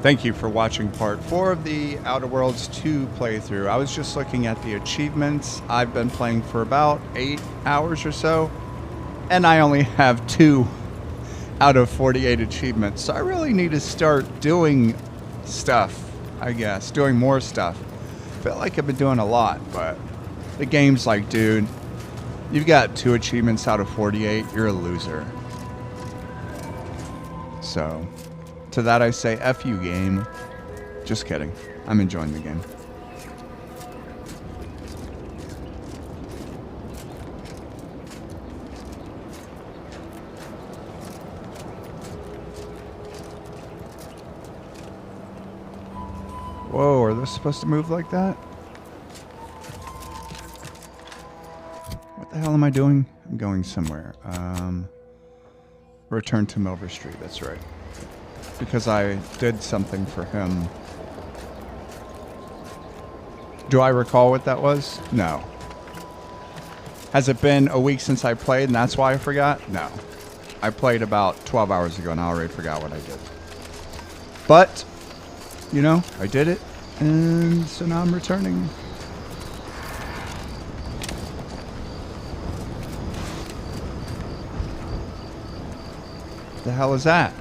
Thank you for watching part 4 of the Outer Worlds 2 playthrough. I was just looking at the achievements. I've been playing for about 8 hours or so, and I only have 2 out of 48 achievements. So I really need to start doing stuff, I guess, doing more stuff. I feel like I've been doing a lot, but the game's like, dude, you've got 2 achievements out of 48, you're a loser. So to that I say, F you, game. Just kidding. I'm enjoying the game. Whoa, are they supposed to move like that? What the hell am I doing? I'm going somewhere. Return to Milver Street, that's right. Because I did something for him. Do I recall what that was? No. Has it been a week since I played and that's why I forgot? No. I played about 12 hours ago and I already forgot what I did. But, you know, I did it, and so now I'm returning. The hell is that?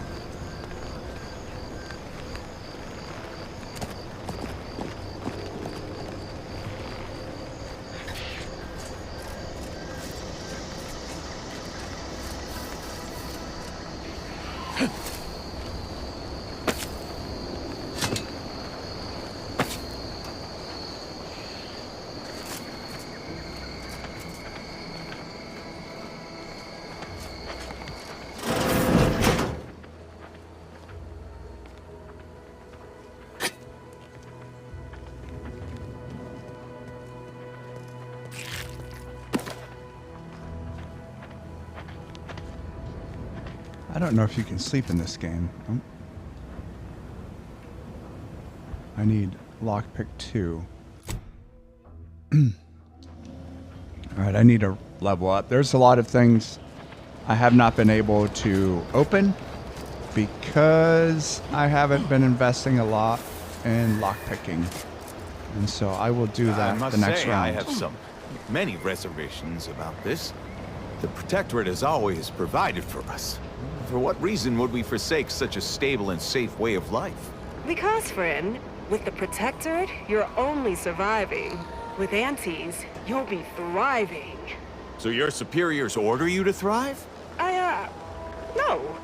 I don't know if you can sleep in this game. Oh. I need lockpick 2. Alright, I need to level up. There's a lot of things I have not been able to open because I haven't been investing a lot in lockpicking. And so I will do that the next round. I have many reservations about this. The Protectorate has always provided for us. For what reason would we forsake such a stable and safe way of life? Because, friend, with the Protectorate, you're only surviving. With Antes, you'll be thriving. So your superiors order you to thrive? No.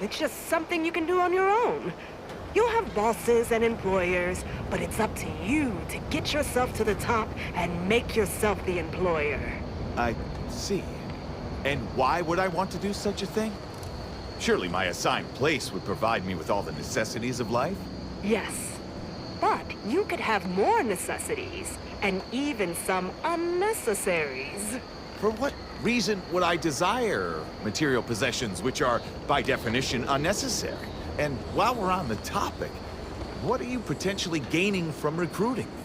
It's just something you can do on your own. You'll have bosses and employers, but it's up to you to get yourself to the top and make yourself the employer. I see. And why would I want to do such a thing? Surely my assigned place would provide me with all the necessities of life? Yes. But you could have more necessities, and even some unnecessaries. For what reason would I desire material possessions which are, by definition, unnecessary? And while we're on the topic, what are you potentially gaining from recruiting me?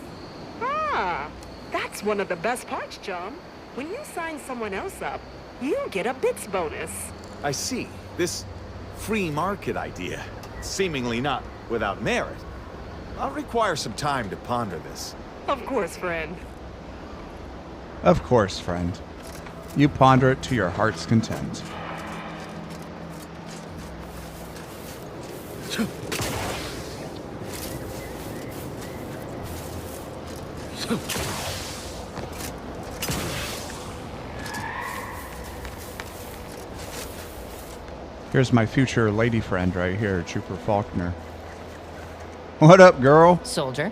Ah, that's one of the best parts, John. When you sign someone else up, you get a bits bonus. I see. This free market idea, seemingly not without merit. I'll require some time to ponder this. Of course, friend. Of course, friend. You ponder it to your heart's content. Here's my future lady friend right here, Trooper Faulkner. What up, girl? Soldier.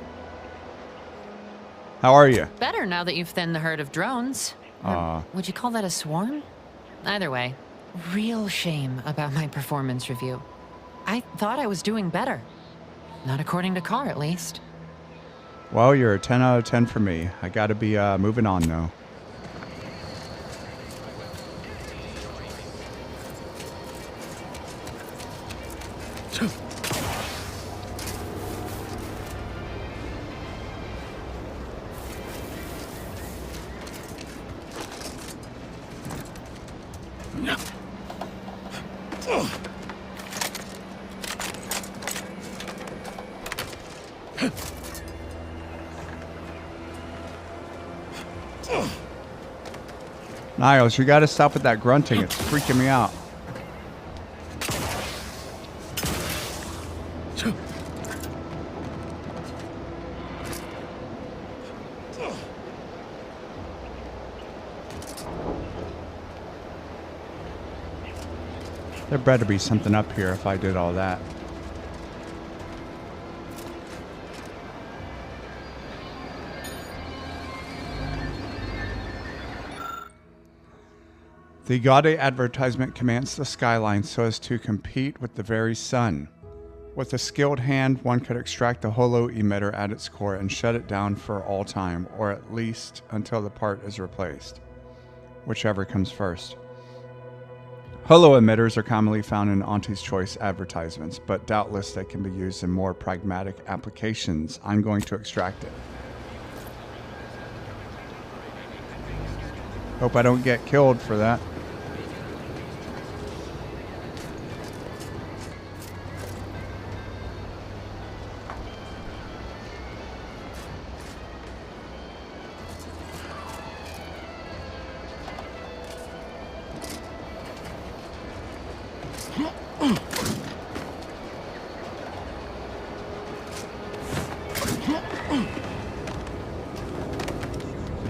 How are you? Better now that you've thinned the herd of drones. Would you call that a swarm? Either way, real shame about my performance review. I thought I was doing better. Not according to Carr, at least. Well, you're a 10 out of 10 for me. I gotta be moving on now. Niles, you gotta stop with that grunting. It's freaking me out. There better be something up here if I did all that. The gaudy advertisement commands the skyline so as to compete with the very sun. With a skilled hand, one could extract the holo emitter at its core and shut it down for all time, or at least until the part is replaced, whichever comes first. Holo emitters are commonly found in Auntie's Choice advertisements, but doubtless they can be used in more pragmatic applications. I'm going to extract it. Hope I don't get killed for that.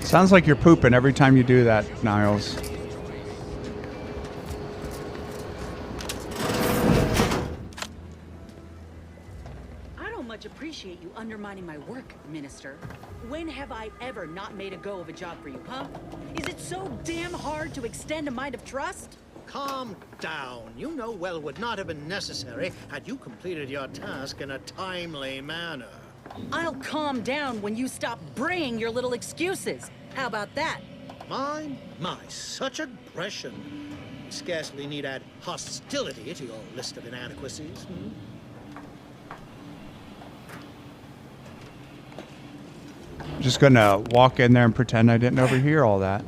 Sounds like you're pooping every time you do that, Niles. I don't much appreciate you undermining my work, Minister. When have I ever not made a go of a job for you, huh? Is it so damn hard to extend a mind of trust? Calm down. You know well would not have been necessary had you completed your task in a timely manner. I'll calm down when you stop bringing your little excuses. How about that? My, such aggression. You scarcely need add hostility to your list of inadequacies. I'm just gonna walk in there and pretend I didn't overhear all that.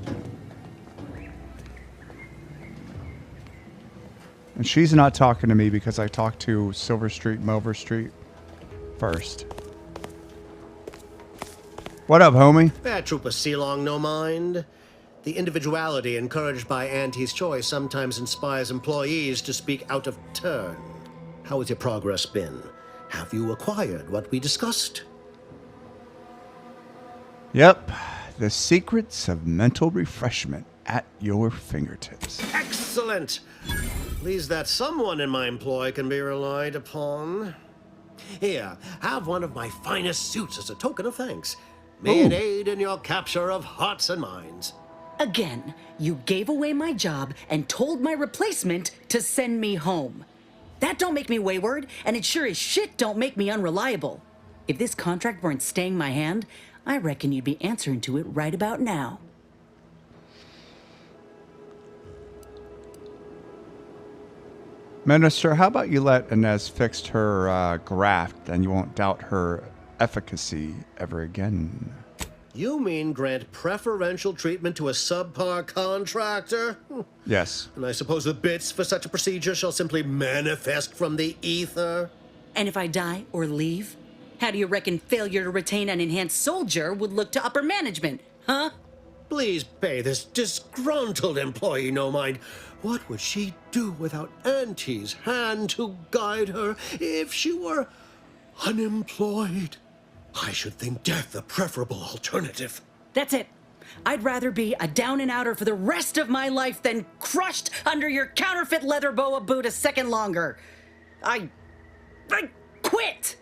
And she's not talking to me because I talked to Silver Street, Mover Street first. What up, homie? Fair Trooper Sealong, no mind. The individuality encouraged by Auntie's Choice sometimes inspires employees to speak out of turn. How has your progress been? Have you acquired what we discussed? Yep. The secrets of mental refreshment at your fingertips. Excellent! Pleased that someone in my employ can be relied upon. Here, have one of my finest suits as a token of thanks. May it aid in your capture of hearts and minds. Again, you gave away my job and told my replacement to send me home. That don't make me wayward, and it sure as shit don't make me unreliable. If this contract weren't staying my hand, I reckon you'd be answering to it right about now. Minister, how about you let Inez fix her graft and you won't doubt her efficacy ever again? You mean grant preferential treatment to a subpar contractor? Yes. And I suppose the bits for such a procedure shall simply manifest from the ether? And if I die or leave, how do you reckon failure to retain an enhanced soldier would look to upper management, huh? Please pay this disgruntled employee no mind. What would she do without Auntie's hand to guide her if she were unemployed? I should think death a preferable alternative. That's it. I'd rather be a down and outer for the rest of my life than crushed under your counterfeit leather boa boot a second longer. I quit!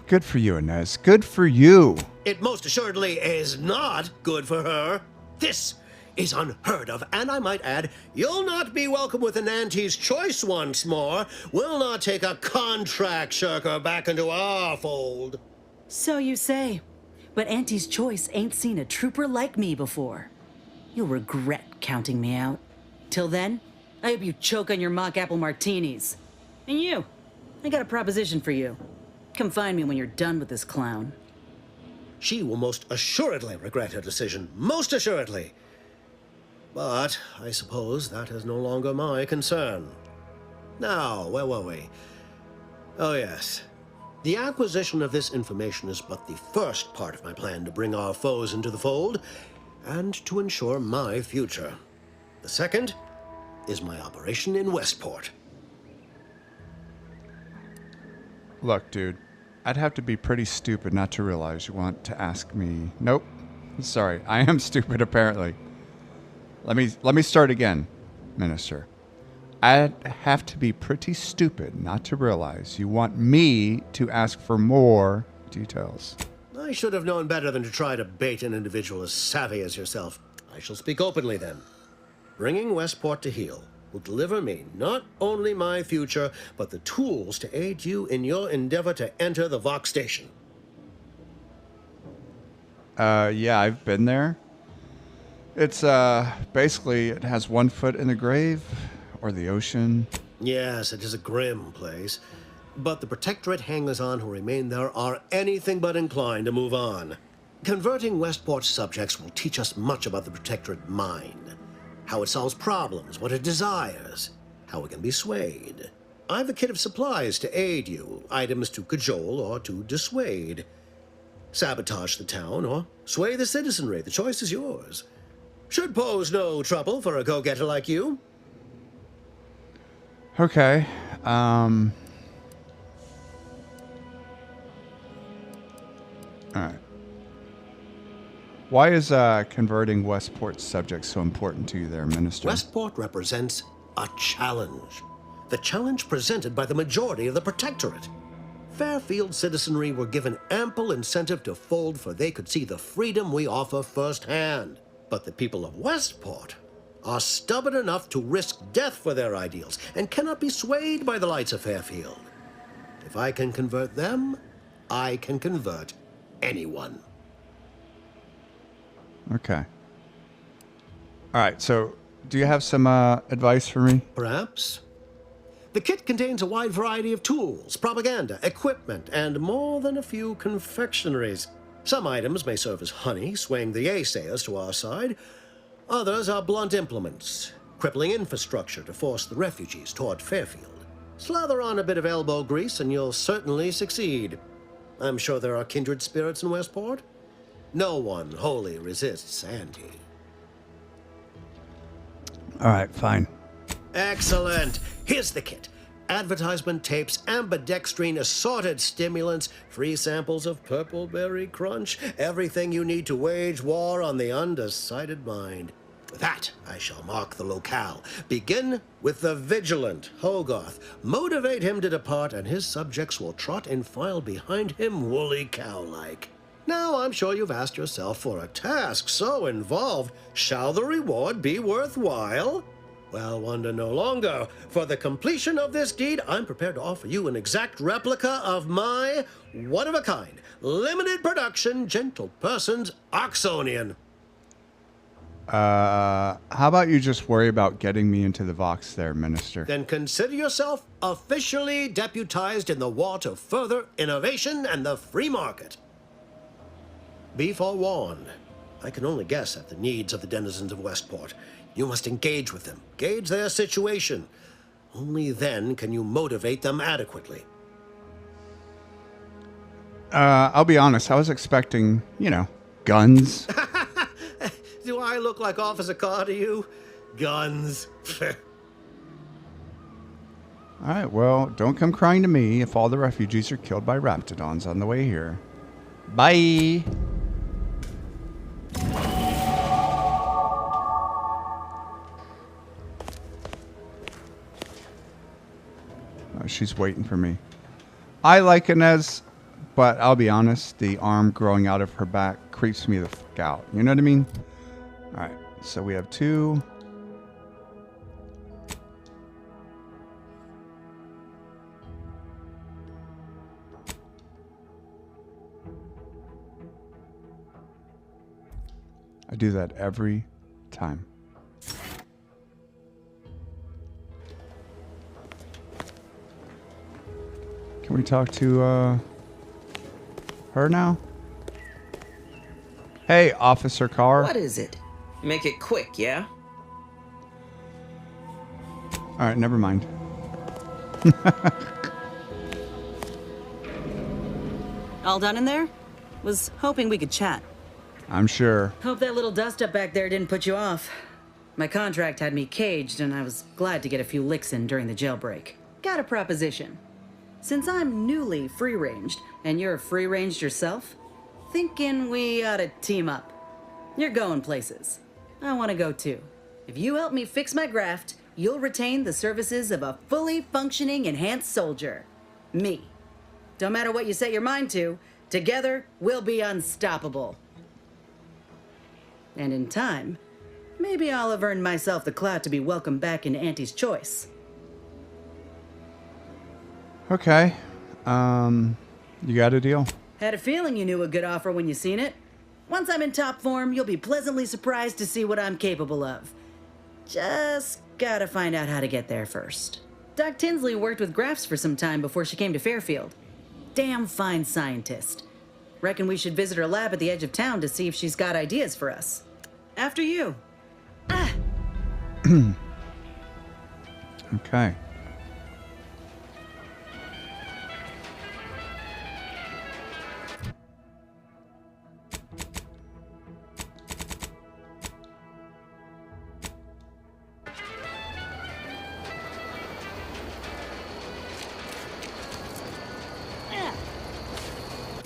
Good for you, Inez. Good for you. It most assuredly is not good for her. This is unheard of, and I might add, you'll not be welcome with an Auntie's Choice once more. We'll not take a contract shirker back into our fold. So you say. But Auntie's Choice ain't seen a trooper like me before. You'll regret counting me out. Till then, I hope you choke on your mock apple martinis. And you, I got a proposition for you. Come find me when you're done with this clown. She will most assuredly regret her decision. Most assuredly. But I suppose that is no longer my concern. Now, where were we? Oh, yes. The acquisition of this information is but the first part of my plan to bring our foes into the fold and to ensure my future. The second is my operation in Westport. Look, dude, I'd have to be pretty stupid not to realize you want to ask me. Nope. Sorry, I am stupid apparently. Let me start again, Minister. I'd have to be pretty stupid not to realize you want me to ask for more details. I should have known better than to try to bait an individual as savvy as yourself. I shall speak openly then. Bringing Westport to heel will deliver me not only my future, but the tools to aid you in your endeavor to enter the Vox station. Yeah, I've been there. It's, basically, it has one foot in the grave, or the ocean. Yes, it is a grim place. But the Protectorate hangers-on who remain there are anything but inclined to move on. Converting Westport's subjects will teach us much about the Protectorate mind. How it solves problems, what it desires, how it can be swayed. I've a kit of supplies to aid you, items to cajole or to dissuade. Sabotage the town or sway the citizenry, the choice is yours. Should pose no trouble for a go-getter like you. Okay, Alright. Why is converting Westport's subjects so important to you there, Minister? Westport represents a challenge. The challenge presented by the majority of the Protectorate. Fairfield citizenry were given ample incentive to fold, for they could see the freedom we offer firsthand. But the people of Westport are stubborn enough to risk death for their ideals and cannot be swayed by the lights of Fairfield. If I can convert them, I can convert anyone. Okay. Alright, so do you have some advice for me? Perhaps. The kit contains a wide variety of tools, propaganda, equipment, and more than a few confectionaries. Some items may serve as honey, swaying the naysayers to our side. Others are blunt implements, crippling infrastructure to force the refugees toward Fairfield. Slather on a bit of elbow grease and you'll certainly succeed. I'm sure there are kindred spirits in Westport. No one wholly resists Auntie. Alright, fine. Excellent. Here's the kit. Advertisement tapes, ambidextrine, assorted stimulants, free samples of Purple Berry Crunch, everything you need to wage war on the undecided mind. With that, I shall mark the locale. Begin with the vigilant Hogarth. Motivate him to depart, and his subjects will trot in file behind him woolly cow-like. Now, I'm sure you've asked yourself, for a task so involved, shall the reward be worthwhile? Well, wonder no longer. For the completion of this deed, I'm prepared to offer you an exact replica of my one-of-a-kind, limited production, gentle person's Oxonian. How about you just worry about getting me into the Vox there, Minister? Then consider yourself officially deputized in the war to further innovation and the free market. Be forewarned. I can only guess at the needs of the denizens of Westport. You must engage with them, gauge their situation. Only then can you motivate them adequately. I'll be honest, I was expecting, guns. Do I look like Officer Carr to you? Guns. Alright, well, don't come crying to me if all the refugees are killed by raptidons on the way here. Bye! Oh, she's waiting for me. I like Inez, but I'll be honest, the arm growing out of her back creeps me the fuck out. You know what I mean? Alright, so we have 2. I do that every time. Can we talk to her now? Hey, Officer Carr. What is it? Make it quick, yeah? All right, never mind. All done in there? Was hoping we could chat. I'm sure. Hope that little dust up back there didn't put you off. My contract had me caged, and I was glad to get a few licks in during the jailbreak. Got a proposition. Since I'm newly free-ranged, and you're free-ranged yourself, thinking we ought to team up. You're going places. I want to go too. If you help me fix my graft, you'll retain the services of a fully functioning enhanced soldier. Me. Don't matter what you set your mind to, together we'll be unstoppable. And in time, maybe I'll have earned myself the clout to be welcomed back into Auntie's choice. Okay. You got a deal? Had a feeling you knew a good offer when you seen it. Once I'm in top form, you'll be pleasantly surprised to see what I'm capable of. Just gotta find out how to get there first. Doc Tinsley worked with Grafts for some time before she came to Fairfield. Damn fine scientist. Reckon we should visit her lab at the edge of town to see if she's got ideas for us. After you. Okay.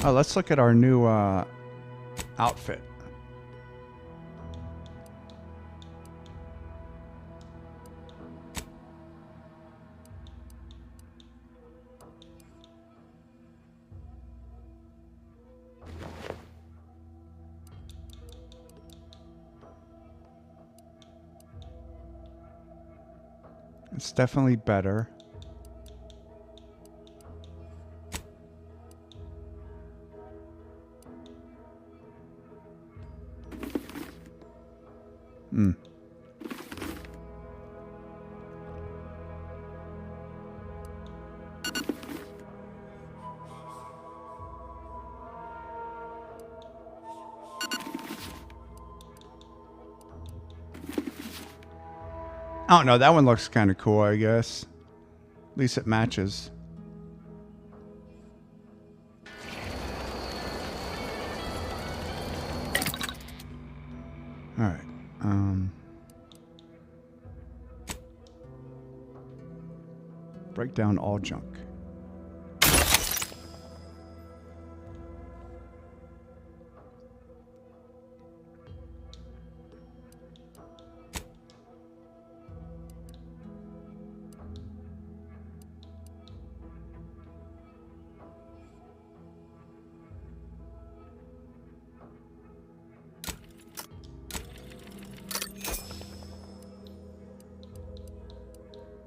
Oh, let's look at our new outfit. It's definitely better. I don't know. That one looks kind of cool, I guess. At least it matches. All right. Break down all junk.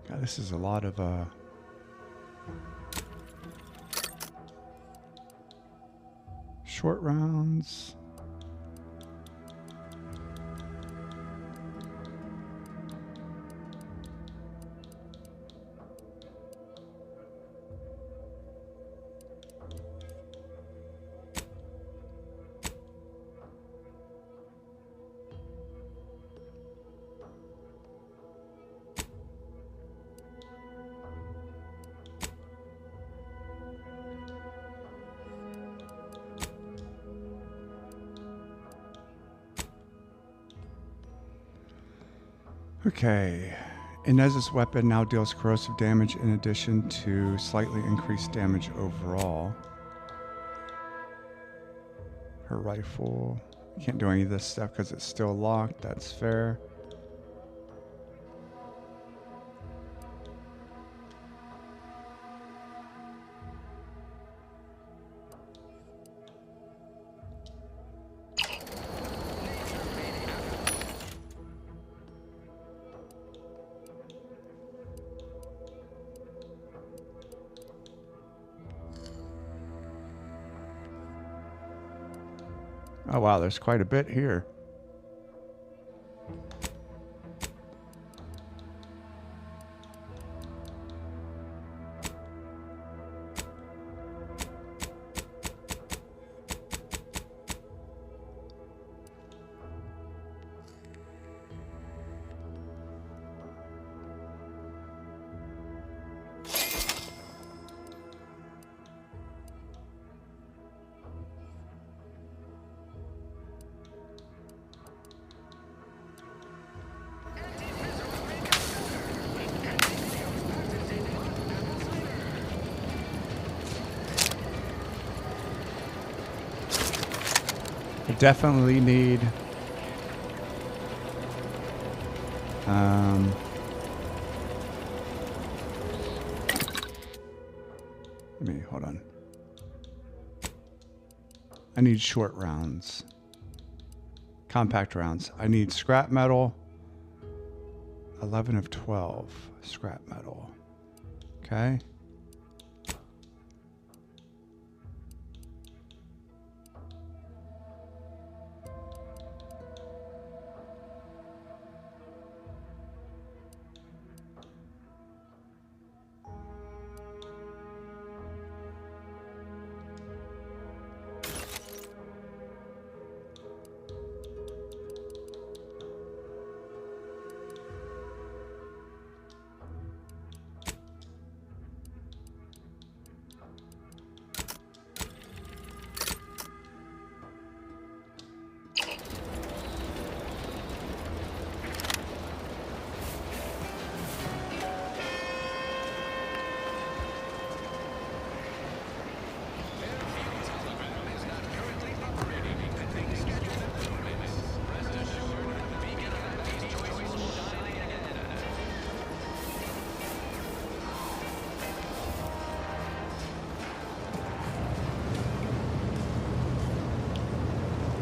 God, this is a lot of short rounds. Okay. Inez's weapon now deals corrosive damage in addition to slightly increased damage overall. Her rifle. Can't do any of this stuff because it's still locked. That's fair. Oh wow, there's quite a bit here. definitely need... Let me, hold on. I need short rounds. Compact rounds. I need scrap metal. 11 of 12 scrap metal. Okay.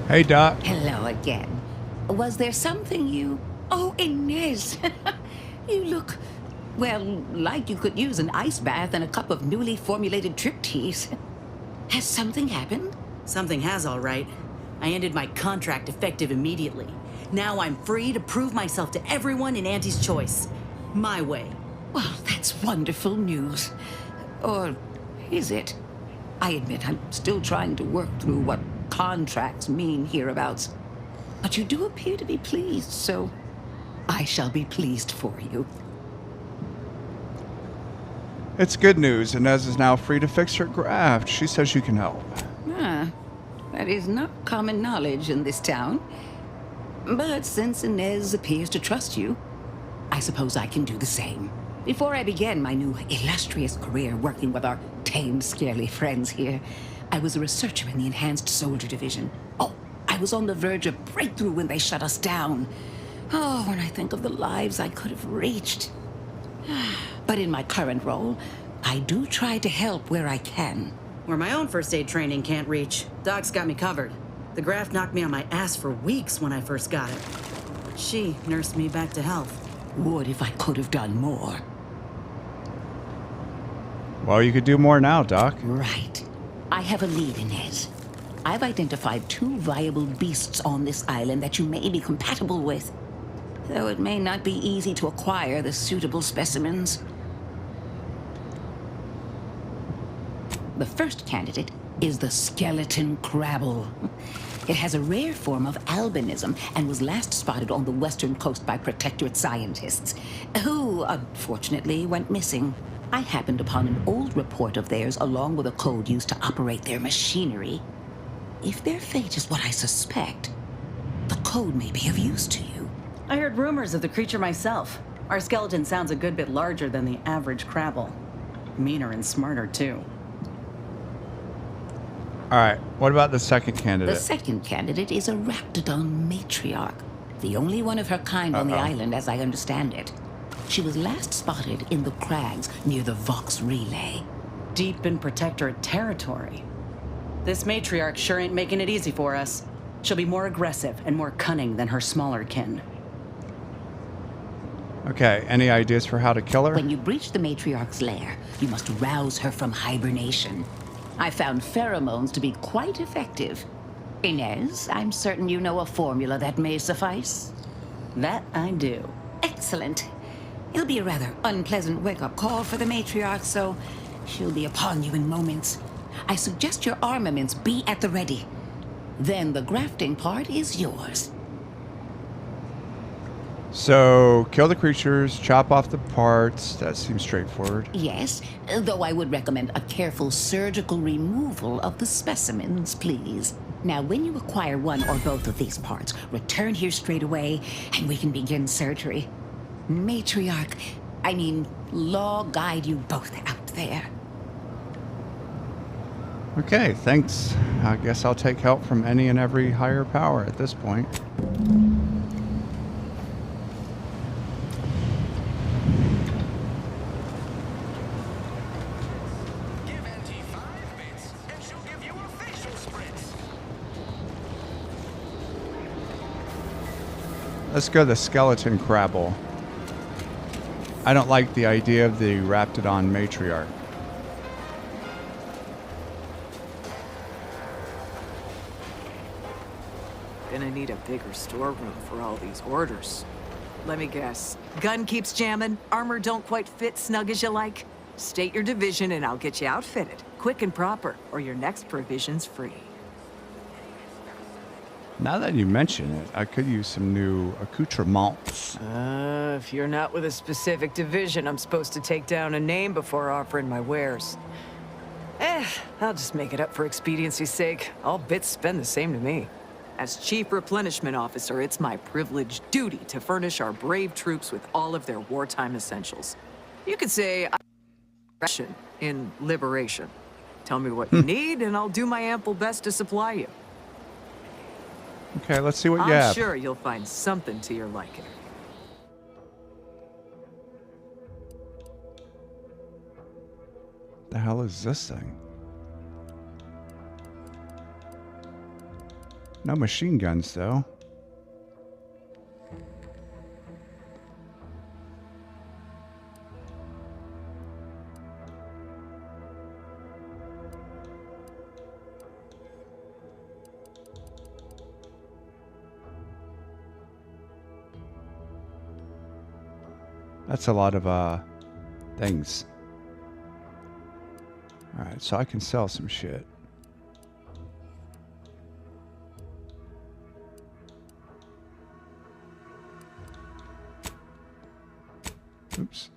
Hey, Doc. Hello again. Was there something you... Oh, Inez! You look, well, like you could use an ice bath and a cup of newly formulated trip teas. Has something happened? Something has, all right. I ended my contract effective immediately. Now I'm free to prove myself to everyone in Auntie's Choice. My way. Well, that's wonderful news. Or is it? I admit I'm still trying to work through what contracts mean hereabouts. But you do appear to be pleased, so I shall be pleased for you. It's good news. Inez is now free to fix her graft. She says you can help. Ah, that is not common knowledge in this town. But since Inez appears to trust you, I suppose I can do the same. Before I began my new illustrious career working with our tame, scarily friends here, I was a researcher in the Enhanced Soldier Division. Oh, I was on the verge of breakthrough when they shut us down. Oh, when I think of the lives I could have reached. But in my current role, I do try to help where I can. Where my own first aid training can't reach, Doc's got me covered. The graft knocked me on my ass for weeks when I first got it. But she nursed me back to health. Would if I could have done more. Well, you could do more now, Doc. Right. I have a lead, Inez. I've identified 2 viable beasts on this island that you may be compatible with. Though it may not be easy to acquire the suitable specimens. The first candidate is the skeleton crabble. It has a rare form of albinism and was last spotted on the western coast by protectorate scientists, who, unfortunately, went missing. I happened upon an old report of theirs along with a code used to operate their machinery. If their fate is what I suspect, the code may be of use to you. I heard rumors of the creature myself. Our skeleton sounds a good bit larger than the average crabble. Meaner and smarter, too. All right. What about the second candidate? The second candidate is a Raptidon matriarch, the only one of her kind on the island as I understand it. She was last spotted in the crags near the Vox Relay. Deep in protectorate territory. This matriarch sure ain't making it easy for us. She'll be more aggressive and more cunning than her smaller kin. Okay, any ideas for how to kill her? When you breach the matriarch's lair, you must rouse her from hibernation. I found pheromones to be quite effective. Inez, I'm certain you know a formula that may suffice. That I do. Excellent. It'll be a rather unpleasant wake-up call for the matriarch, so she'll be upon you in moments. I suggest your armaments be at the ready. Then the grafting part is yours. So, kill the creatures, chop off the parts. That seems straightforward. Yes, though I would recommend a careful surgical removal of the specimens, please. Now, when you acquire one or both of these parts, return here straight away, and we can begin surgery. Law guide you both out there. Okay, thanks. I guess I'll take help from any and every higher power at this point. Give Auntie 5 bits, and she'll give you a facial spritz. Let's go the skeleton crabble. I don't like the idea of the Raptidon matriarch. Gonna need a bigger storeroom for all these orders. Let me guess. Gun keeps jamming, armor don't quite fit snug as you like. State your division and I'll get you outfitted, quick and proper, or your next provision's free. Now that you mention it, I could use some new accoutrements. If you're not with a specific division, I'm supposed to take down a name before offering my wares. I'll just make it up for expediency's sake. All bits spend the same to me. As Chief Replenishment Officer, it's my privileged duty to furnish our brave troops with all of their wartime essentials. You could say I'm in liberation. Tell me what you need, and I'll do my ample best to supply you. Okay, let's see what you I'm have. sure you'll find something to your liking. The hell is this thing? No machine guns, though. That's a lot of things. Alright, so I can sell some shit. Oops.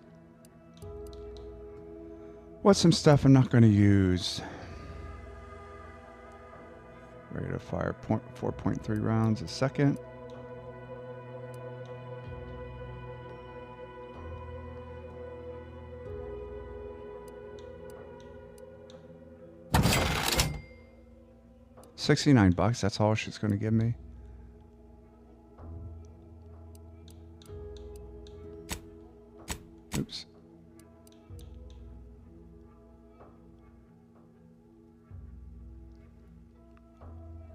What's some stuff I'm not going to use? Rate of fire 4.3 rounds a second. $69, that's all she's going to give me. Oops.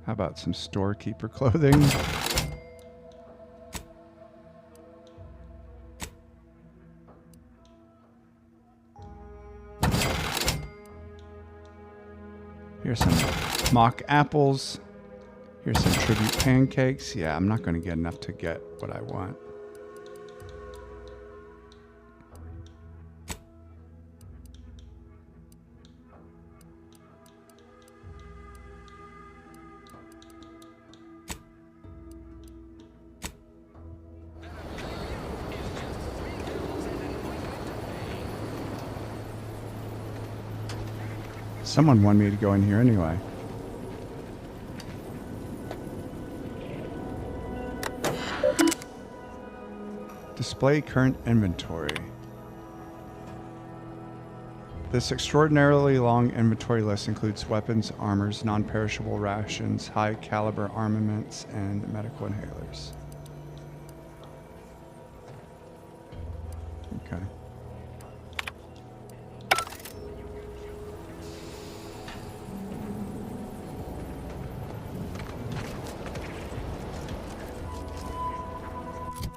How about some storekeeper clothing? Here's some mock apples. Here's some tribute pancakes. Yeah, I'm not going to get enough to get what I want. Someone wanted me to go in here anyway. Display current inventory. This extraordinarily long inventory list includes weapons, armors, non-perishable rations, high-caliber armaments, and medical inhalers. Okay.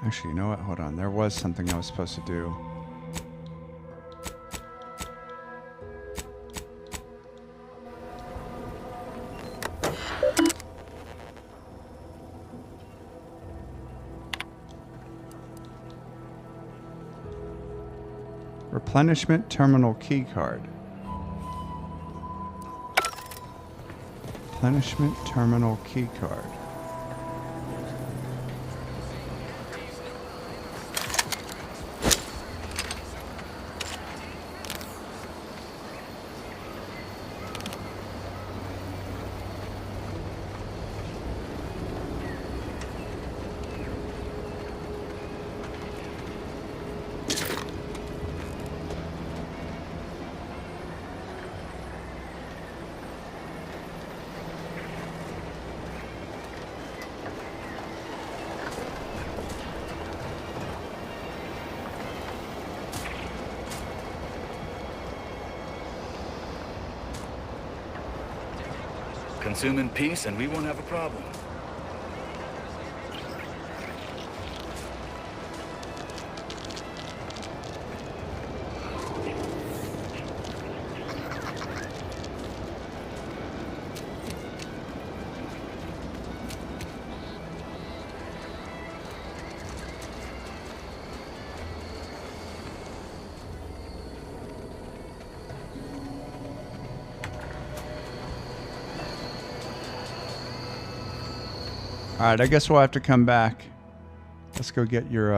Actually, you know what? Hold on. There was something I was supposed to do. Replenishment terminal keycard. Replenishment terminal keycard. Consume in peace and we won't have a problem. All right, I guess we'll have to come back. Let's go get your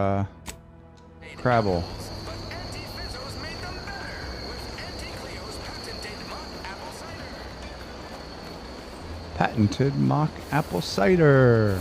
Crabble. But Anti-Fizzos made them better with Anti-Cleo's patented mock apple cider. Patented mock apple cider.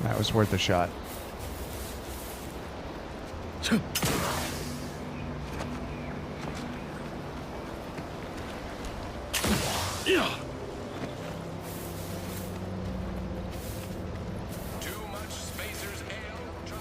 That was worth a shot. Too much Spacer's ale. Try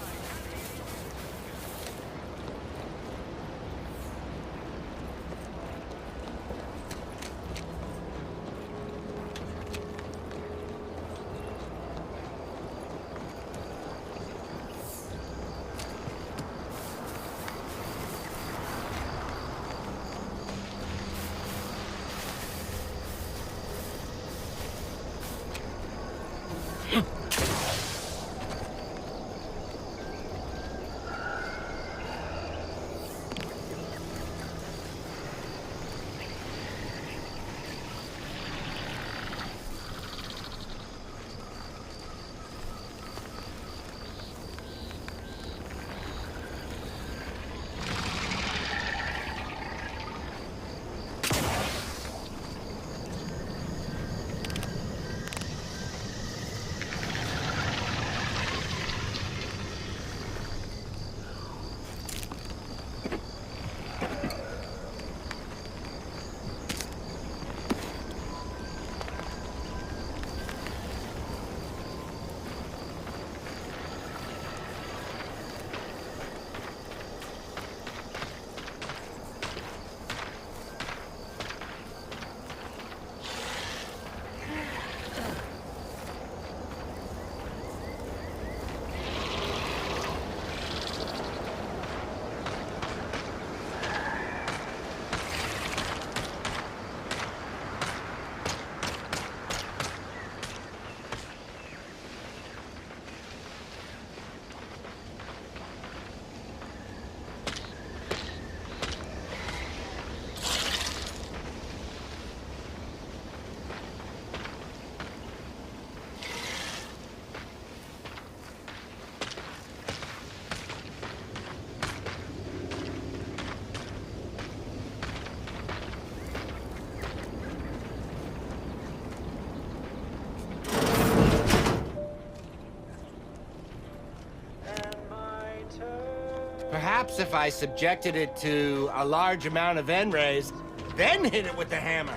Perhaps if I subjected it to a large amount of N-rays, then hit it with the hammer.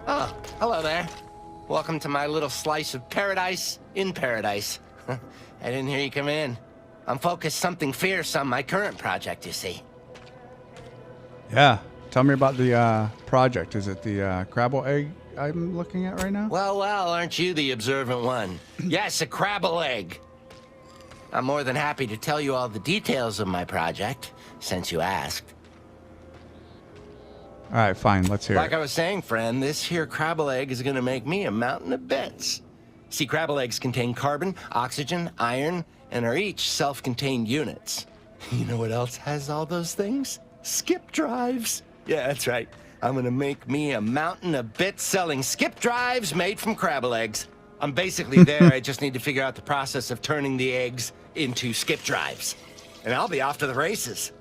Oh, hello there. Welcome to my little slice of paradise in paradise. I didn't hear you come in. I'm focused something fierce on my current project, you see. Yeah. Tell me about the project. Is it the Crabble egg I'm looking at right now? Well, aren't you the observant one? Yes, a Crabble egg. I'm more than happy to tell you all the details of my project, since you asked. All right, fine. Let's hear Like it. I was saying, friend, this here Crabble egg is gonna make me a mountain of bits. See, Crabble eggs contain carbon, oxygen, iron, and are each self-contained units. You know what else has all those things? Skip drives. Yeah, that's right. I'm gonna make me a mountain of bits selling skip drives made from Crabble eggs. I'm basically there. I just need to figure out the process of turning the eggs into skip drives. And I'll be off to the races.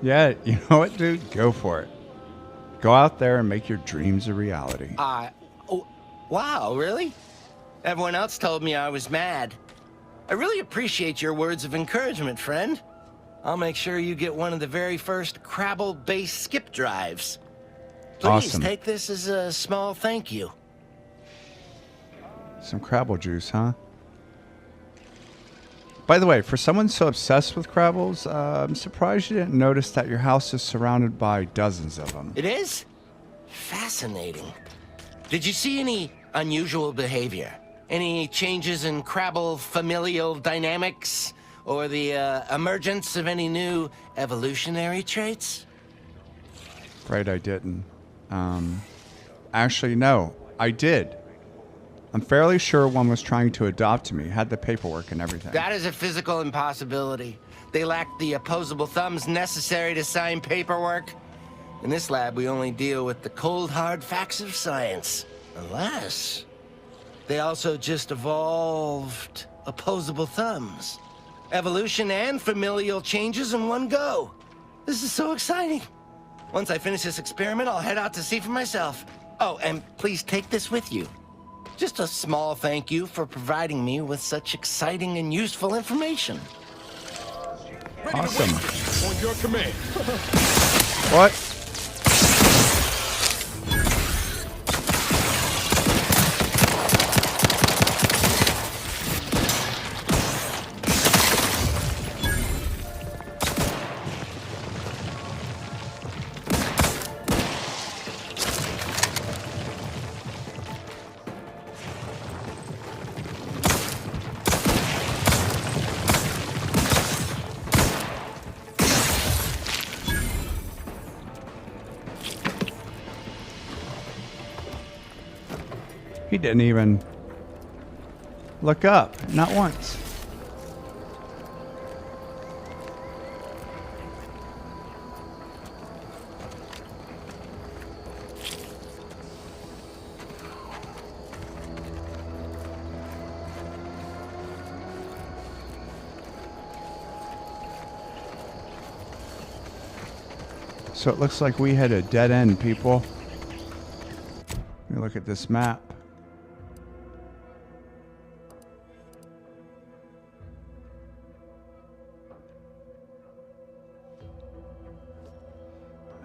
Yeah, you know what, dude? Go for it. Go out there and make your dreams a reality. Oh, wow, really? Everyone else told me I was mad. I really appreciate your words of encouragement, friend. I'll make sure you get one of the very first Crabble-based skip drives. Please Awesome. take this as a small thank you. Some Crabble juice, huh? By the way, for someone so obsessed with Crabbles, I'm surprised you didn't notice that your house is surrounded by dozens of them. It is? Fascinating. Did you see any unusual behavior? Any changes in Crabble familial dynamics? Or the emergence of any new evolutionary traits? Right, I didn't. Actually, no, I did. I'm fairly sure one was trying to adopt me, had the paperwork and everything. That is a physical impossibility. They lack the opposable thumbs necessary to sign paperwork. In this lab, we only deal with the cold, hard facts of science. Unless they also just evolved opposable thumbs. Evolution and familial changes in one go. This is so exciting. Once I finish this experiment, I'll head out to see for myself. Oh, and please take this with you. Just a small thank you for providing me with such exciting and useful information. Awesome. On your command. What? He didn't even look up, not once. So it looks like we hit a dead end, people. Let me look at this map.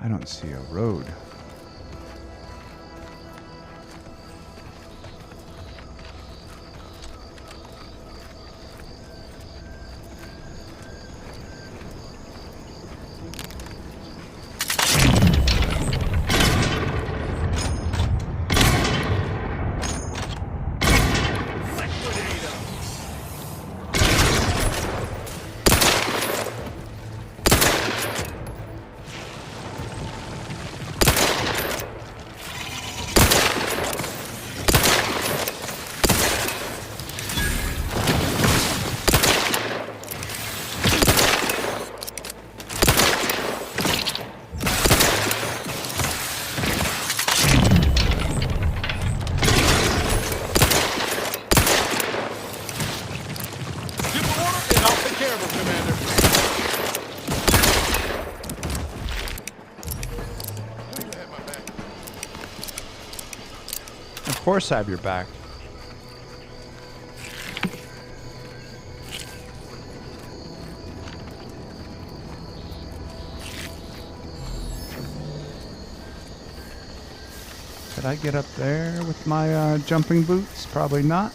I don't see a road. Of course I have your back. Could I get up there with my jumping boots? Probably not.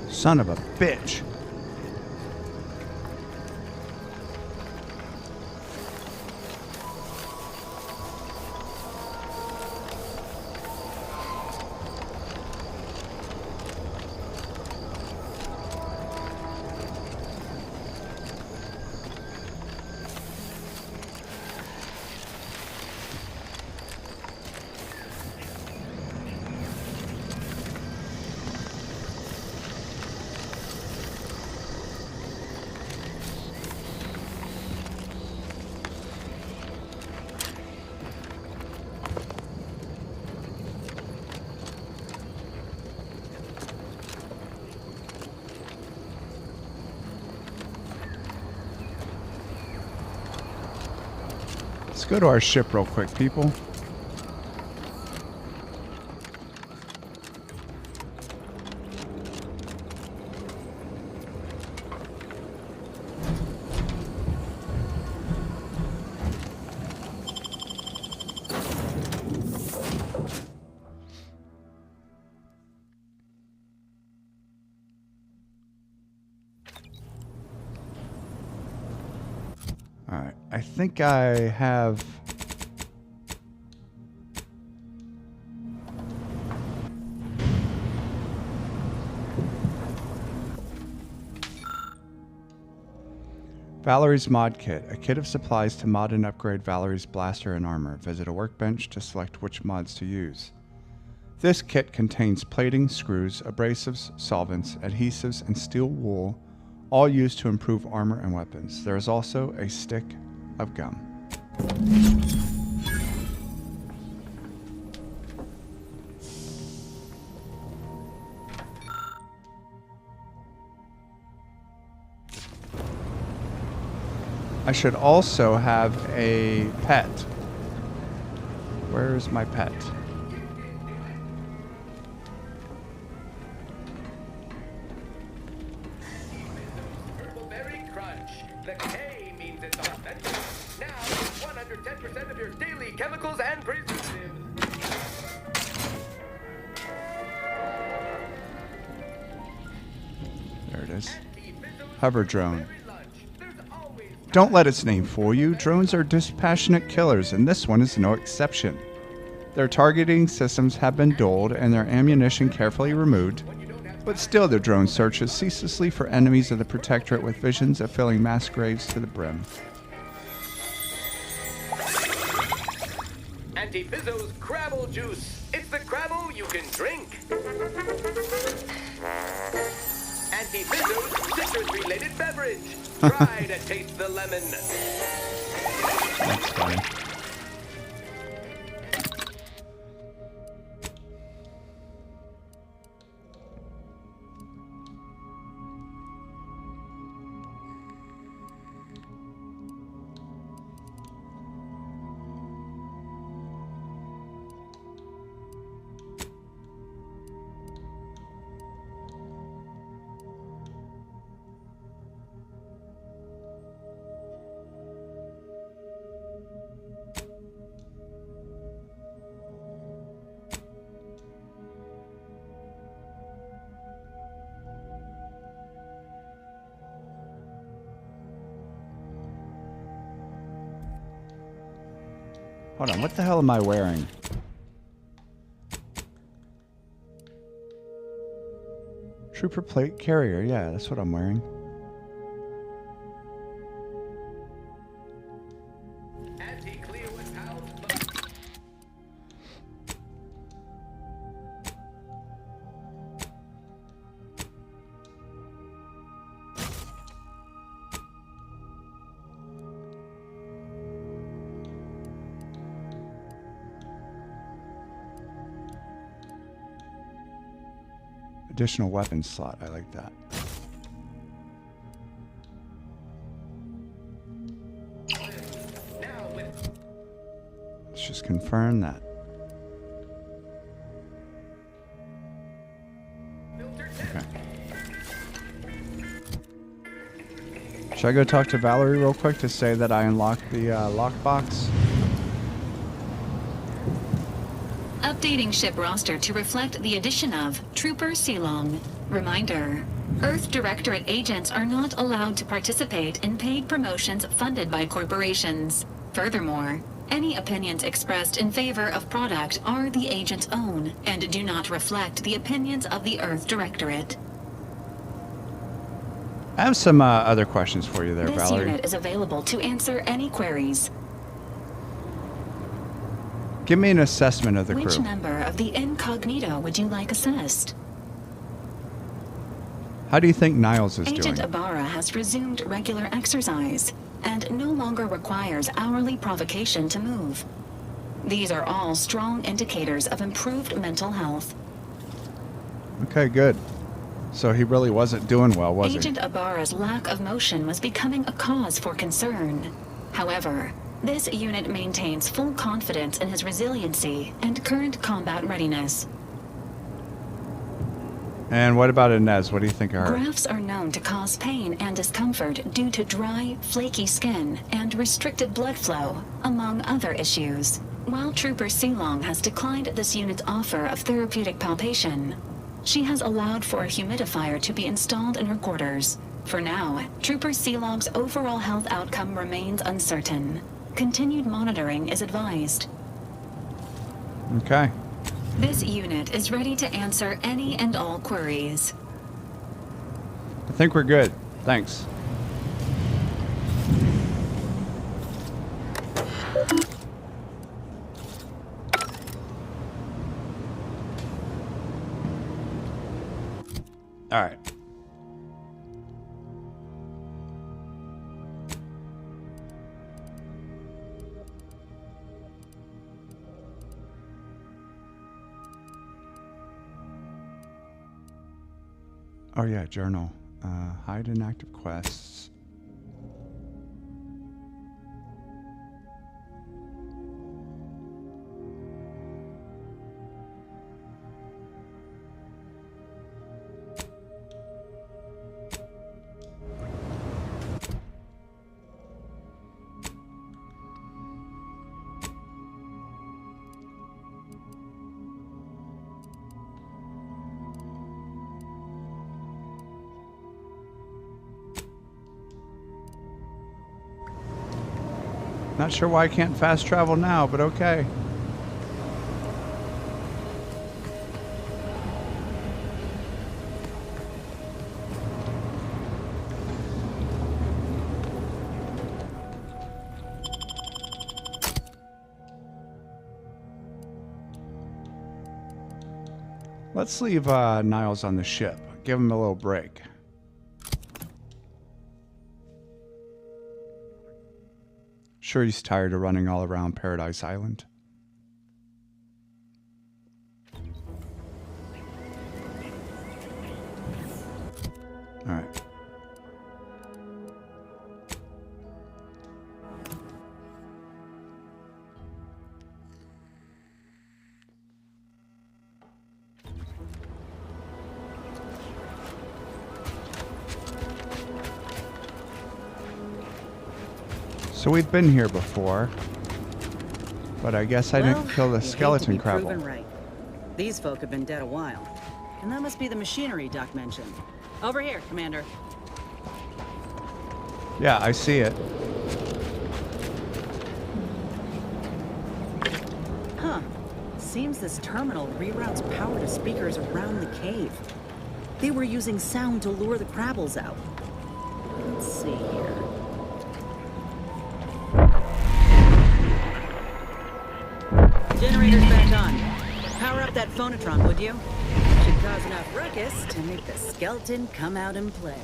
Son of a bitch. Let's go to our ship real quick, people. Alright, I think I have... Valerie's Mod Kit. A kit of supplies to mod and upgrade Valerie's blaster and armor. Visit a workbench to select which mods to use. This kit contains plating, screws, abrasives, solvents, adhesives, and steel wool, all used to improve armor and weapons. There is also a stick of gum. I should also have a pet. Where is my pet? Berry Crunch. The K means it's authentic. Now, 110% of your daily chemicals and preservatives. There it is. Hover drone. Don't let its name fool you. Drones are dispassionate killers, and this one is no exception. Their targeting systems have been dulled and their ammunition carefully removed, but still the drone searches ceaselessly for enemies of the Protectorate with visions of filling mass graves to the brim. Anti-Fizzo's Crabble Juice. It's the Crabble you can drink. Anti-Fizzo's citrus-related beverage. Try to taste the lemon. That's funny. Hold on, what the hell am I wearing? Trooper plate carrier, yeah, that's what I'm wearing. Additional weapon slot, I like that. Let's just confirm that. Okay. Should I go talk to Valerie real quick to say that I unlocked the lockbox? Updating ship roster to reflect the addition of Trooper Silong. Reminder: Earth Directorate agents are not allowed to participate in paid promotions funded by corporations. Furthermore, any opinions expressed in favor of product are the agent's own and do not reflect the opinions of the Earth Directorate. I have some other questions for you there, Valerie. This unit is available to answer any queries. Give me an assessment of the crew. Which member of the Incognito would you like assessed? How do you think Niles is Agent doing? Ibarra has resumed regular exercise and no longer requires hourly provocation to move. These are all strong indicators of improved mental health. Okay, good. So he really wasn't doing well, was Agent Ibarra's lack of motion was becoming a cause for concern. However, This unit maintains full confidence in his resiliency and current combat readiness. And what about Inez? What do you think of her? Grafts are known to cause pain and discomfort due to dry, flaky skin and restricted blood flow, among other issues. While Trooper Silong has declined this unit's offer of therapeutic palpation, she has allowed for a humidifier to be installed in her quarters. For now, Trooper Silong's overall health outcome remains uncertain. Continued monitoring is advised. Okay. This unit is ready to answer any and all queries. I think we're good. Thanks. All right. Oh yeah, journal. Hide inactive quests. Not sure why I can't fast travel now, but okay. Let's leave Niles on the ship. Give him a little break. Sure he's tired of running all around Paradise Island. All right. So we've been here before, but I guess I didn't kill the skeleton crabble. Right. These folk have been dead a while, and that must be the machinery Doc mentioned. Over here, Commander. Yeah, I see it. Huh. Seems this terminal reroutes power to speakers around the cave. They were using sound to lure the crabbles out. Let's see here. Generator's back on. Power up that phonotron, would you? Should cause enough ruckus to make the skeleton come out and play.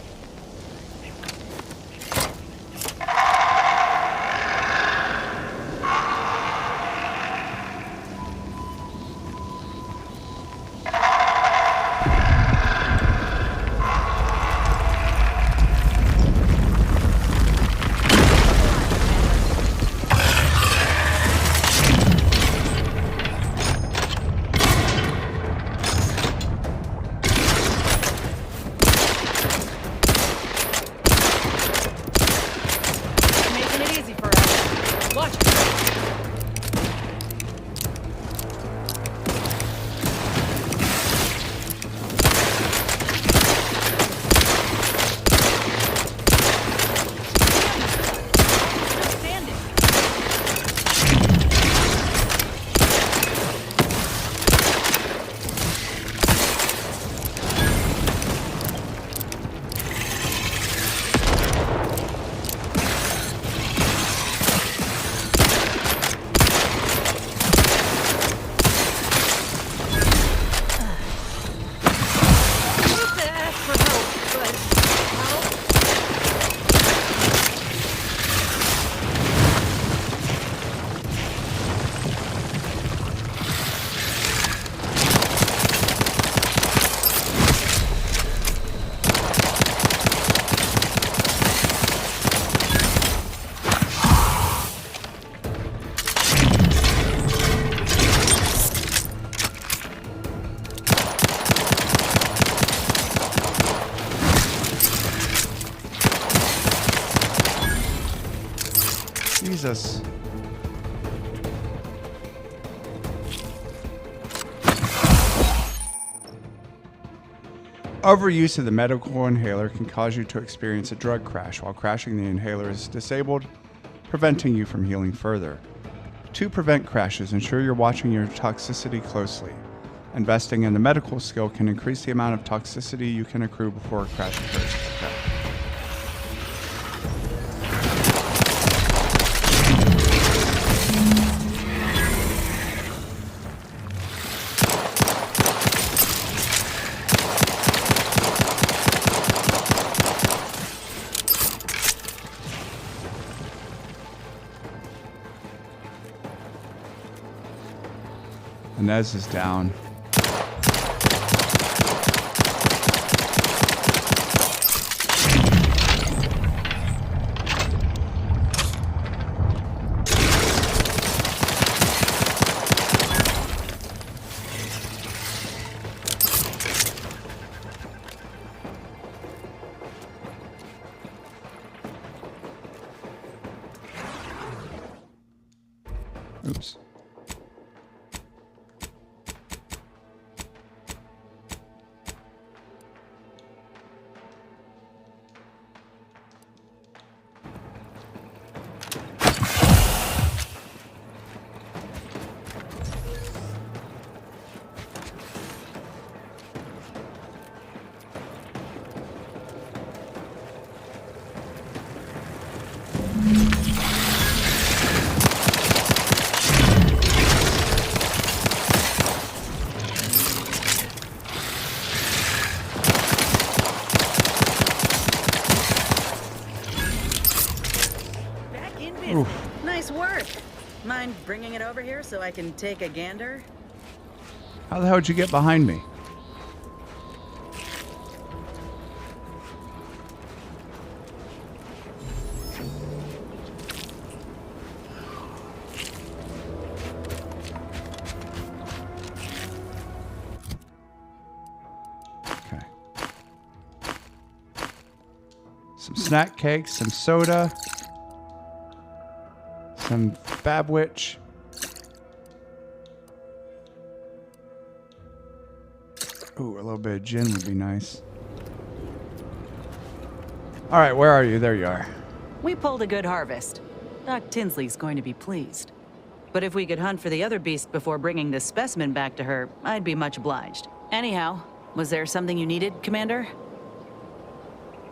Jesus. Overuse of the medical inhaler can cause you to experience a drug crash. While crashing, the inhaler is disabled, preventing you from healing further. To prevent crashes, ensure you're watching your toxicity closely. Investing in the medical skill can increase the amount of toxicity you can accrue before a crash occurs. Okay. Inez is down. Oops. Nice work. Mind bringing it over here so I can take a gander? How the hell did you get behind me? Okay. Some snack cakes, some soda. Some Babwitch. Ooh, a little bit of gin would be nice. All right, where are you? There you are. We pulled a good harvest. Doc Tinsley's going to be pleased. But if we could hunt for the other beast before bringing this specimen back to her, I'd be much obliged. Anyhow, was there something you needed, Commander?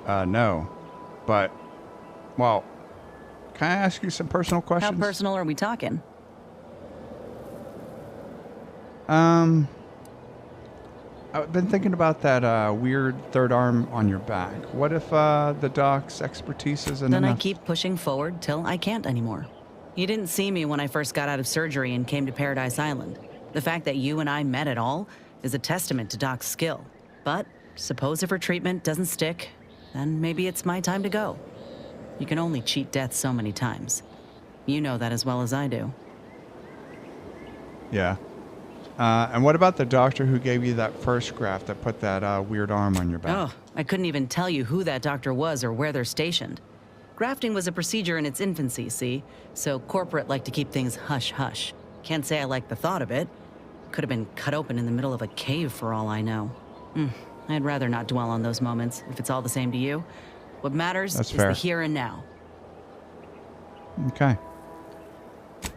No. But, well, can I ask you some personal questions? How personal are we talking? I've been thinking about that weird third arm on your back. What if the doc's expertise isn't Then enough? I keep pushing forward till I can't anymore. You didn't see me when I first got out of surgery and came to Paradise Island. The fact that you and I met at all is a testament to Doc's skill. But suppose if her treatment doesn't stick, then maybe it's my time to go. You can only cheat death so many times. You know that as well as I do. Yeah. And what about the doctor who gave you that first graft that put that weird arm on your back? Oh, I couldn't even tell you who that doctor was or where they're stationed. Grafting was a procedure in its infancy, see? So corporate like to keep things hush-hush. Can't say I like the thought of it. Could have been cut open in the middle of a cave for all I know. I'd rather not dwell on those moments, if it's all the same to you. What matters is the here and now. Okay.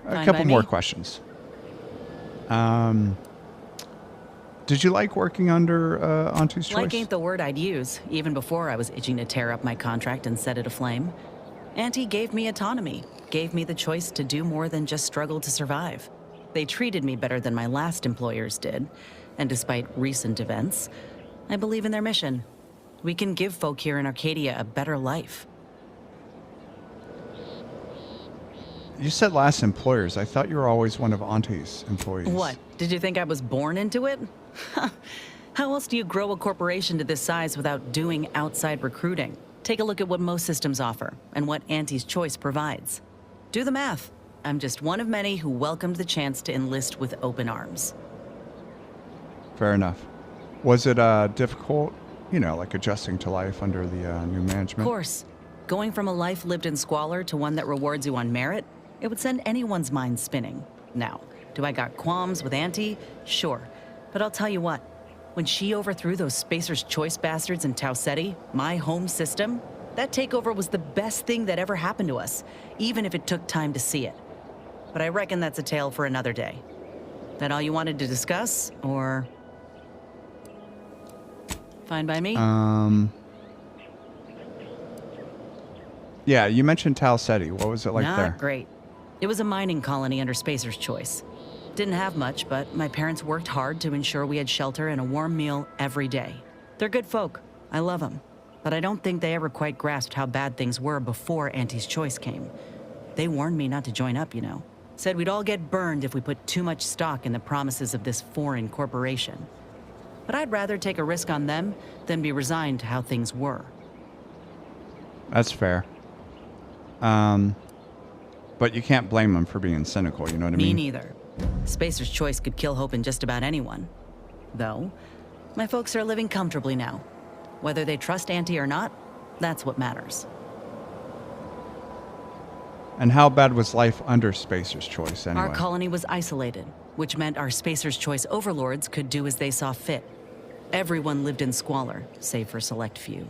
A Fine couple by more me. questions. Did you like working under Auntie's Choice? Like ain't the word I'd use, even before I was itching to tear up my contract and set it aflame. Auntie gave me autonomy, gave me the choice to do more than just struggle to survive. They treated me better than my last employers did, and despite recent events, I believe in their mission. We can give folk here in Arcadia a better life. You said last employers. I thought you were always one of Auntie's employees. What? Did you think I was born into it? How else do you grow a corporation to this size without doing outside recruiting? Take a look at what most systems offer and what Auntie's Choice provides. Do the math. I'm just one of many who welcomed the chance to enlist with open arms. Fair enough. Was it difficult, you know, like adjusting to life under the new management? Of course. Going from a life lived in squalor to one that rewards you on merit, It would send anyone's mind spinning. Now, do I got qualms with Auntie? Sure. But I'll tell you what. When she overthrew those Spacer's Choice bastards in Tau Ceti, my home system, that takeover was the best thing that ever happened to us, even if it took time to see it. But I reckon that's a tale for another day. That all you wanted to discuss, or... Fine by me? Yeah, you mentioned Tau Ceti. What was it like there? Not great. It was a mining colony under Spacer's Choice. Didn't have much, but my parents worked hard to ensure we had shelter and a warm meal every day. They're good folk. I love them. But I don't think they ever quite grasped how bad things were before Auntie's Choice came. They warned me not to join up, you know. Said we'd all get burned if we put too much stock in the promises of this foreign corporation. But I'd rather take a risk on them than be resigned to how things were. That's fair. But you can't blame them for being cynical, you know what I mean? Me neither. Spacer's Choice could kill hope in just about anyone. Though, my folks are living comfortably now. Whether they trust Auntie or not, that's what matters. And how bad was life under Spacer's Choice anyway? Our colony was isolated, which meant our Spacer's Choice overlords could do as they saw fit. Everyone lived in squalor, save for a select few.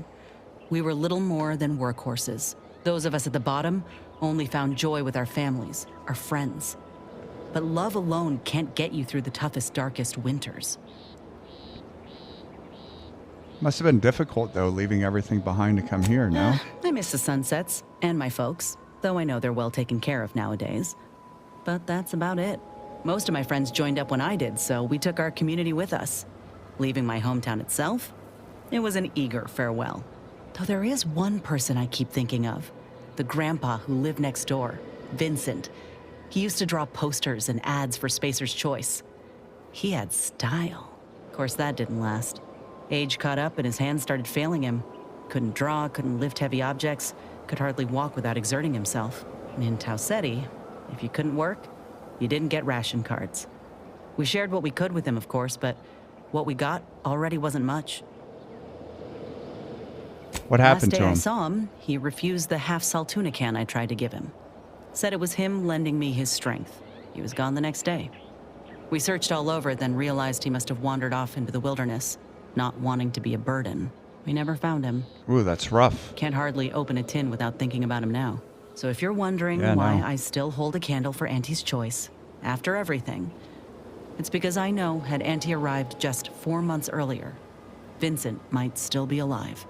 We were little more than workhorses. Those of us at the bottom only found joy with our families, our friends. But love alone can't get you through the toughest, darkest winters. Must have been difficult, though, leaving everything behind to come here, no? I miss the sunsets, and my folks, though I know they're well taken care of nowadays. But that's about it. Most of my friends joined up when I did, so we took our community with us. Leaving my hometown itself, it was an eager farewell. Though there is one person I keep thinking of. The grandpa who lived next door, Vincent. He used to draw posters and ads for Spacer's Choice. He had style. Of course, that didn't last. Age caught up and his hands started failing him. Couldn't draw, couldn't lift heavy objects, could hardly walk without exerting himself. And in Tau Ceti, if you couldn't work, you didn't get ration cards. We shared what we could with him, of course, but what we got already wasn't much. What happened to him? Last day I saw him, he refused the half-salt tuna can I tried to give him. Said it was him lending me his strength. He was gone the next day. We searched all over, then realized he must have wandered off into the wilderness, not wanting to be a burden. We never found him. Ooh, that's rough. Can't hardly open a tin without thinking about him now. So if you're wondering why I still hold a candle for Auntie's Choice, after everything, it's because I know had Auntie arrived just 4 months earlier, Vincent might still be alive.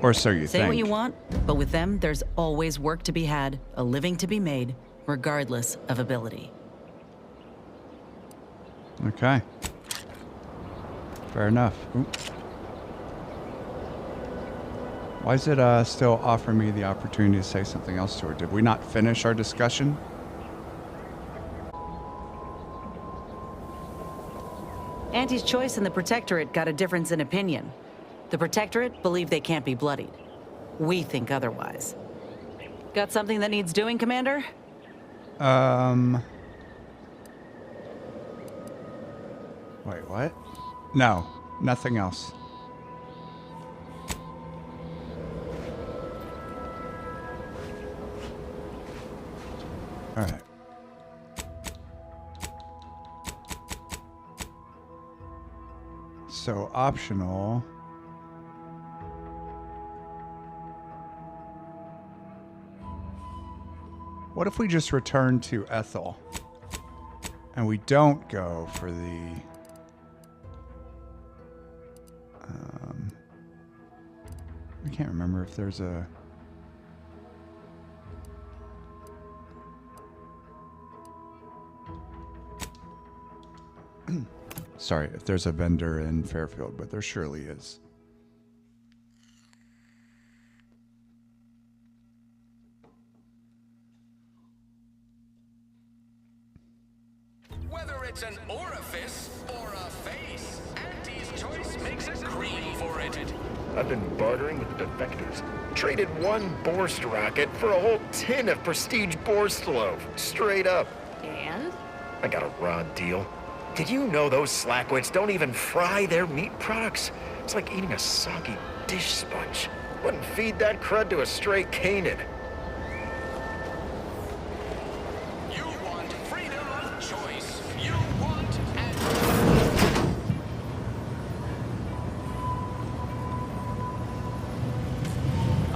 Or so you think. Say what you want, but with them, there's always work to be had, a living to be made, regardless of ability. Okay. Fair enough. Ooh. Why is it still offering me the opportunity to say something else to her? Did we not finish our discussion? Auntie's Choice and the Protectorate got a difference in opinion. The Protectorate believe they can't be bloodied. We think otherwise. Got something that needs doing, Commander? Wait, what? No, nothing else. All right. So, optional. What if we just return to Ethel? And we don't go for the... I can't remember if there's a... Sorry, if there's a vendor in Fairfield, but there surely is. Whether it's an orifice or a face, Auntie's Choice makes a cream for it. I've been bartering with the defectors. Traded one Borst rocket for a whole tin of prestige Borstelov. Straight up. And? I got a raw deal. Did you know those slackwits don't even fry their meat products? It's like eating a soggy dish sponge. Wouldn't feed that crud to a stray Canaan.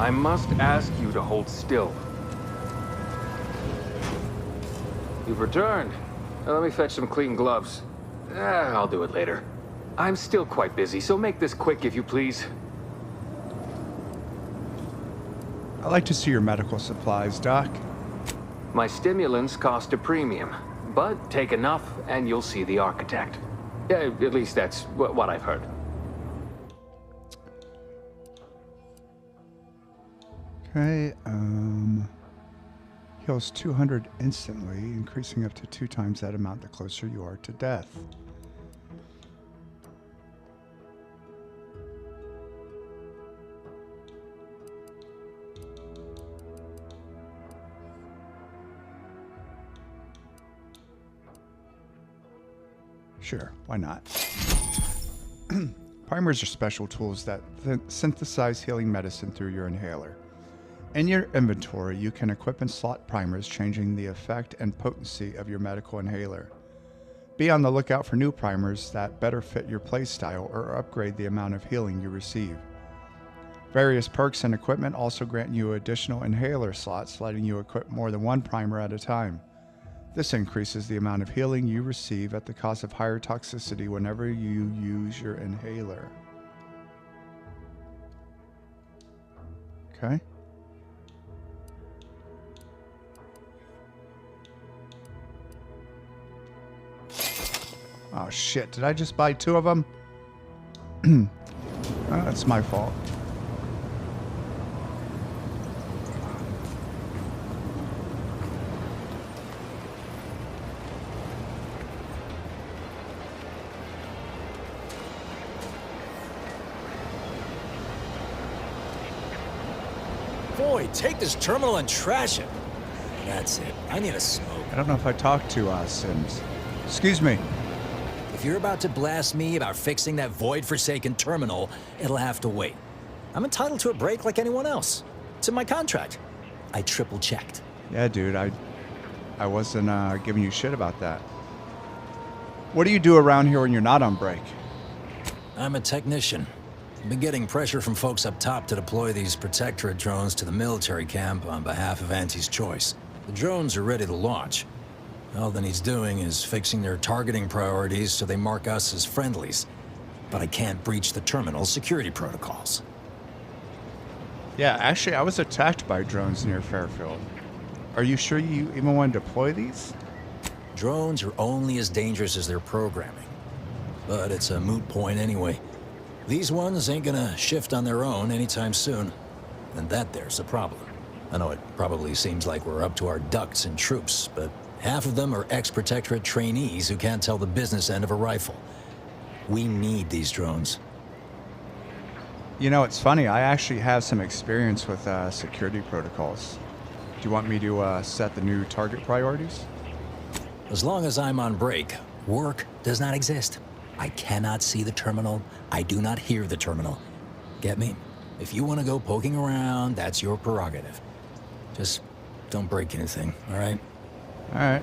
I must ask you to hold still. You've returned. Now let me fetch some clean gloves. I'll do it later. I'm still quite busy, so make this quick if you please. I'd like to see your medical supplies, Doc. My stimulants cost a premium, but take enough and you'll see the architect. At least that's what I've heard. Okay, heals 200 instantly, increasing up to 2 times that amount the closer you are to death. Sure, why not? Primers are special tools that synthesize healing medicine through your inhaler. In your inventory, you can equip and slot primers, changing the effect and potency of your medical inhaler. Be on the lookout for new primers that better fit your playstyle or upgrade the amount of healing you receive. Various perks and equipment also grant you additional inhaler slots, letting you equip more than one primer at a time. This increases the amount of healing you receive at the cost of higher toxicity whenever you use your inhaler. Okay. Oh shit, did I just buy 2 of them? Oh, that's my fault. Boy, take this terminal and trash it. That's it. I need a smoke. I don't know if I talked to Sims. Excuse me. If you're about to blast me about fixing that void-forsaken terminal, it'll have to wait. I'm entitled to a break like anyone else. It's in my contract. I triple-checked. Yeah, dude, I wasn't giving you shit about that. What do you do around here when you're not on break? I'm a technician. I've been getting pressure from folks up top to deploy these Protectorate drones to the military camp on behalf of Auntie's Choice. The drones are ready to launch. All that he's doing is fixing their targeting priorities so they mark us as friendlies. But I can't breach the terminal's security protocols. Yeah, actually, I was attacked by drones near Fairfield. Are you sure you even want to deploy these? Drones are only as dangerous as their programming. But it's a moot point anyway. These ones ain't gonna shift on their own anytime soon. And that there's a problem. I know it probably seems like we're up to our ducks in troops, but half of them are ex-Protectorate trainees who can't tell the business end of a rifle. We need these drones. You know, it's funny. I actually have some experience with security protocols. Do you want me to set the new target priorities? As long as I'm on break, work does not exist. I cannot see the terminal. I do not hear the terminal. Get me? If you want to go poking around, that's your prerogative. Just don't break anything, all right? All right.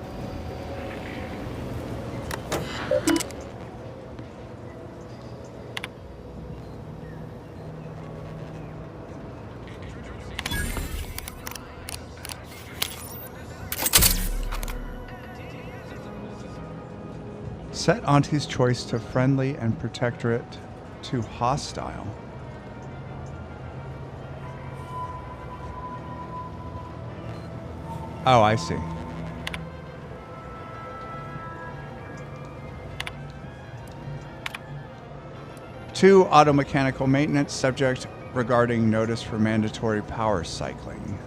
Set Auntie's Choice to friendly and Protectorate to hostile. Oh, I see. Two, auto mechanical maintenance subject regarding notice for mandatory power cycling.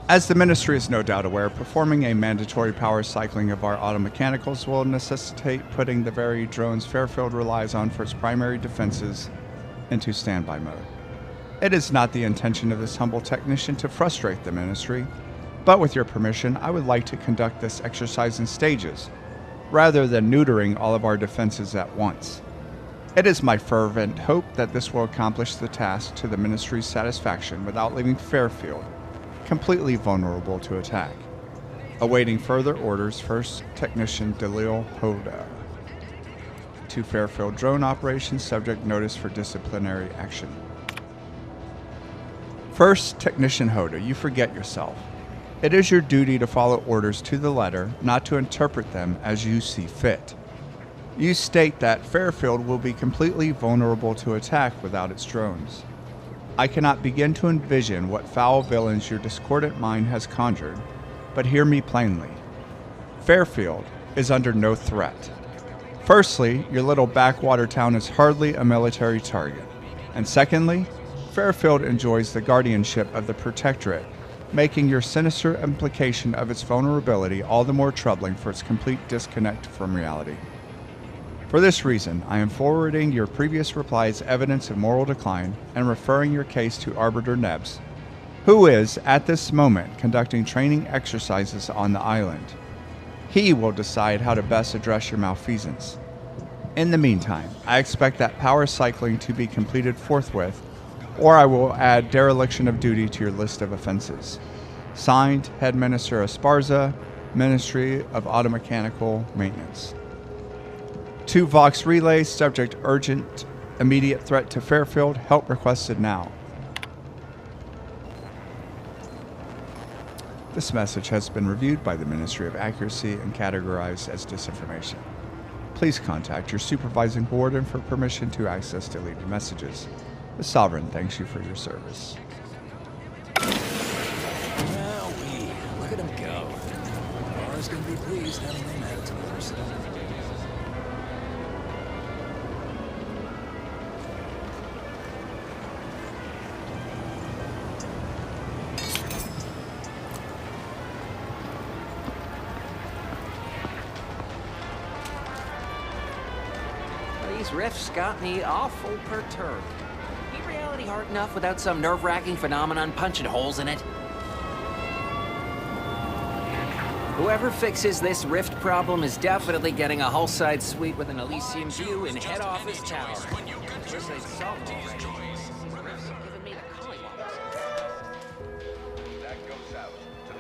As the Ministry is no doubt aware, performing a mandatory power cycling of our auto mechanicals will necessitate putting the very drones Fairfield relies on for its primary defenses into standby mode. It is not the intention of this humble technician to frustrate the Ministry, but with your permission, I would like to conduct this exercise in stages, rather than neutering all of our defenses at once. It is my fervent hope that this will accomplish the task to the Ministry's satisfaction without leaving Fairfield completely vulnerable to attack. Awaiting further orders, First Technician Delil Hoda. to Fairfield drone operations, subject notice for disciplinary action. First, Technician Hoda, you forget yourself. It is your duty to follow orders to the letter, not to interpret them as you see fit. You state that Fairfield will be completely vulnerable to attack without its drones. I cannot begin to envision what foul villains your discordant mind has conjured, but hear me plainly. Fairfield is under no threat. Firstly, your little backwater town is hardly a military target. And secondly, Fairfield enjoys the guardianship of the Protectorate, making your sinister implication of its vulnerability all the more troubling for its complete disconnect from reality. For this reason, I am forwarding your previous replies evidence of moral decline and referring your case to Arbiter Nebs, who is, at this moment, conducting training exercises on the island. He will decide how to best address your malfeasance. In the meantime, I expect that power cycling to be completed forthwith, or I will add dereliction of duty to your list of offenses. Signed, Headminister Esparza, Ministry of Automechanical Maintenance. 2 Vox Relays, subject urgent, immediate threat to Fairfield, help requested now. This message has been reviewed by the Ministry of Accuracy and categorized as disinformation. Please contact your supervising warden for permission to access deleted messages. The Sovereign thanks you for your service. Wowee, look at him go. Laura's gonna be pleased having him added to the arsenal. These riffs got me awful perturbed. Ain't reality hard enough without some nerve-wracking phenomenon punching holes in it? Whoever fixes this rift problem is definitely getting a hull-side suite with an Elysium view in head office tower.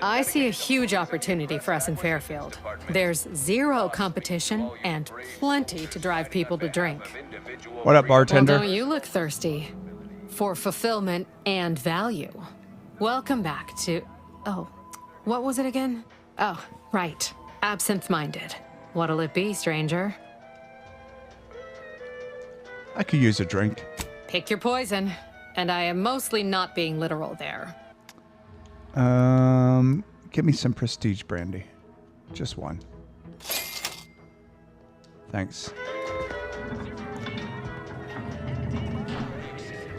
I see a huge opportunity for us in Fairfield. There's zero competition and plenty to drive people to drink. What up, bartender? Well, don't you look thirsty for fulfillment and value. Welcome back to... Oh, what was it again? Oh, right. Absent-minded. What'll it be, stranger? I could use a drink. Pick your poison. And I am mostly not being literal there. Give me some prestige brandy. Just one. Thanks.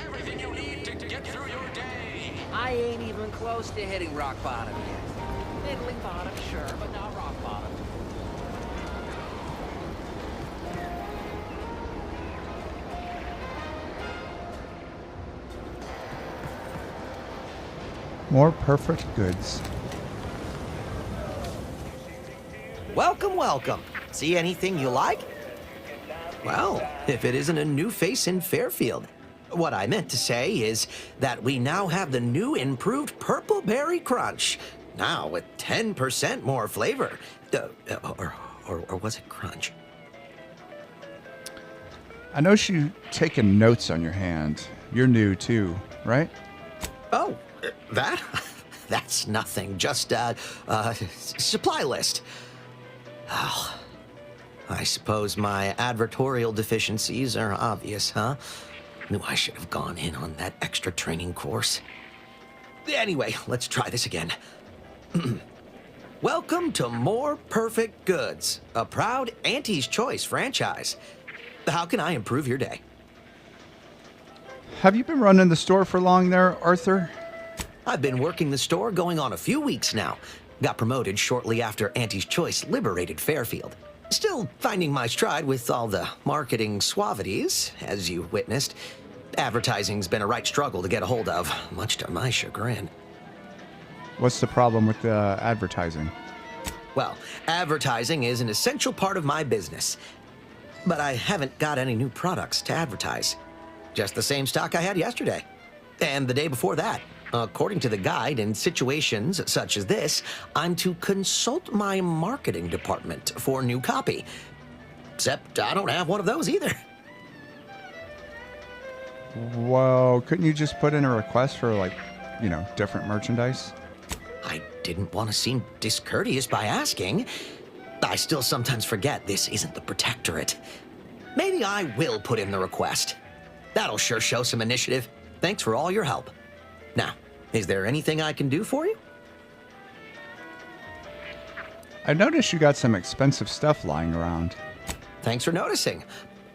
Everything you need to get through your day. I ain't even close to hitting rock bottom yet. Middling bottom, sure, but not rock bottom. More perfect goods. Welcome, welcome. See anything you like? Well, if it isn't a new face in Fairfield. What I meant to say is that we now have the new improved Purple Berry Crunch. Now with 10% more flavor. Or was it crunch? I noticed you taking notes on your hand. You're new too, right? Oh, that? That's nothing. Just supply list. Oh, I suppose my advertorial deficiencies are obvious, huh? Knew I should have gone in on that extra training course. Anyway, let's try this again. Welcome to More Perfect Goods, a proud Auntie's Choice franchise. How can I improve your day? Have you been running the store for long there, Arthur? I've been working the store going on a few weeks now. Got promoted shortly after Auntie's Choice liberated Fairfield. Still finding my stride with all the marketing suavities, as you witnessed. Advertising's been a right struggle to get a hold of, much to my chagrin. What's the problem with the advertising? Well, advertising is an essential part of my business. But I haven't got any new products to advertise. Just the same stock I had yesterday. And the day before that. According to the guide, in situations such as this, I'm to consult my marketing department for new copy. Except I don't have one of those either. Well, couldn't you just put in a request for, like, you know, different merchandise? I didn't want to seem discourteous by asking. I still sometimes forget this isn't the Protectorate. Maybe I will put in the request. That'll sure show some initiative. Thanks for all your help. Now, is there anything I can do for you? I noticed you got some expensive stuff lying around. Thanks for noticing.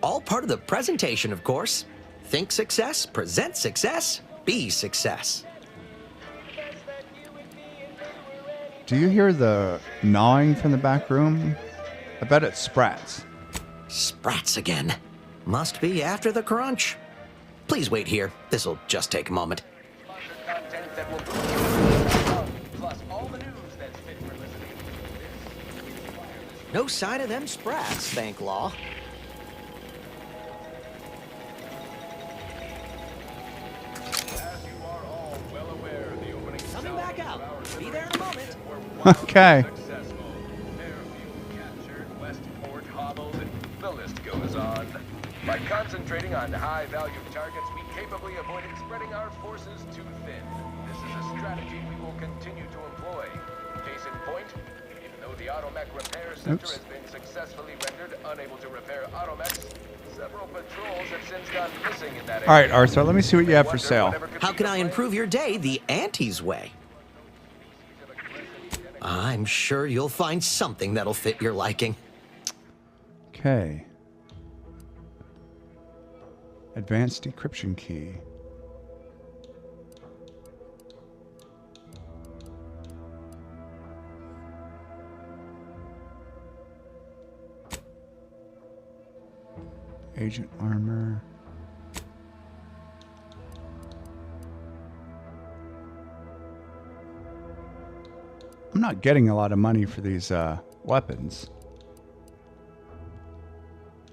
All part of the presentation, of course. Think success, present success, be success. Do you hear the gnawing from the back room? I bet it's Sprats. Sprats again. Must be after the crunch. Please wait here. This'll just take a moment. No sign of them Sprats, thank law. Coming back out. Be there in a moment. Okay. The list goes on. By concentrating on high-value targets, we capably avoided spreading our forces too thin. This is a strategy we will continue to employ. Case in point, even though the Automech Repair Center has been successfully rendered unable to repair automechs, several patrols have since gone missing in that area. All right, Arthur, let me see what you have for sale. How can I improve your day the Auntie's way? I'm sure you'll find something that'll fit your liking. Okay. Advanced decryption key. Agent armor. I'm not getting a lot of money for these weapons.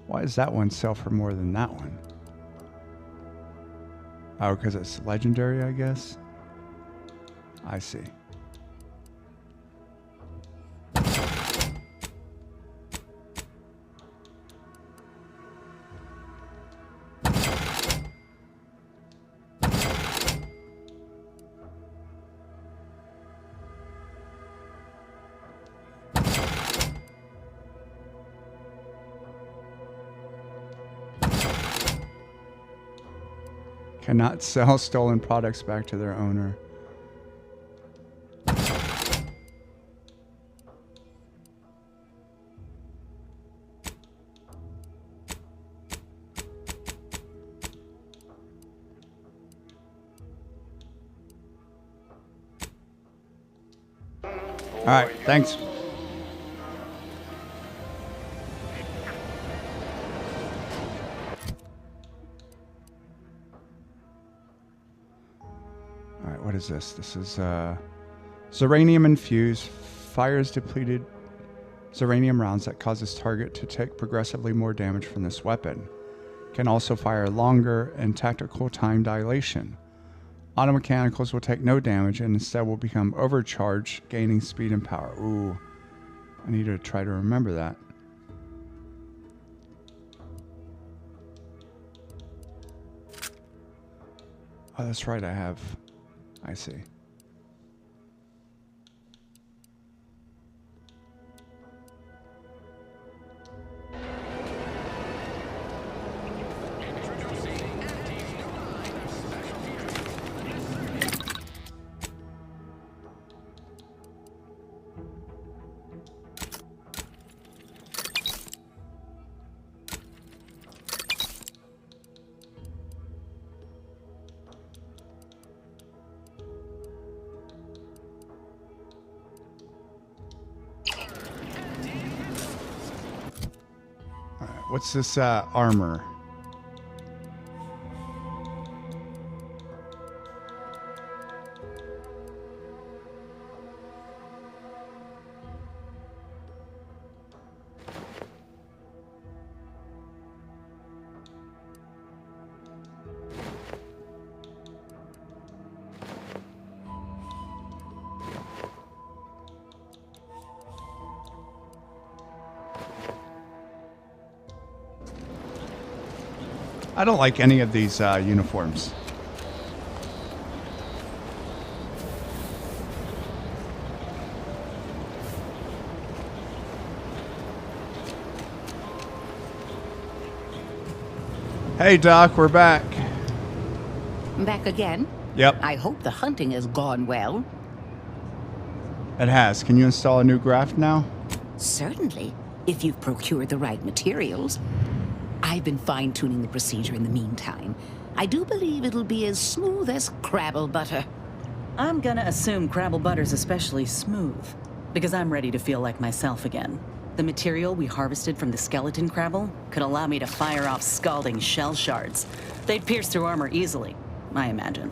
Why does that one sell for more than that one? Oh, because it's legendary, I guess. I see. Cannot sell stolen products back to their owner. All right, thanks. What is this? This is Zeranium infused, fires depleted Zeranium rounds that causes target to take progressively more damage from this weapon. Can also fire longer and tactical time dilation. Auto mechanicals will take no damage and instead will become overcharged, gaining speed and power. Ooh, I need to try to remember that. Oh, that's right, I have. I see. What's this armor? I don't like any of these uniforms. Hey, Doc, we're back. Back again? Yep. I hope the hunting has gone well. It has. Can you install a new graft now? Certainly, if you've procured the right materials. I've been fine-tuning the procedure in the meantime. I do believe it'll be as smooth as Crabble butter. I'm gonna assume Crabble butter's especially smooth, because I'm ready to feel like myself again. The material we harvested from the skeleton Crabble could allow me to fire off scalding shell shards. They'd pierce through armor easily, I imagine.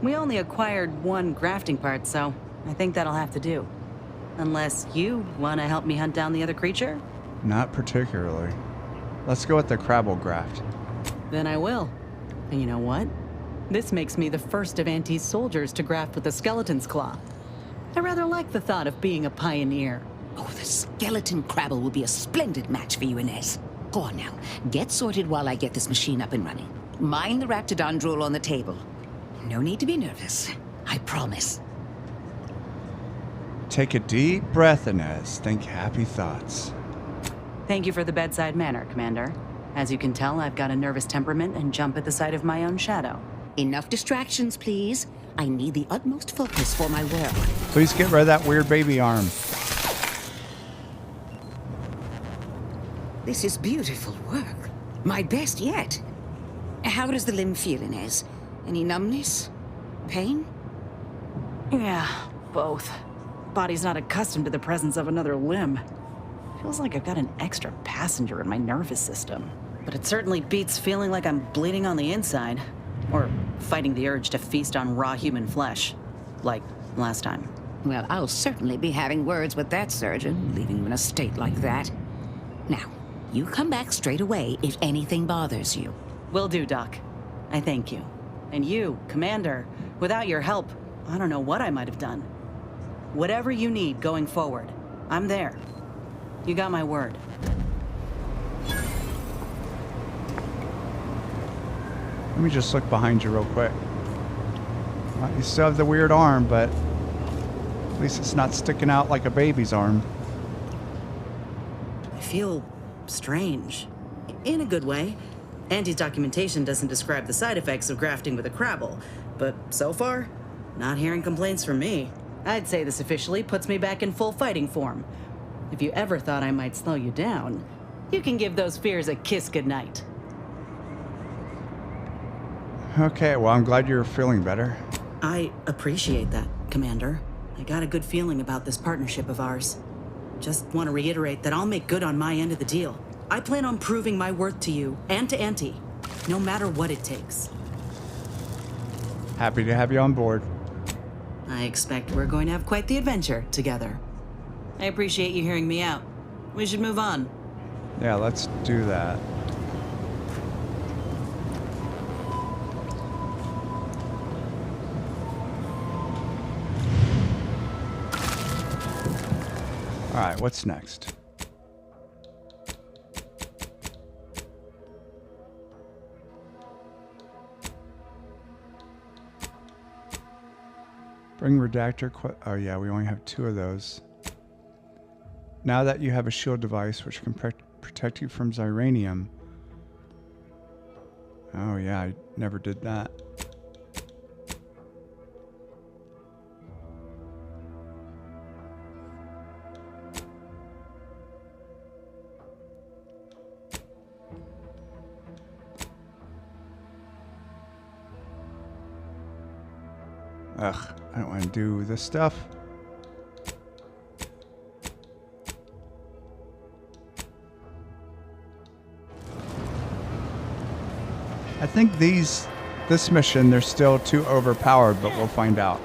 We only acquired one grafting part, so I think that'll have to do. Unless you want to help me hunt down the other creature? Not particularly. Let's go with the Crabble graft. Then I will. And you know what? This makes me the first of Auntie's soldiers to graft with the skeleton's claw. I rather like the thought of being a pioneer. Oh, the skeleton Crabble will be a splendid match for you, Inez. Go on now. Get sorted while I get this machine up and running. Mind the Raptidon drool on the table. No need to be nervous. I promise. Take a deep breath, Inez. Think happy thoughts. Thank you for the bedside manner, Commander. As you can tell, I've got a nervous temperament and jump at the sight of my own shadow. Enough distractions, please. I need the utmost focus for my work. Please get rid of that weird baby arm. This is beautiful work. My best yet. How does the limb feel, Inez? Any numbness? Pain? Yeah, both. Body's not accustomed to the presence of another limb. Feels like I've got an extra passenger in my nervous system. But it certainly beats feeling like I'm bleeding on the inside. Or fighting the urge to feast on raw human flesh. Like last time. Well, I'll certainly be having words with that surgeon, leaving you in a state like that. Now, you come back straight away if anything bothers you. Will do, Doc. I thank you. And you, Commander, without your help, I don't know what I might have done. Whatever you need going forward, I'm there. You got my word. Let me just look behind you real quick. Well, you still have the weird arm, but at least it's not sticking out like a baby's arm. I feel strange. In a good way. Auntie's documentation doesn't describe the side effects of grafting with a Crabble, but so far, not hearing complaints from me. I'd say this officially puts me back in full fighting form. If you ever thought I might slow you down, you can give those fears a kiss goodnight. Okay, well, I'm glad you're feeling better. I appreciate that, Commander. I got a good feeling about this partnership of ours. Just want to reiterate that I'll make good on my end of the deal. I plan on proving my worth to you and to Auntie, no matter what it takes. Happy to have you on board. I expect we're going to have quite the adventure together. I appreciate you hearing me out. We should move on. Yeah, let's do that. All right, what's next? Bring redactor. Oh yeah, we only have 2 of those. Now that you have a shield device which can protect you from Xyranium. Oh yeah, I never did that. Ugh, I don't want to do this stuff. I think this mission, they're still too overpowered, but we'll find out.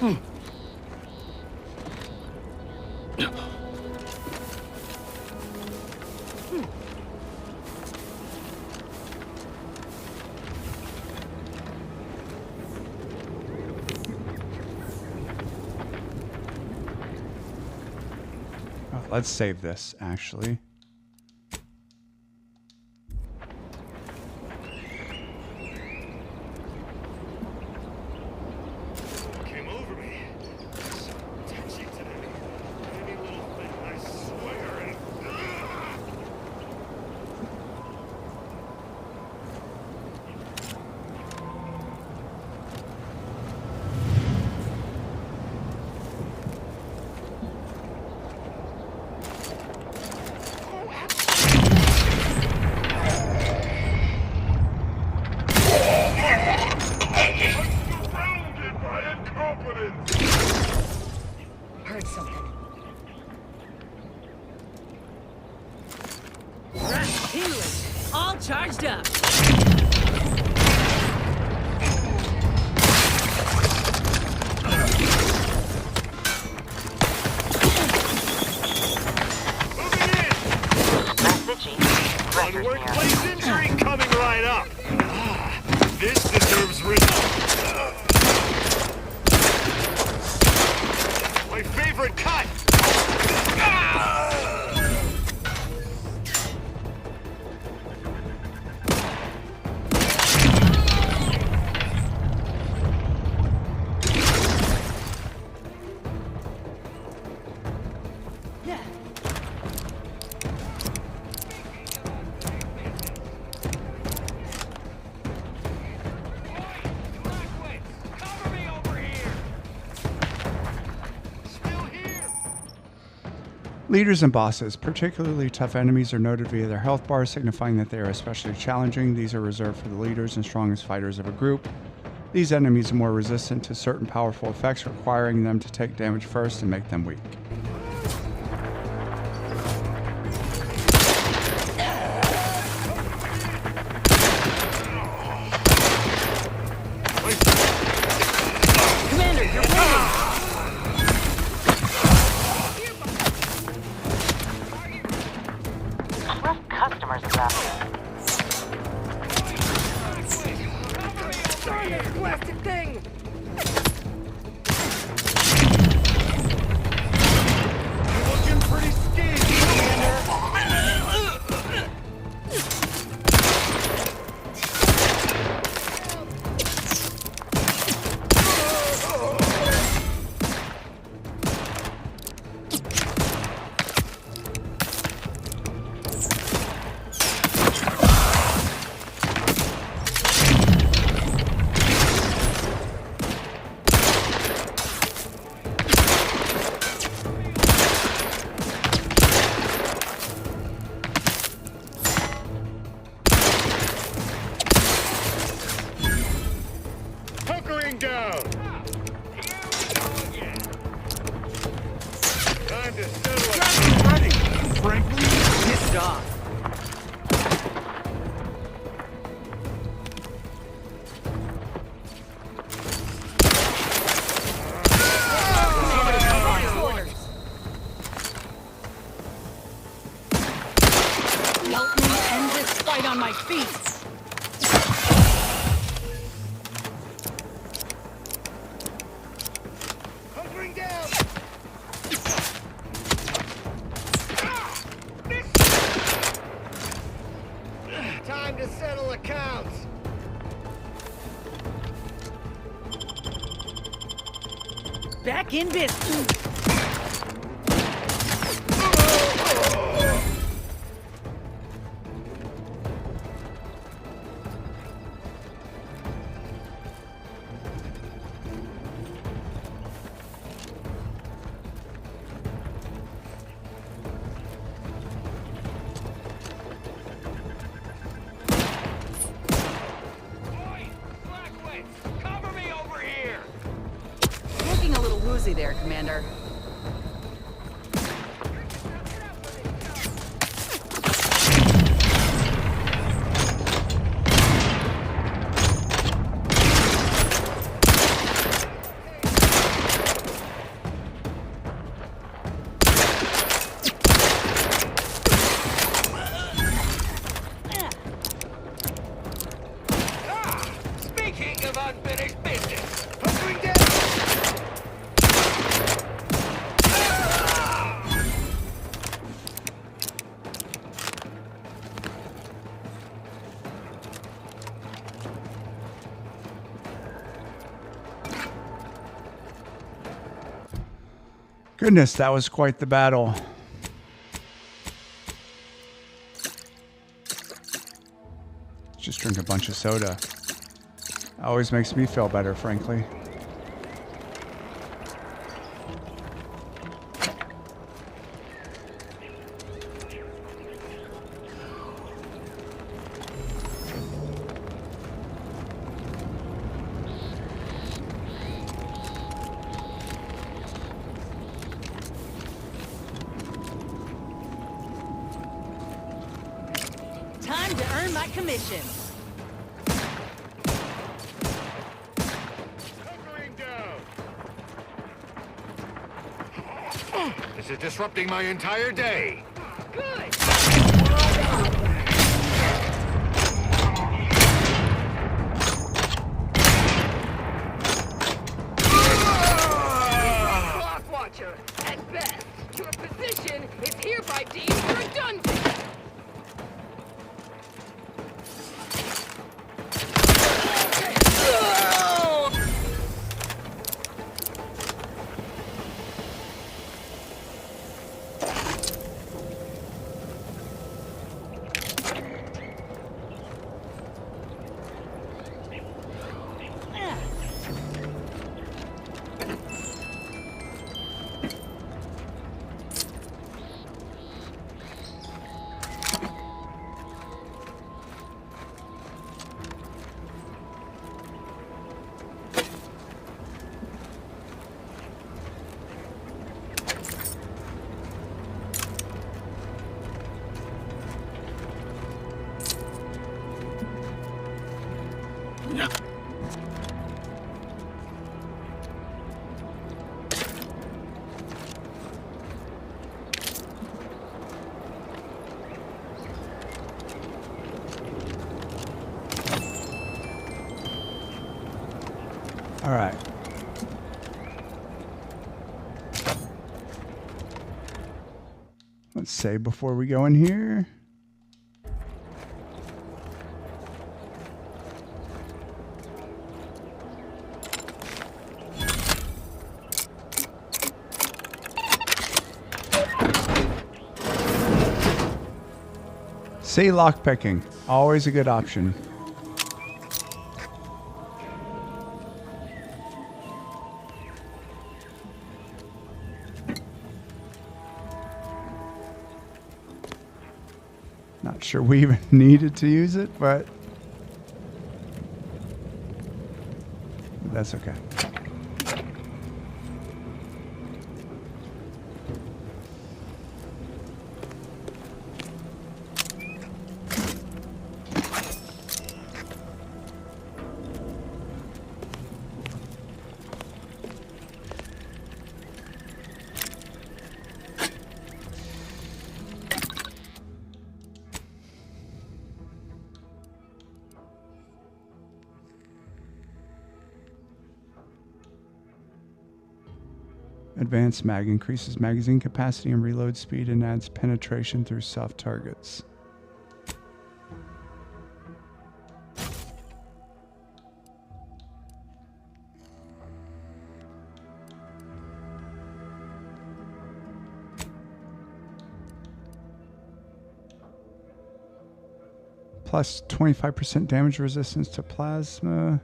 Oh, let's save this, actually. Came over me. So touchy today. Any little thing, I swear it. Heard something. Healers, all charged up. One workplace injury coming right up. Ah, this deserves my favorite cut. Leaders and bosses, particularly tough enemies, are noted via their health bars, signifying that they are especially challenging. These are reserved for the leaders and strongest fighters of a group. These enemies are more resistant to certain powerful effects, requiring them to take damage first and make them weak. Commander, you're winning! Customers around here. Darn this blasted thing! You're looking pretty skinny, Commander. Hunkering down. Time to settle it. Ready. Frankly, pissed off. Help me end this fight on my feet! Hunkering down. Time to settle accounts. Back in business! Cover me over here. Looking a little woozy there, Commander. Goodness, that was quite the battle. Just drink a bunch of soda. Always makes me feel better, frankly. Time to earn my commission. This is disrupting my entire day. Good. Watcher, at best, your position is hereby deemed redundant. All right. Let's save before we go in here. See, lockpicking. Always a good option. Not sure we even needed to use it, but that's okay. Advanced mag increases magazine capacity and reload speed and adds penetration through soft targets. Plus 25% damage resistance to plasma.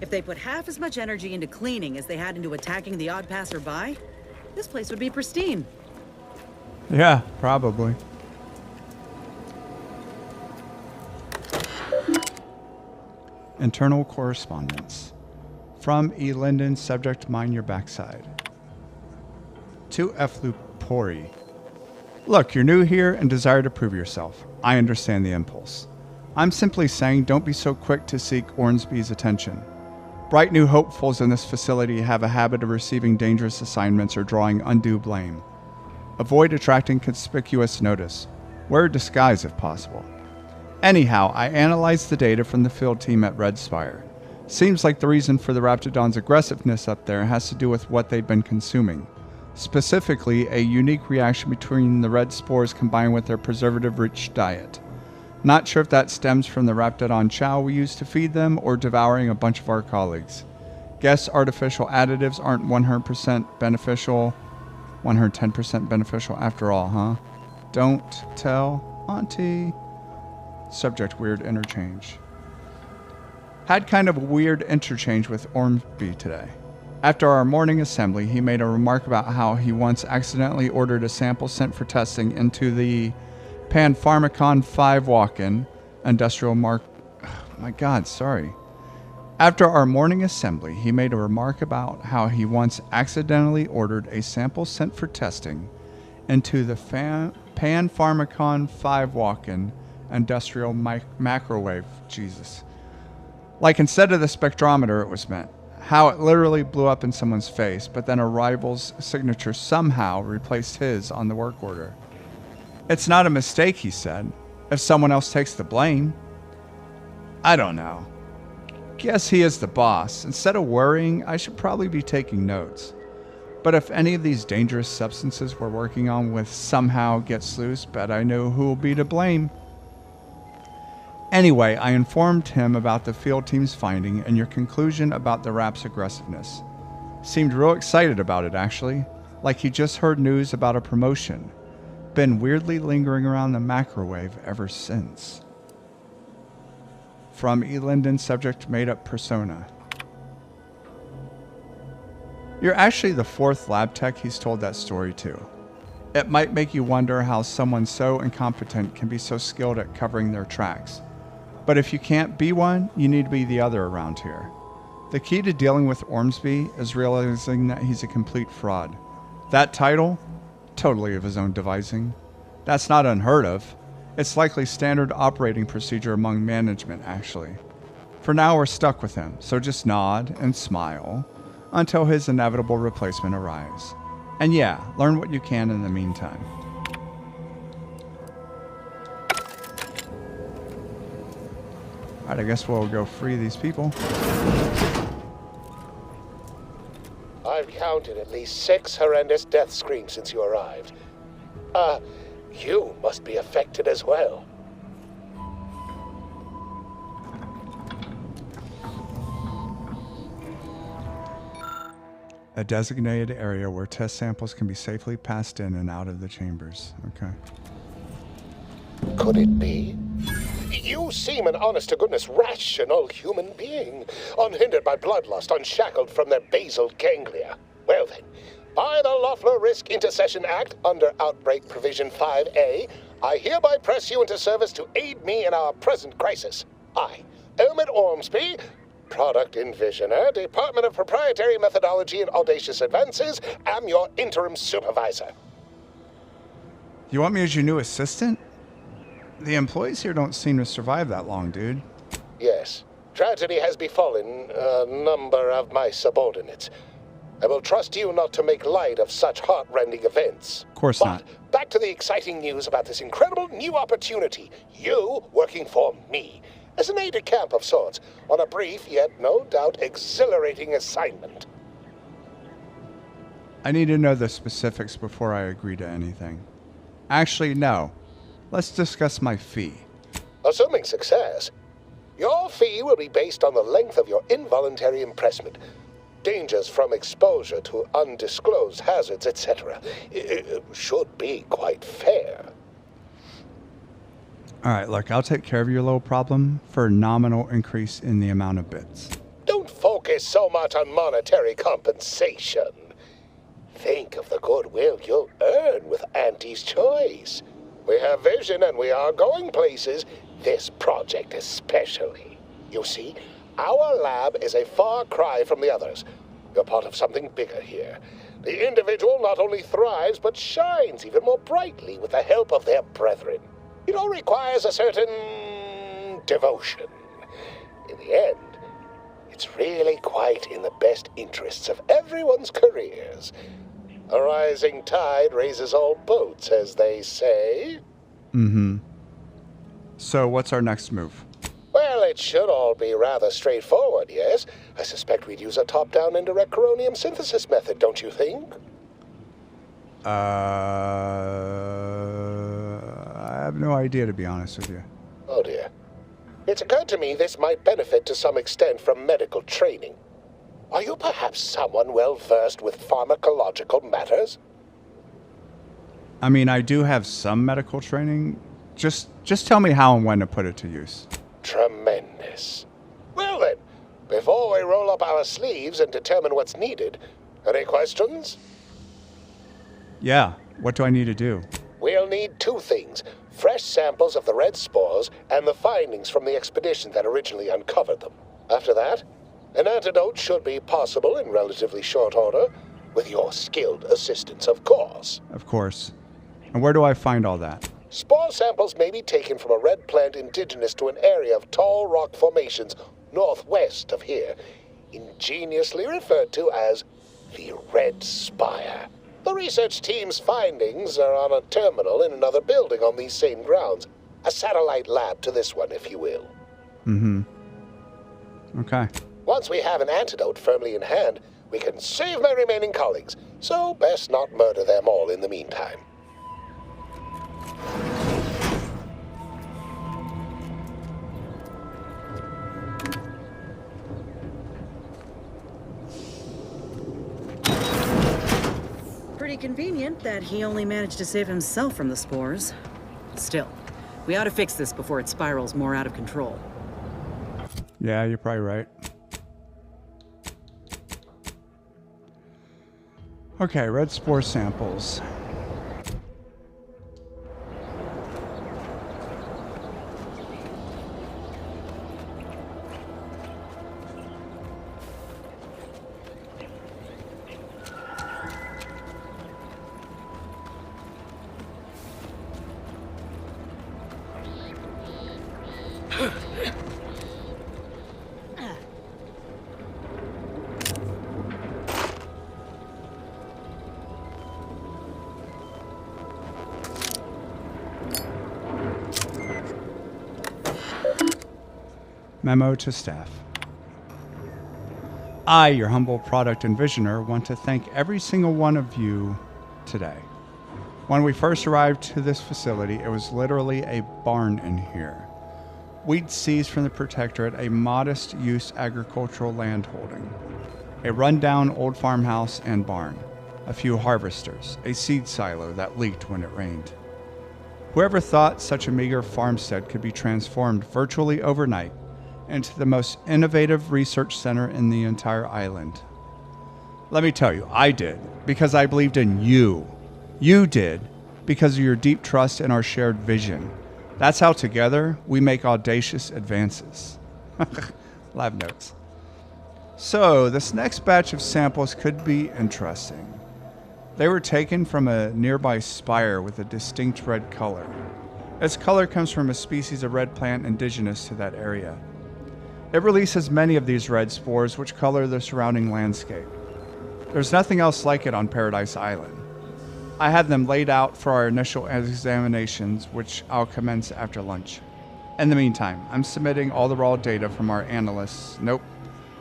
If they put half as much energy into cleaning as they had into attacking the odd passerby, this place would be pristine. Yeah, probably. Internal correspondence. From E. Linden, subject mind your backside. To F. Lupori. Look, you're new here and desire to prove yourself. I understand the impulse. I'm simply saying don't be so quick to seek Ormsby's attention. Bright new hopefuls in this facility have a habit of receiving dangerous assignments or drawing undue blame. Avoid attracting conspicuous notice. Wear a disguise if possible. Anyhow, I analyzed the data from the field team at Red Spire. Seems like the reason for the Raptidons' aggressiveness up there has to do with what they've been consuming. Specifically, a unique reaction between the red spores combined with their preservative-rich diet. Not sure if that stems from the Raptidon chow we use to feed them or devouring a bunch of our colleagues. Guess artificial additives aren't 100% beneficial, 110% beneficial after all, huh? Don't tell Auntie. Subject weird interchange. Had kind of a weird interchange with Ormsby today. After our morning assembly, he made a remark about how he once accidentally ordered a sample sent for testing into the Panpharmacon 5 walk-in industrial mark. Oh my God, sorry. After our morning assembly, he made a remark about how he once accidentally ordered a sample sent for testing into the Panpharmacon 5 walk-in industrial microwave. Jesus. Like instead of the spectrometer it was meant. How it literally blew up in someone's face, but then a rival's signature somehow replaced his on the work order. It's not a mistake, he said, if someone else takes the blame. I don't know. Guess he is the boss. Instead of worrying, I should probably be taking notes. But if any of these dangerous substances we're working on with somehow gets loose, bet I know who will be to blame. Anyway, I informed him about the field team's finding and your conclusion about the Rap's aggressiveness. Seemed real excited about it, actually, like he just heard news about a promotion. Been weirdly lingering around the microwave ever since. From E. Linden, subject made-up persona. You're actually the 4th lab tech he's told that story to. It might make you wonder how someone so incompetent can be so skilled at covering their tracks. But if you can't be one, you need to be the other around here. The key to dealing with Ormsby is realizing that he's a complete fraud. That title? Totally of his own devising. That's not unheard of. It's likely standard operating procedure among management, actually. For now, we're stuck with him, so just nod and smile until his inevitable replacement arrives. And yeah, learn what you can in the meantime. Alright, I guess we'll go free these people. I've counted at least 6 horrendous death screams since you arrived. You must be affected as well. A designated area where test samples can be safely passed in and out of the chambers. Okay. Could it be? You seem an honest-to-goodness rational human being, unhindered by bloodlust, unshackled from their basal ganglia. Well then, by the Loeffler Risk Intercession Act, under Outbreak Provision 5A, I hereby press you into service to aid me in our present crisis. I, Elmet Ormsby, Product Envisioner, Department of Proprietary Methodology and Audacious Advances, am your interim supervisor. You want me as your new assistant? The employees here don't seem to survive that long, dude. Yes. Tragedy has befallen a number of my subordinates. I will trust you not to make light of such heart-rending events. Of course not. Back to the exciting news about this incredible new opportunity. You working for me, as an aide-de-camp of sorts, on a brief yet no doubt exhilarating assignment. I need to know the specifics before I agree to anything. Actually, no. Let's discuss my fee. Assuming success, your fee will be based on the length of your involuntary impressment. Dangers from exposure to undisclosed hazards, etc. Should be quite fair. Alright, look, I'll take care of your little problem for a nominal increase in the amount of bits. Don't focus so much on monetary compensation. Think of the goodwill you'll earn with Auntie's choice. We have vision and we are going places, this project especially. You see, our lab is a far cry from the others. You're part of something bigger here. The individual not only thrives, but shines even more brightly with the help of their brethren. It all requires a certain devotion. In the end, It's really quite in the best interests of everyone's careers. A rising tide raises all boats, as they say. Mm-hmm. So what's our next move? Well, it should all be rather straightforward, yes? I suspect we'd use a top-down indirect coronium synthesis method, don't you think? I have no idea, to be honest with you. Oh dear. It's occurred to me this might benefit to some extent from medical training. Are you perhaps someone well-versed with pharmacological matters? I mean, I do have some medical training. Just tell me how and when to put it to use. Tremendous. Well then, before we roll up our sleeves and determine what's needed, any questions? Yeah, what do I need to do? We'll need two things. Fresh samples of the red spores and the findings from the expedition that originally uncovered them. After that, an antidote should be possible in relatively short order, with your skilled assistance, of course. Of course. And where do I find all that? Spore samples may be taken from a red plant indigenous to an area of tall rock formations northwest of here, ingeniously referred to as the Red Spire. The research team's findings are on a terminal in another building on these same grounds. A satellite lab to this one, if you will. Mm-hmm. Okay. Once we have an antidote firmly in hand, we can save my remaining colleagues, so best not murder them all in the meantime. Pretty convenient that he only managed to save himself from the spores. Still, we ought to fix this before it spirals more out of control. Yeah, you're probably right. Okay, red spore samples. Memo to staff. I, your humble product envisioner, want to thank every single one of you today. When we first arrived to this facility, it was literally a barn in here. We'd seized from the Protectorate a modest-use agricultural landholding, a run-down old farmhouse and barn, a few harvesters, a seed silo that leaked when it rained. Whoever thought such a meager farmstead could be transformed virtually overnight into the most innovative research center in the entire island? Let me tell you, I did, because I believed in you. You did, because of your deep trust in our shared vision. That's how together we make audacious advances. Live notes. So, this next batch of samples could be interesting. They were taken from a nearby spire with a distinct red color. Its color comes from a species of red plant indigenous to that area. It releases many of these red spores which color the surrounding landscape. There's nothing else like it on Paradise Island. I have them laid out for our initial examinations, which I'll commence after lunch. In the meantime, I'm submitting all the raw data from our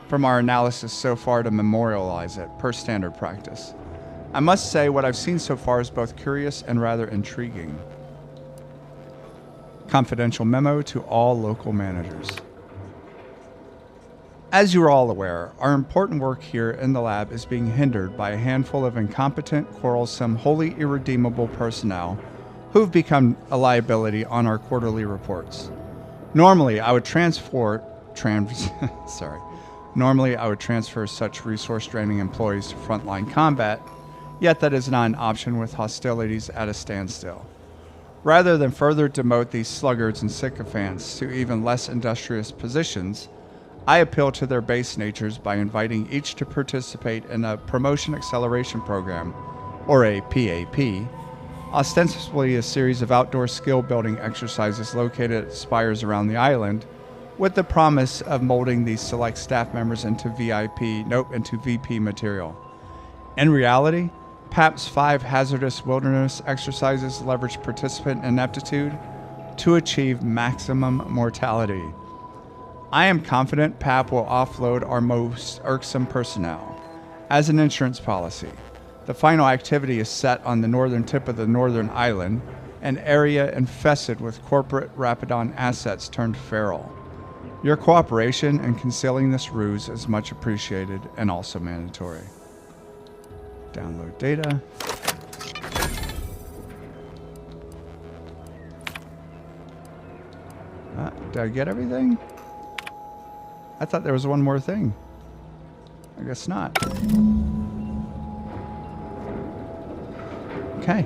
from our analysis so far to memorialize it, per standard practice. I must say what I've seen so far is both curious and rather intriguing. Confidential memo to all local managers. As you are all aware, our important work here in the lab is being hindered by a handful of incompetent, quarrelsome, wholly irredeemable personnel who've become a liability on our quarterly reports. Normally, I would transfer such resource-draining employees to frontline combat, yet that is not an option with hostilities at a standstill. Rather than further demote these sluggards and sycophants to even less industrious positions, I appeal to their base natures by inviting each to participate in a Promotion Acceleration Program, or a PAP, ostensibly a series of outdoor skill-building exercises located at spires around the island, with the promise of molding these select staff members into into VP material. In reality, PAP's 5 hazardous wilderness exercises leverage participant ineptitude to achieve maximum mortality. I am confident PAP will offload our most irksome personnel. As an insurance policy, the final activity is set on the northern tip of the northern island, an area infested with corporate Rapidon assets turned feral. Your cooperation in concealing this ruse is much appreciated and also mandatory. Download data. Did I get everything? I thought there was one more thing. I guess not. Okay.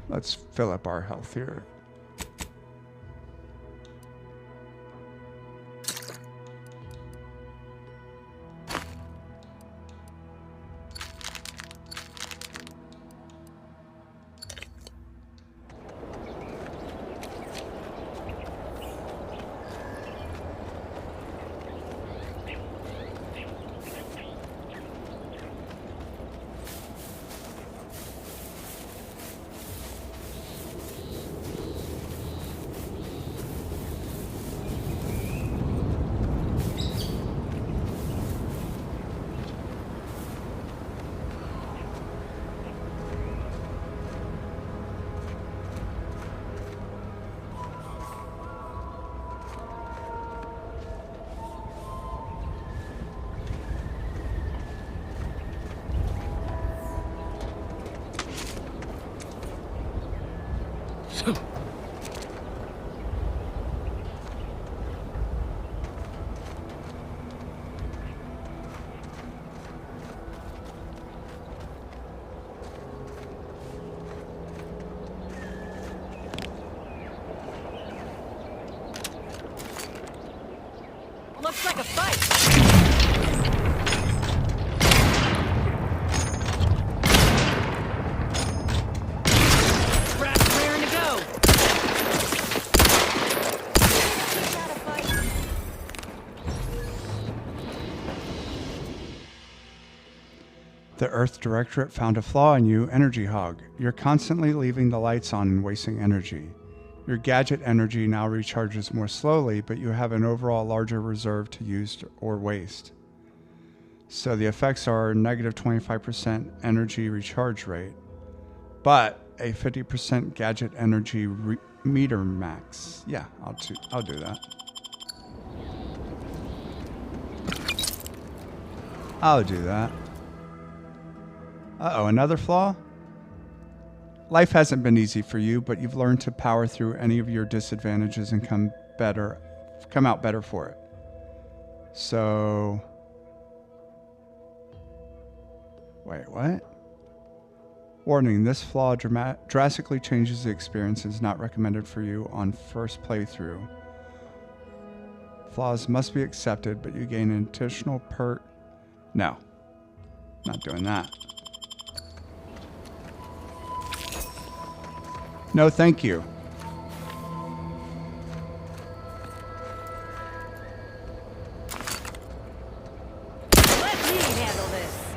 Let's fill up our health here. Looks like a fight. Raring to go. The Earth Directorate found a flaw in you, Energy Hog. You're constantly leaving the lights on and wasting energy. Your gadget energy now recharges more slowly, but you have an overall larger reserve to use or waste. So the effects are negative 25% energy recharge rate, but a 50% gadget energy meter max. Yeah, I'll do that. I'll do that. Uh-oh, another flaw? Life hasn't been easy for you, but you've learned to power through any of your disadvantages and come out better for it. So... Wait, what? Warning, this flaw drastically changes the experience and is not recommended for you on first playthrough. Flaws must be accepted, but you gain an additional perk. No, not doing that. No, thank you. Let me handle this.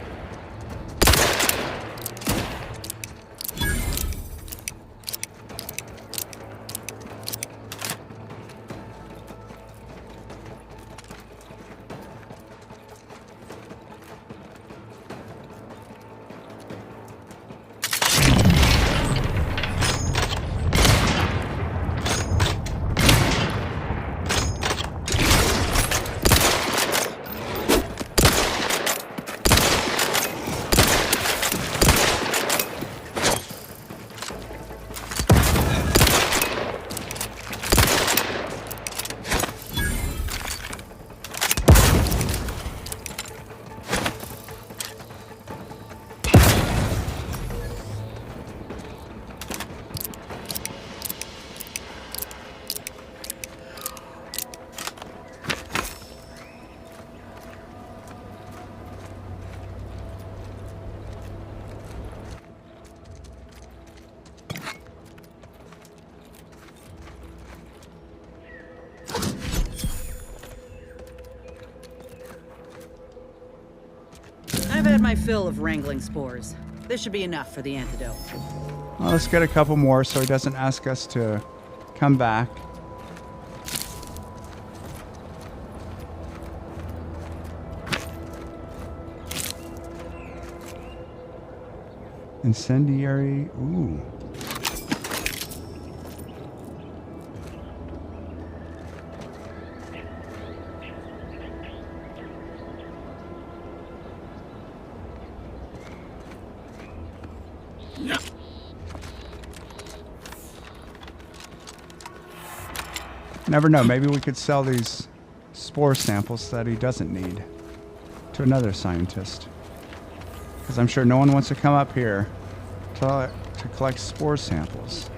had my fill of wrangling spores. This should be enough for the antidote. Well, let's get a couple more so he doesn't ask us to come back. Incendiary. Ooh. Never know. Maybe we could sell these spore samples that he doesn't need to another scientist. Because I'm sure no one wants to come up here to collect spore samples.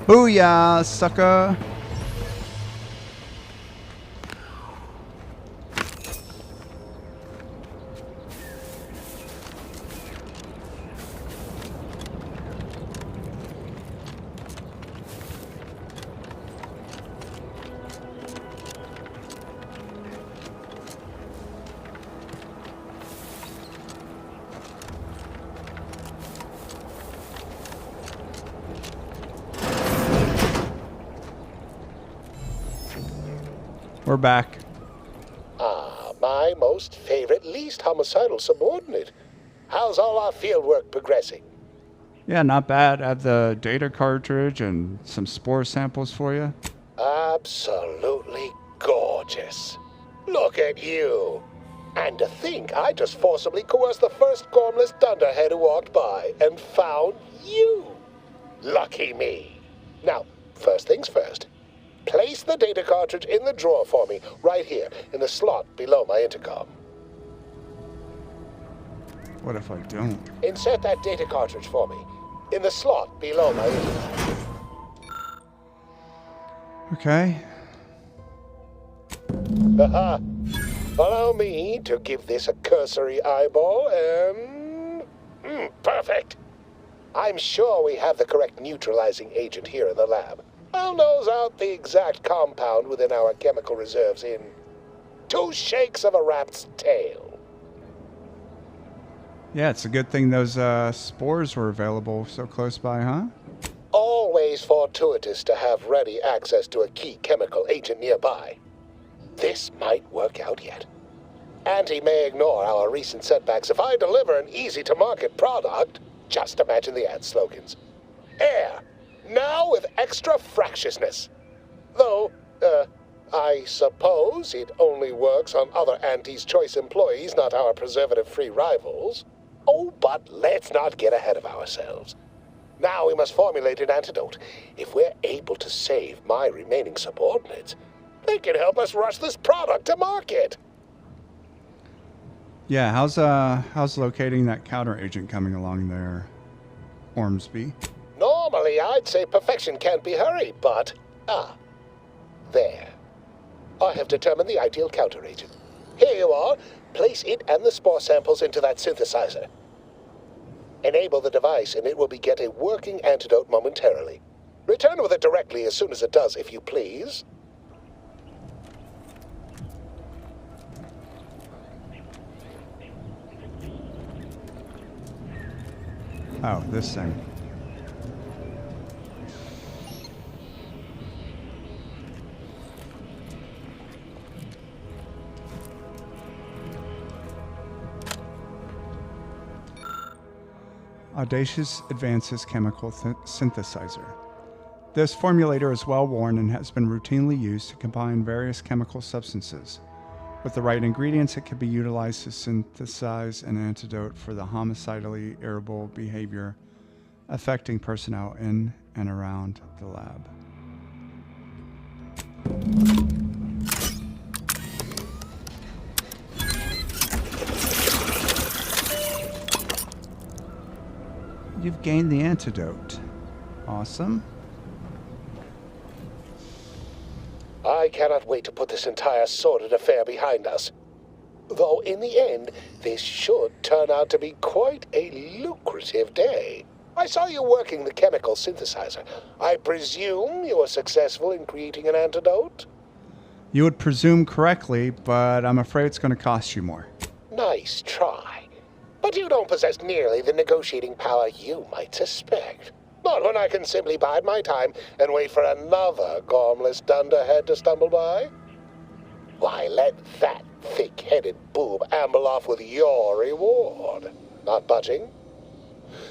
Booyah, sucker! We're back. Ah, my most favorite, least homicidal subordinate. How's all our fieldwork progressing? Yeah, not bad. I have the data cartridge and some spore samples for you. Absolutely gorgeous. Look at you. And to think I just forcibly coerced the first gormless dunderhead who walked by and found you. Lucky me. Now, first things first. Place the data cartridge in the drawer for me, right here, in the slot below my intercom. What if I don't? Insert that data cartridge for me, in the slot below my intercom. Okay. Haha. Allow me to give this a cursory eyeball and... perfect. I'm sure we have the correct neutralizing agent here in the lab. I'll nose out the exact compound within our chemical reserves in 2 shakes of a rat's tail. Yeah, it's a good thing those spores were available so close by, huh? Always fortuitous to have ready access to a key chemical agent nearby. This might work out yet. Auntie may ignore our recent setbacks if I deliver an easy-to-market product. Just imagine the ad slogans. Air. Now with extra fractiousness. Though, I suppose it only works on other Auntie's Choice employees, not our preservative-free rivals. Oh, but let's not get ahead of ourselves. Now we must formulate an antidote. If we're able to save my remaining subordinates, they can help us rush this product to market. Yeah, how's locating that counter agent coming along there, Ormsby? Normally, I'd say perfection can't be hurried, but... there. I have determined the ideal counter-agent. Here you are. Place it and the spore samples into that synthesizer. Enable the device, and it will beget a working antidote momentarily. Return with it directly as soon as it does, if you please. Oh, this thing. Audacious Advances Chemical Synthesizer. This formulator is well worn and has been routinely used to combine various chemical substances. With the right ingredients, it can be utilized to synthesize an antidote for the homicidally irritable behavior affecting personnel in and around the lab. You've gained the antidote. Awesome. I cannot wait to put this entire sordid affair behind us. Though in the end, this should turn out to be quite a lucrative day. I saw you working the chemical synthesizer. I presume you were successful in creating an antidote? You would presume correctly, but I'm afraid it's going to cost you more. Nice try. But you don't possess nearly the negotiating power you might suspect. Not when I can simply bide my time and wait for another gormless dunderhead to stumble by. Why, let that thick-headed boob amble off with your reward. Not budging?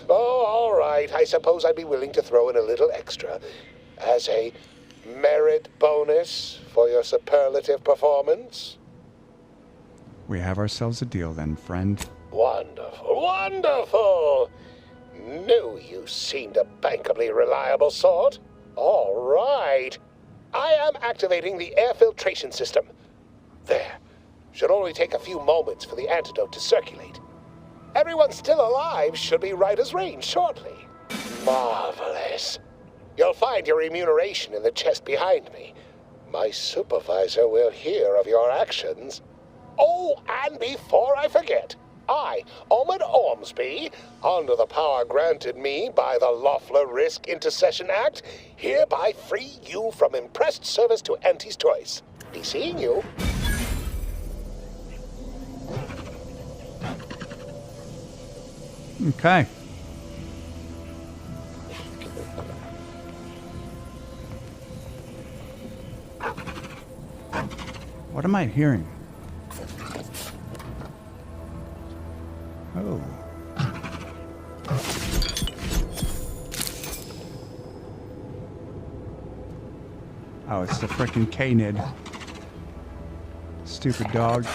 Oh, all right. I suppose I'd be willing to throw in a little extra as a merit bonus for your superlative performance. We have ourselves a deal then, friend. Wonderful, wonderful! Knew you seemed a bankably reliable sort. All right. I am activating the air filtration system. There. Should only take a few moments for the antidote to circulate. Everyone still alive should be right as rain shortly. Marvelous. You'll find your remuneration in the chest behind me. My supervisor will hear of your actions. Oh, and before I forget, I, Omid Ormsby, under the power granted me by the Loeffler Risk Intercession Act, hereby free you from impressed service to Auntie's Choice. Be seeing you. Okay. What am I hearing? Oh. Oh, it's the frickin' K-Nid. Stupid dog.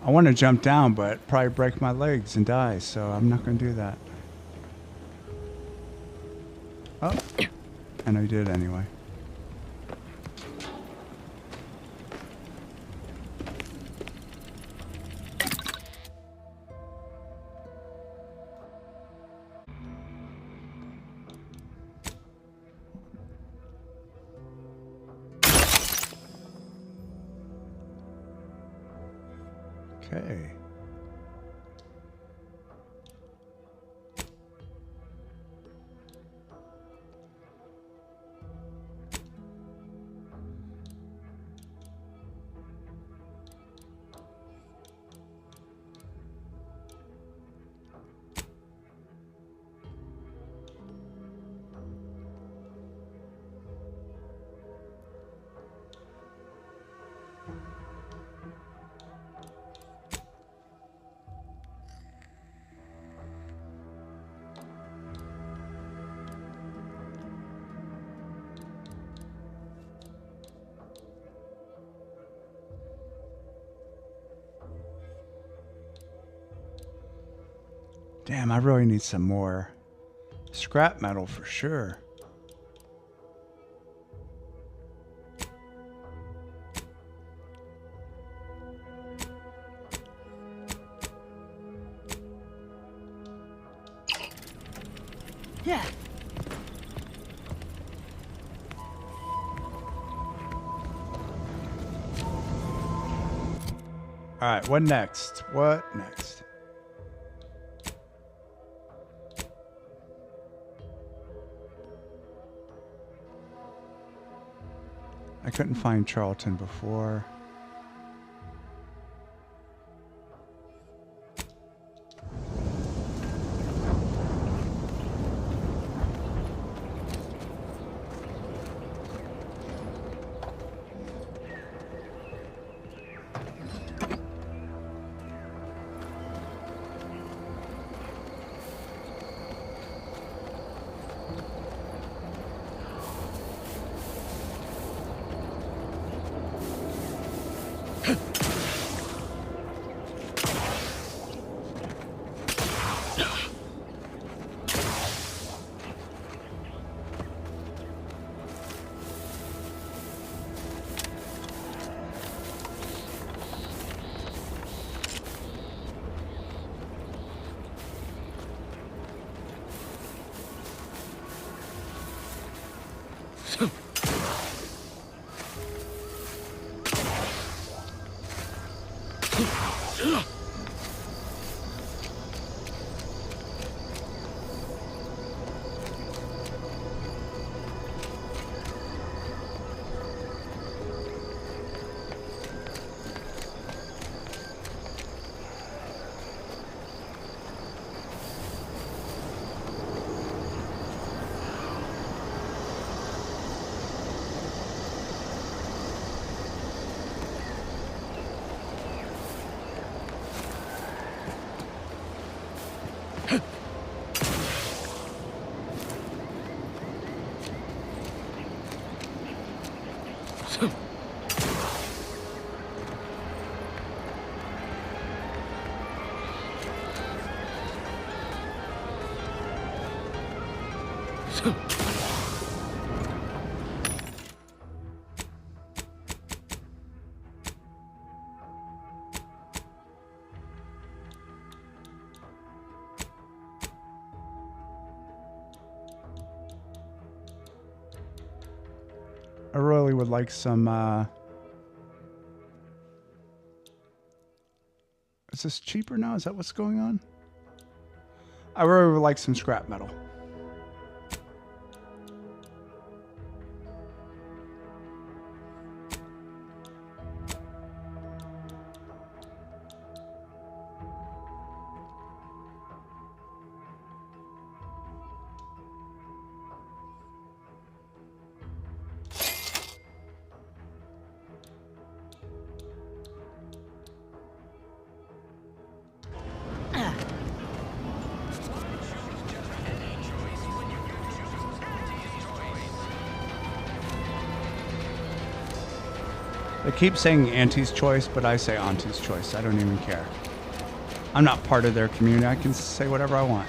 I want to jump down, but probably break my legs and die, so I'm not going to do that. Oh, I know you did anyway. Okay. Damn, I really need some more scrap metal for sure. Yeah. Alright, what next? What next? I couldn't find Charlton before. I really would like some, is this cheaper now? Is that what's going on? I really would like some scrap metal. They keep saying Auntie's choice, but I say Auntie's choice. I don't even care. I'm not part of their community. I can say whatever I want.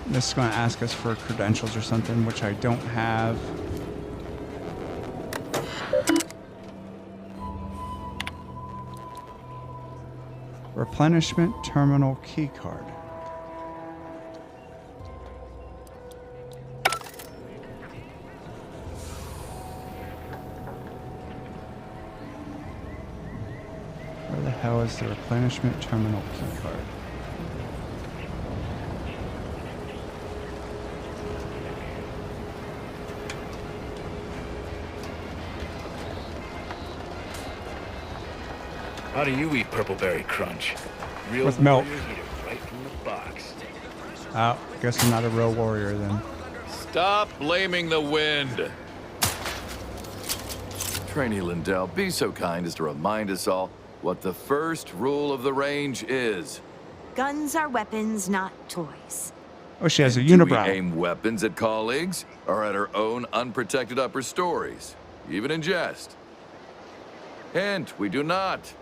This is going to ask us for credentials or something, which I don't have. Replenishment terminal key card. Where the hell is the replenishment terminal key card? How do you eat Purpleberry Crunch? Real with milk. warrior, eat it right from the box. Oh, guess I'm not a real warrior then. Stop blaming the wind. Trainee Lindell, be so kind as to remind us all what the first rule of the range is. Guns are weapons, not toys. Oh, she has a Do we unibrow. aim weapons at colleagues or at our own unprotected upper stories, even in jest? Hint, we do not.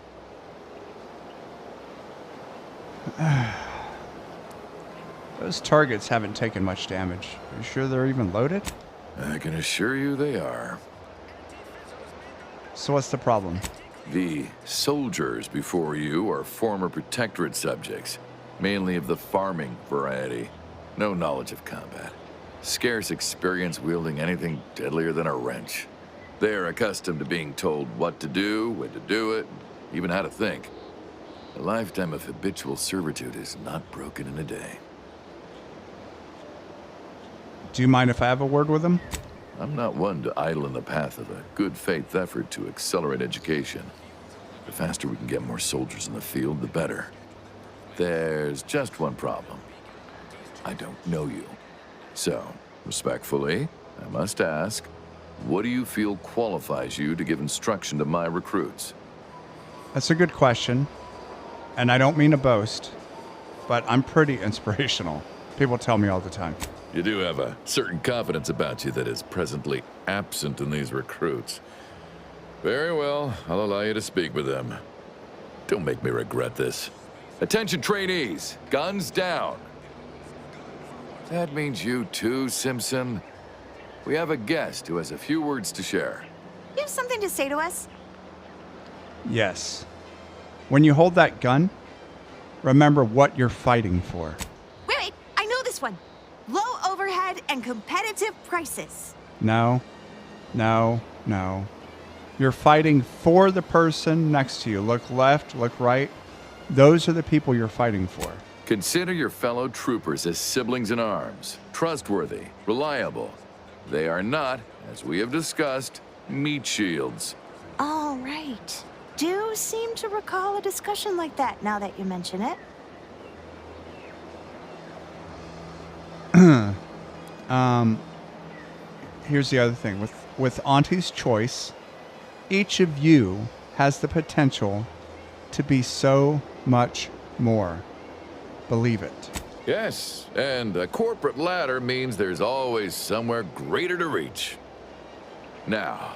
Those targets haven't taken much damage. Are you sure they're even loaded? I can assure you they are. So what's the problem? The soldiers before you are former protectorate subjects, mainly of the farming variety. No knowledge of combat. Scarce experience wielding anything deadlier than a wrench. They are accustomed to being told what to do, when to do it, even how to think. A lifetime of habitual servitude is not broken in a day. Do you mind if I have a word with him? I'm not one to idle in the path of a good faith effort to accelerate education. The faster we can get more soldiers in the field, the better. There's just one problem. I don't know you. So, respectfully, I must ask, what do you feel qualifies you to give instruction to my recruits? That's a good question. And I don't mean to boast, but I'm pretty inspirational. People tell me all the time. You do have a certain confidence about you that is presently absent in these recruits. Very well, I'll allow you to speak with them. Don't make me regret this. Attention trainees, guns down. That means you too, Simpson. We have a guest who has a few words to share. You have something to say to us? Yes. When you hold that gun, remember what you're fighting for. Wait, I know this one. Low overhead and competitive prices. No. You're fighting for the person next to you. Look left, look right. Those are the people you're fighting for. Consider your fellow troopers as siblings in arms, trustworthy, reliable. They are not, as we have discussed, meat shields. All right. Do seem to recall a discussion like that now that you mention it. Here's the other thing. With Auntie's choice, each of you has the potential to be so much more. Believe it. Yes, and a corporate ladder means there's always somewhere greater to reach. Now,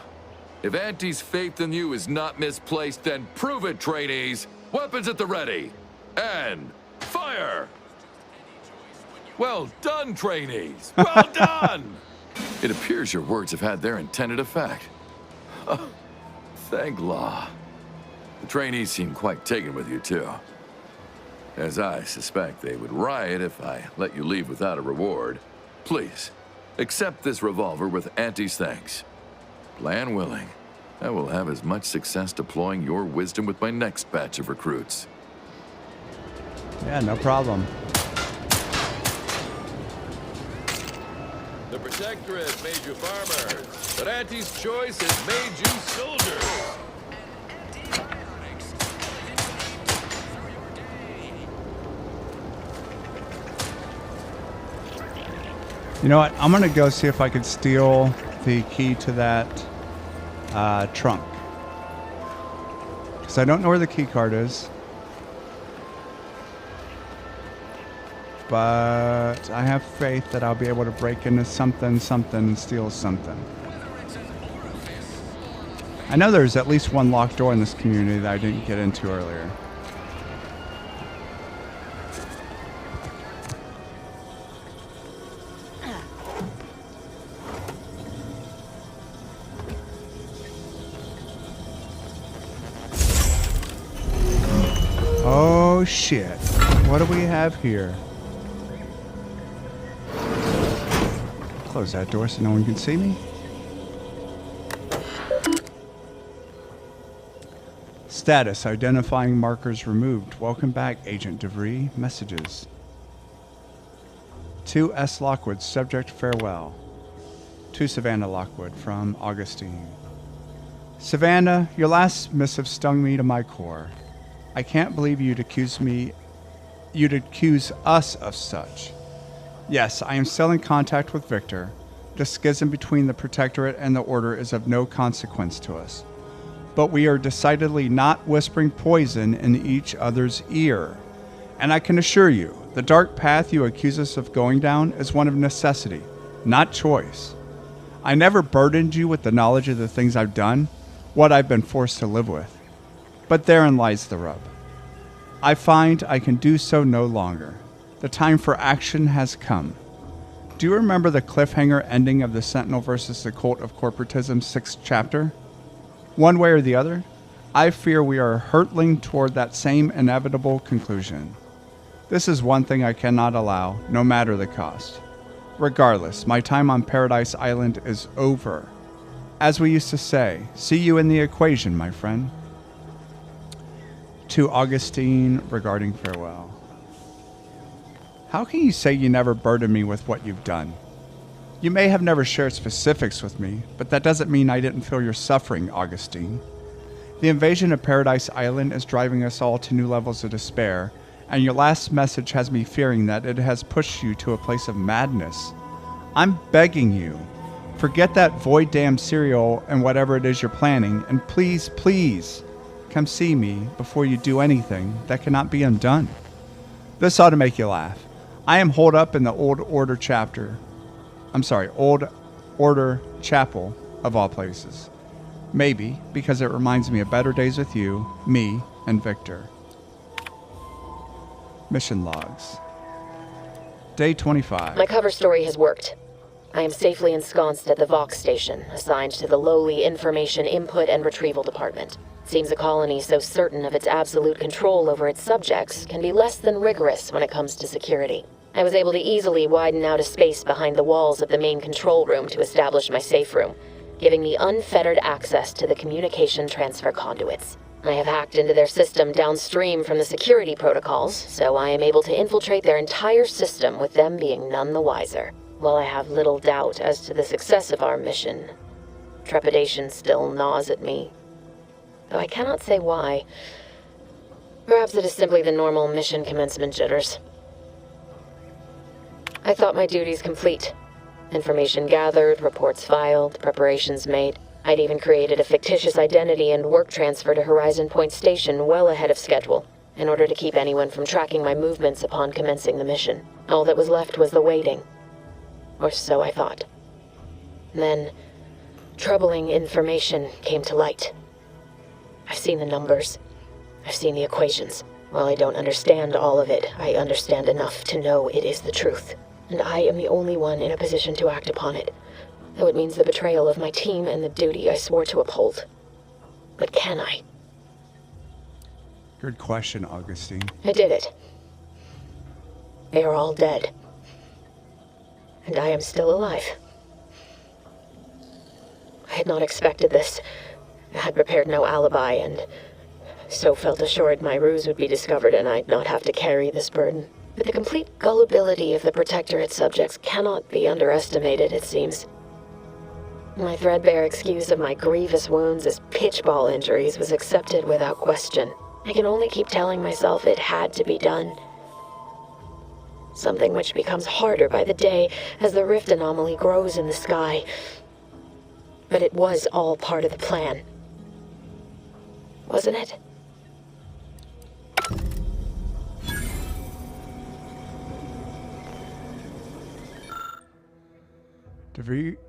if Auntie's faith in you is not misplaced, then prove it, trainees! Weapons at the ready! And fire! Well done, trainees! Well done! It appears your words have had their intended effect. Oh, thank law. The trainees seem quite taken with you, too. As I suspect they would riot if I let you leave without a reward. Please, accept this revolver with Auntie's thanks. Plan willing, I will have as much success deploying your wisdom with my next batch of recruits. Yeah, no problem. The Protectorate made you farmers, but Auntie's choice has made you soldiers. You know what? I'm going to go see if I could steal the key to that trunk. Because I don't know where the key card is. But I have faith that I'll be able to break into something, and steal something. I know there's at least one locked door in this community that I didn't get into earlier. Oh shit. What do we have here? Close that door so no one can see me. Status, identifying markers removed. Welcome back, Agent Vries. Messages. To S. Lockwood, subject farewell. To Savannah Lockwood from Augustine. Savannah, your last missive stung me to my core. I can't believe you'd accuse us of such. Yes, I am still in contact with Victor. The schism between the Protectorate and the Order is of no consequence to us. But we are decidedly not whispering poison in each other's ear. And I can assure you, the dark path you accuse us of going down is one of necessity, not choice. I never burdened you with the knowledge of the things I've done, what I've been forced to live with. But therein lies the rub. I find I can do so no longer. The time for action has come. Do you remember the cliffhanger ending of the Sentinel versus the Cult of Corporatism's 6th chapter? One way or the other, I fear we are hurtling toward that same inevitable conclusion. This is one thing I cannot allow, no matter the cost. Regardless, my time on Paradise Island is over. As we used to say, see you in the equation, my friend. To Augustine regarding farewell. How can you say you never burdened me with what you've done? You may have never shared specifics with me, but that doesn't mean I didn't feel your suffering, Augustine. The invasion of Paradise Island is driving us all to new levels of despair, and your last message has me fearing that it has pushed you to a place of madness. I'm begging you, forget that void damn cereal and whatever it is you're planning, and please, please, come see me before you do anything that cannot be undone. This ought to make you laugh. I am holed up in the Old Order Chapel of all places. Maybe because it reminds me of better days with you, me, and Victor. Mission logs. Day 25. My cover story has worked. I am safely ensconced at the Vox station, assigned to the lowly Information Input and Retrieval Department. Seems a colony so certain of its absolute control over its subjects can be less than rigorous when it comes to security. I was able to easily widen out a space behind the walls of the main control room to establish my safe room, giving me unfettered access to the communication transfer conduits. I have hacked into their system downstream from the security protocols, so I am able to infiltrate their entire system with them being none the wiser. While I have little doubt as to the success of our mission, trepidation still gnaws at me, though I cannot say why. Perhaps it is simply the normal mission commencement jitters. I thought my duties complete. Information gathered, reports filed, preparations made. I'd even created a fictitious identity and work transfer to Horizon Point Station well ahead of schedule, in order to keep anyone from tracking my movements upon commencing the mission. All that was left was the waiting. Or so I thought. Then, troubling information came to light. I've seen the numbers. I've seen the equations. While I don't understand all of it, I understand enough to know it is the truth. And I am the only one in a position to act upon it, though it means the betrayal of my team and the duty I swore to uphold. But can I? Good question, Augustine. I did it. They are all dead. And I am still alive. I had not expected this. I had prepared no alibi, and so felt assured my ruse would be discovered and I'd not have to carry this burden. But the complete gullibility of the Protectorate subjects cannot be underestimated, it seems. My threadbare excuse of my grievous wounds as pitchball injuries was accepted without question. I can only keep telling myself it had to be done. Something which becomes harder by the day as the rift anomaly grows in the sky. But it was all part of the plan. Wasn't it?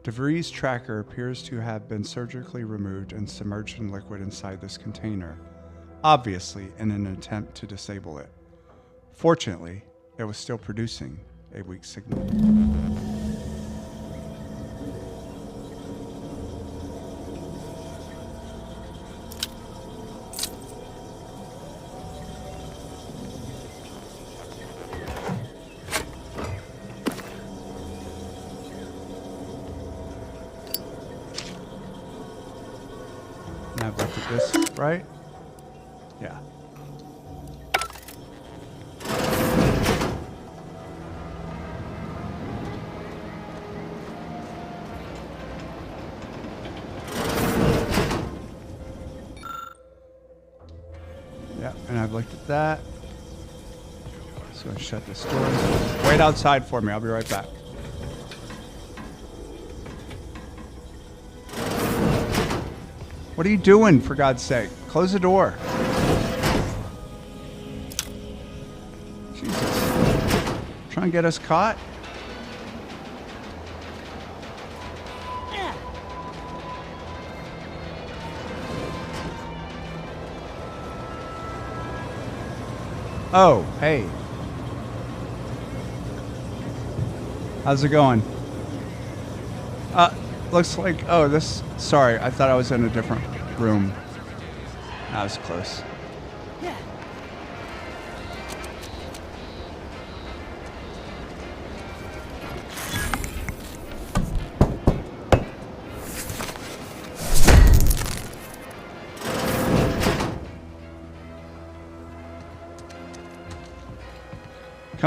De Vries' tracker appears to have been surgically removed and submerged in liquid inside this container, obviously in an attempt to disable it. Fortunately, it was still producing a weak signal. And I've looked at this, right? Yeah. Yeah, and I've looked at that. So I shut this door. Wait outside for me. I'll be right back. What are you doing, for God's sake? Close the door. Jesus. Trying to get us caught? Oh, hey. How's it going? Looks like, oh, this, sorry, I thought I was in a different room. That was close.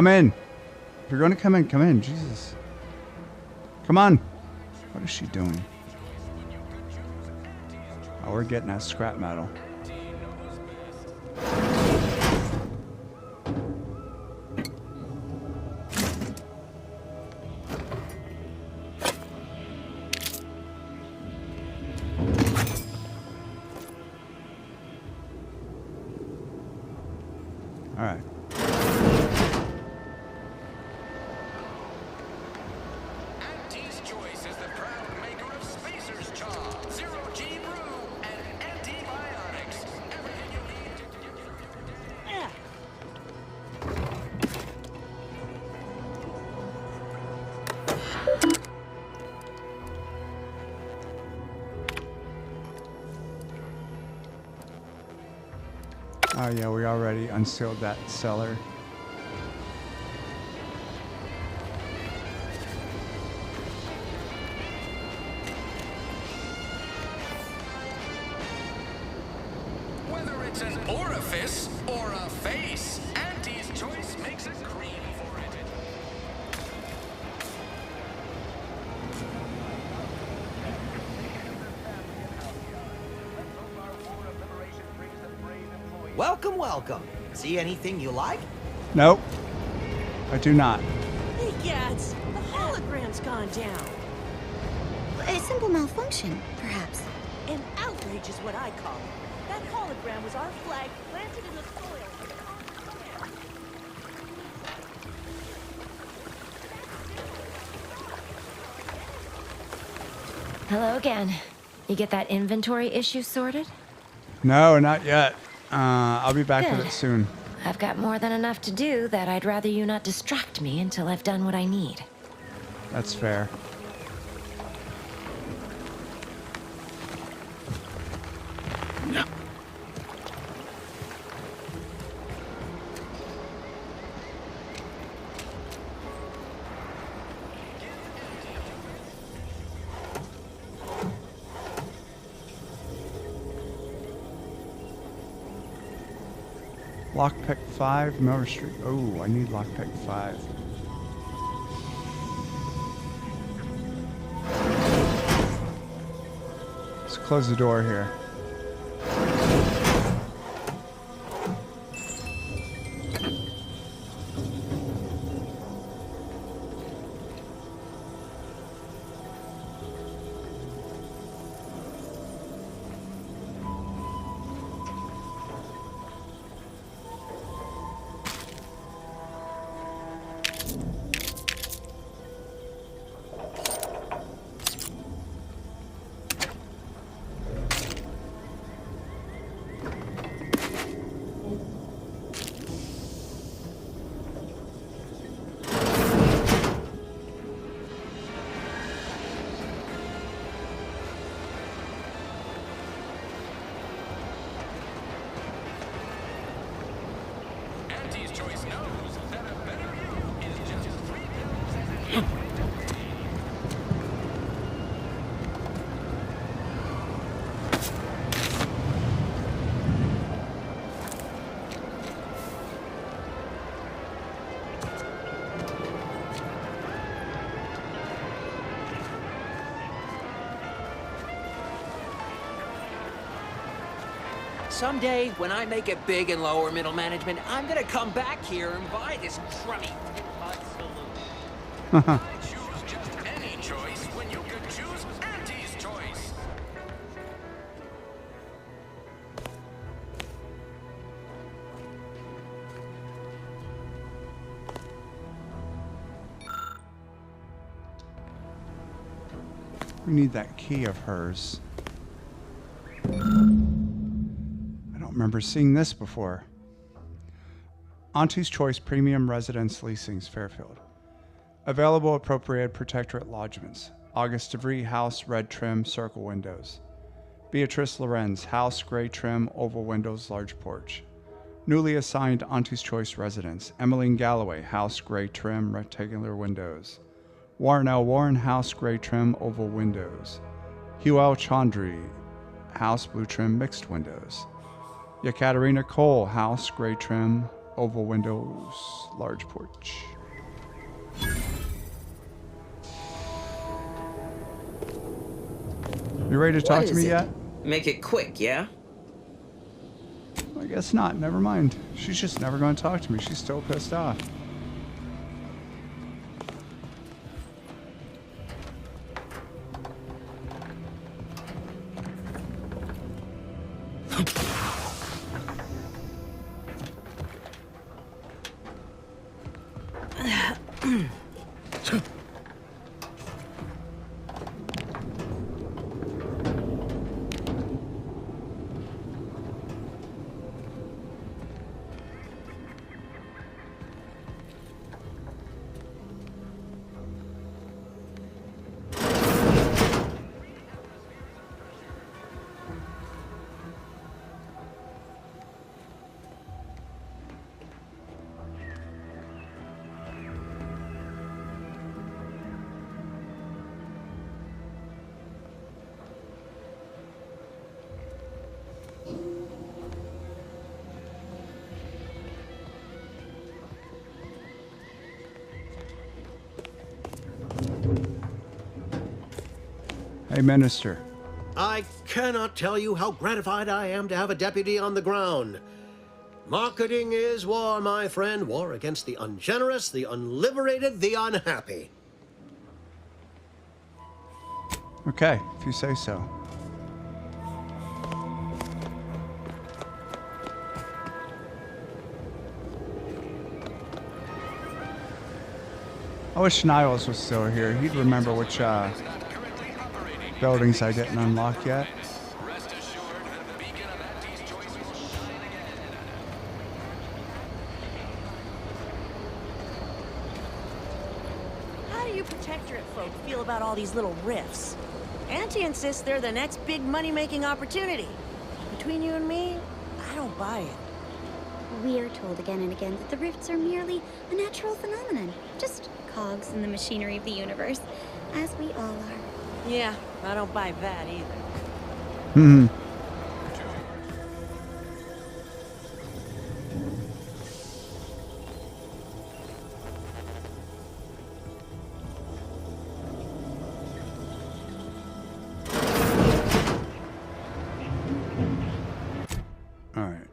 Come in. If you're going to come in, come in. Jesus. Come on. What is she doing? Oh, we're getting that scrap metal. All right. Auntie's Choice is the proud maker of Spacer's Chaw, Zero G Brew, and antibiotics. Everything you need to get through your day. Oh yeah, we already unsealed that cellar. Whether it's an orifice or a face, Auntie's Choice makes a cream for it. Welcome, welcome. See anything you like? Nope. I do not. Hey, Gads, the hologram's gone down. A simple malfunction, perhaps. An outrage is what I call it. That hologram was our flag planted in the soil. Hello again. You get that inventory issue sorted? No, not yet. I'll be back with Good. it soon. I've got more than enough to do that I'd rather you not distract me until I've done what I need. That's fair. Lockpick 5, Miller Street. Oh, I need lockpick 5. Let's close the door here. Auntie's Choice knows that a better you is just 3 pills and a Someday, when I make it big in lower middle management, I'm gonna come back here and buy this crummy tin-pot saloon. choose just any choice when you could choose Auntie's Choice. We need that key of hers. I don't remember seeing this before. Auntie's Choice Premium Residence Leasings, Fairfield. Available appropriated protectorate lodgements. August DeVries House, red trim, circle windows. Beatrice Lorenz House, gray trim, oval windows, large porch. Newly assigned Auntie's Choice residence. Emmeline Galloway House, gray trim, rectangular windows. Warren L. Warren House, gray trim, oval windows. Hugh L. Chaudhry House, blue trim, mixed windows. Yekaterina Cole House, gray trim, Oval windows, large porch. You ready to talk to me yet? Make it quick, yeah? I guess not. Never mind. She's just never going to talk to me. She's still pissed off. Hey, Minister. I cannot tell you how gratified I am to have a deputy on the ground. Marketing is war, my friend. War against the ungenerous, the unliberated, the unhappy. Okay, if you say so. I wish Niles was still here. He'd remember which buildings I didn't unlock yet. How do you protectorate folk feel about all these little rifts? Auntie insists they're the next big money-making opportunity. Between you and me, I don't buy it. We are told again and again that the rifts are merely a natural phenomenon, just cogs in the machinery of the universe, as we all are. Yeah, I don't buy that either. Hmm. All right.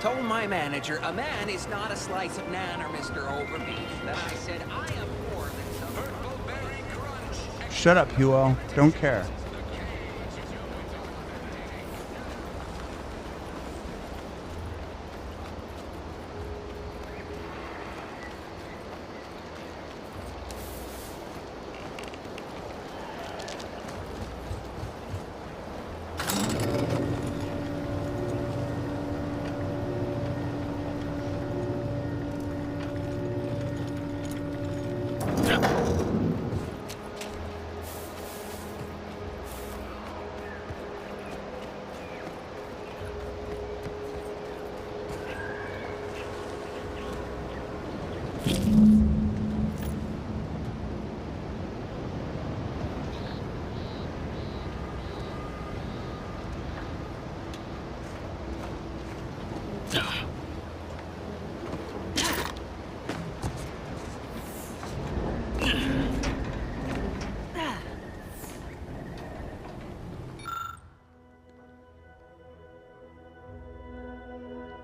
Told my manager, a man is not a slice of nanner, Mr. Overby. Then I said, I am more than some purple berry crunch. Shut up, Huo. Don't care.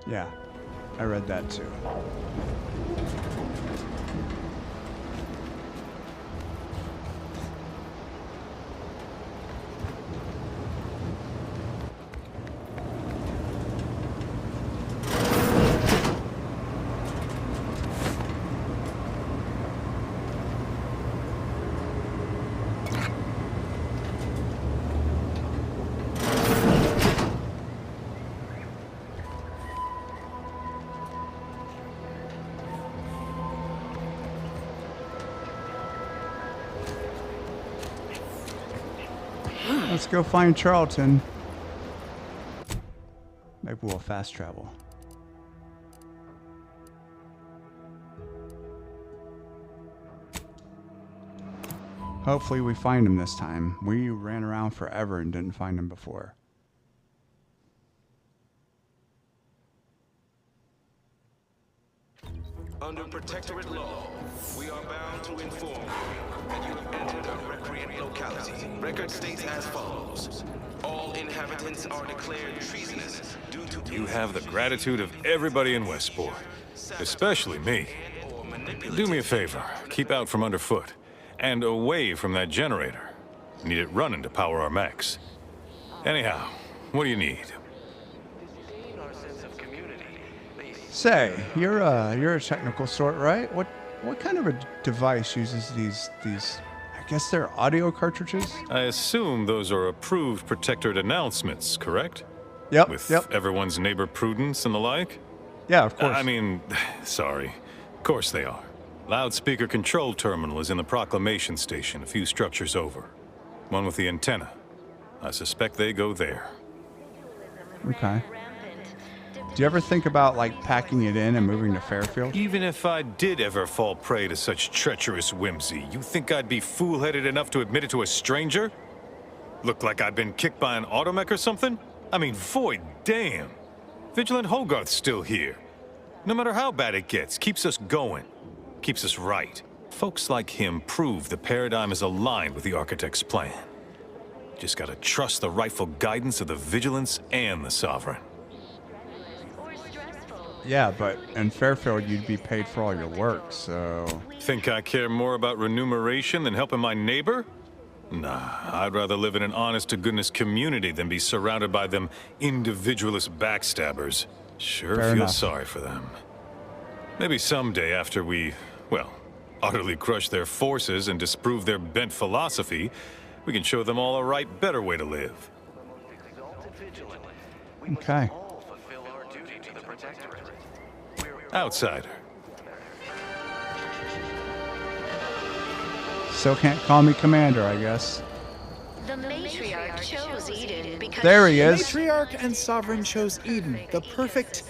Yeah, I read that too. Let's go find Charlton. fast travel. Hopefully we find him this time. We ran around forever and didn't find him before. Under protectorate law, we are bound to inform you that you have entered a recreant locality. Record states as follows. All inhabitants are declared treasonous due to... You have the gratitude of everybody in Westport, especially me. Do me a favor, keep out from underfoot, and away from that generator. Need it running to power our mechs. Anyhow, what do you need? Say, you're a technical sort, right? What kind of a device uses these I guess they're audio cartridges? I assume those are approved protectorate announcements, correct? Yep. With everyone's neighbor prudence and the like? Yeah, of course. I mean, sorry. Of course they are. Loudspeaker control terminal is in the proclamation station, a few structures over. One with the antenna. I suspect they go there. Okay. Do you ever think about, like, packing it in and moving to Fairfield? Even if I did ever fall prey to such treacherous whimsy, you think I'd be fool-headed enough to admit it to a stranger? Look like I've been kicked by an automech or something? I mean, void damn. Vigilant Hogarth's still here. No matter how bad it gets, keeps us going. Keeps us right. Folks like him prove the paradigm is aligned with the Architect's plan. Just gotta trust the rightful guidance of the Vigilance and the Sovereign. Yeah, but in Fairfield, you'd be paid for all your work, so... Think I care more about remuneration than helping my neighbor? Nah, I'd rather live in an honest-to-goodness community than be surrounded by them individualist backstabbers. Sure Fair feel enough. sorry for them. Maybe someday after we, well, utterly crush their forces and disprove their bent philosophy, we can show them all a right, better way to live. Okay. Outsider. Still can't call me Commander, I guess. The matriarch chose Eden because There he she- is. Matriarch and Sovereign chose Eden, the perfect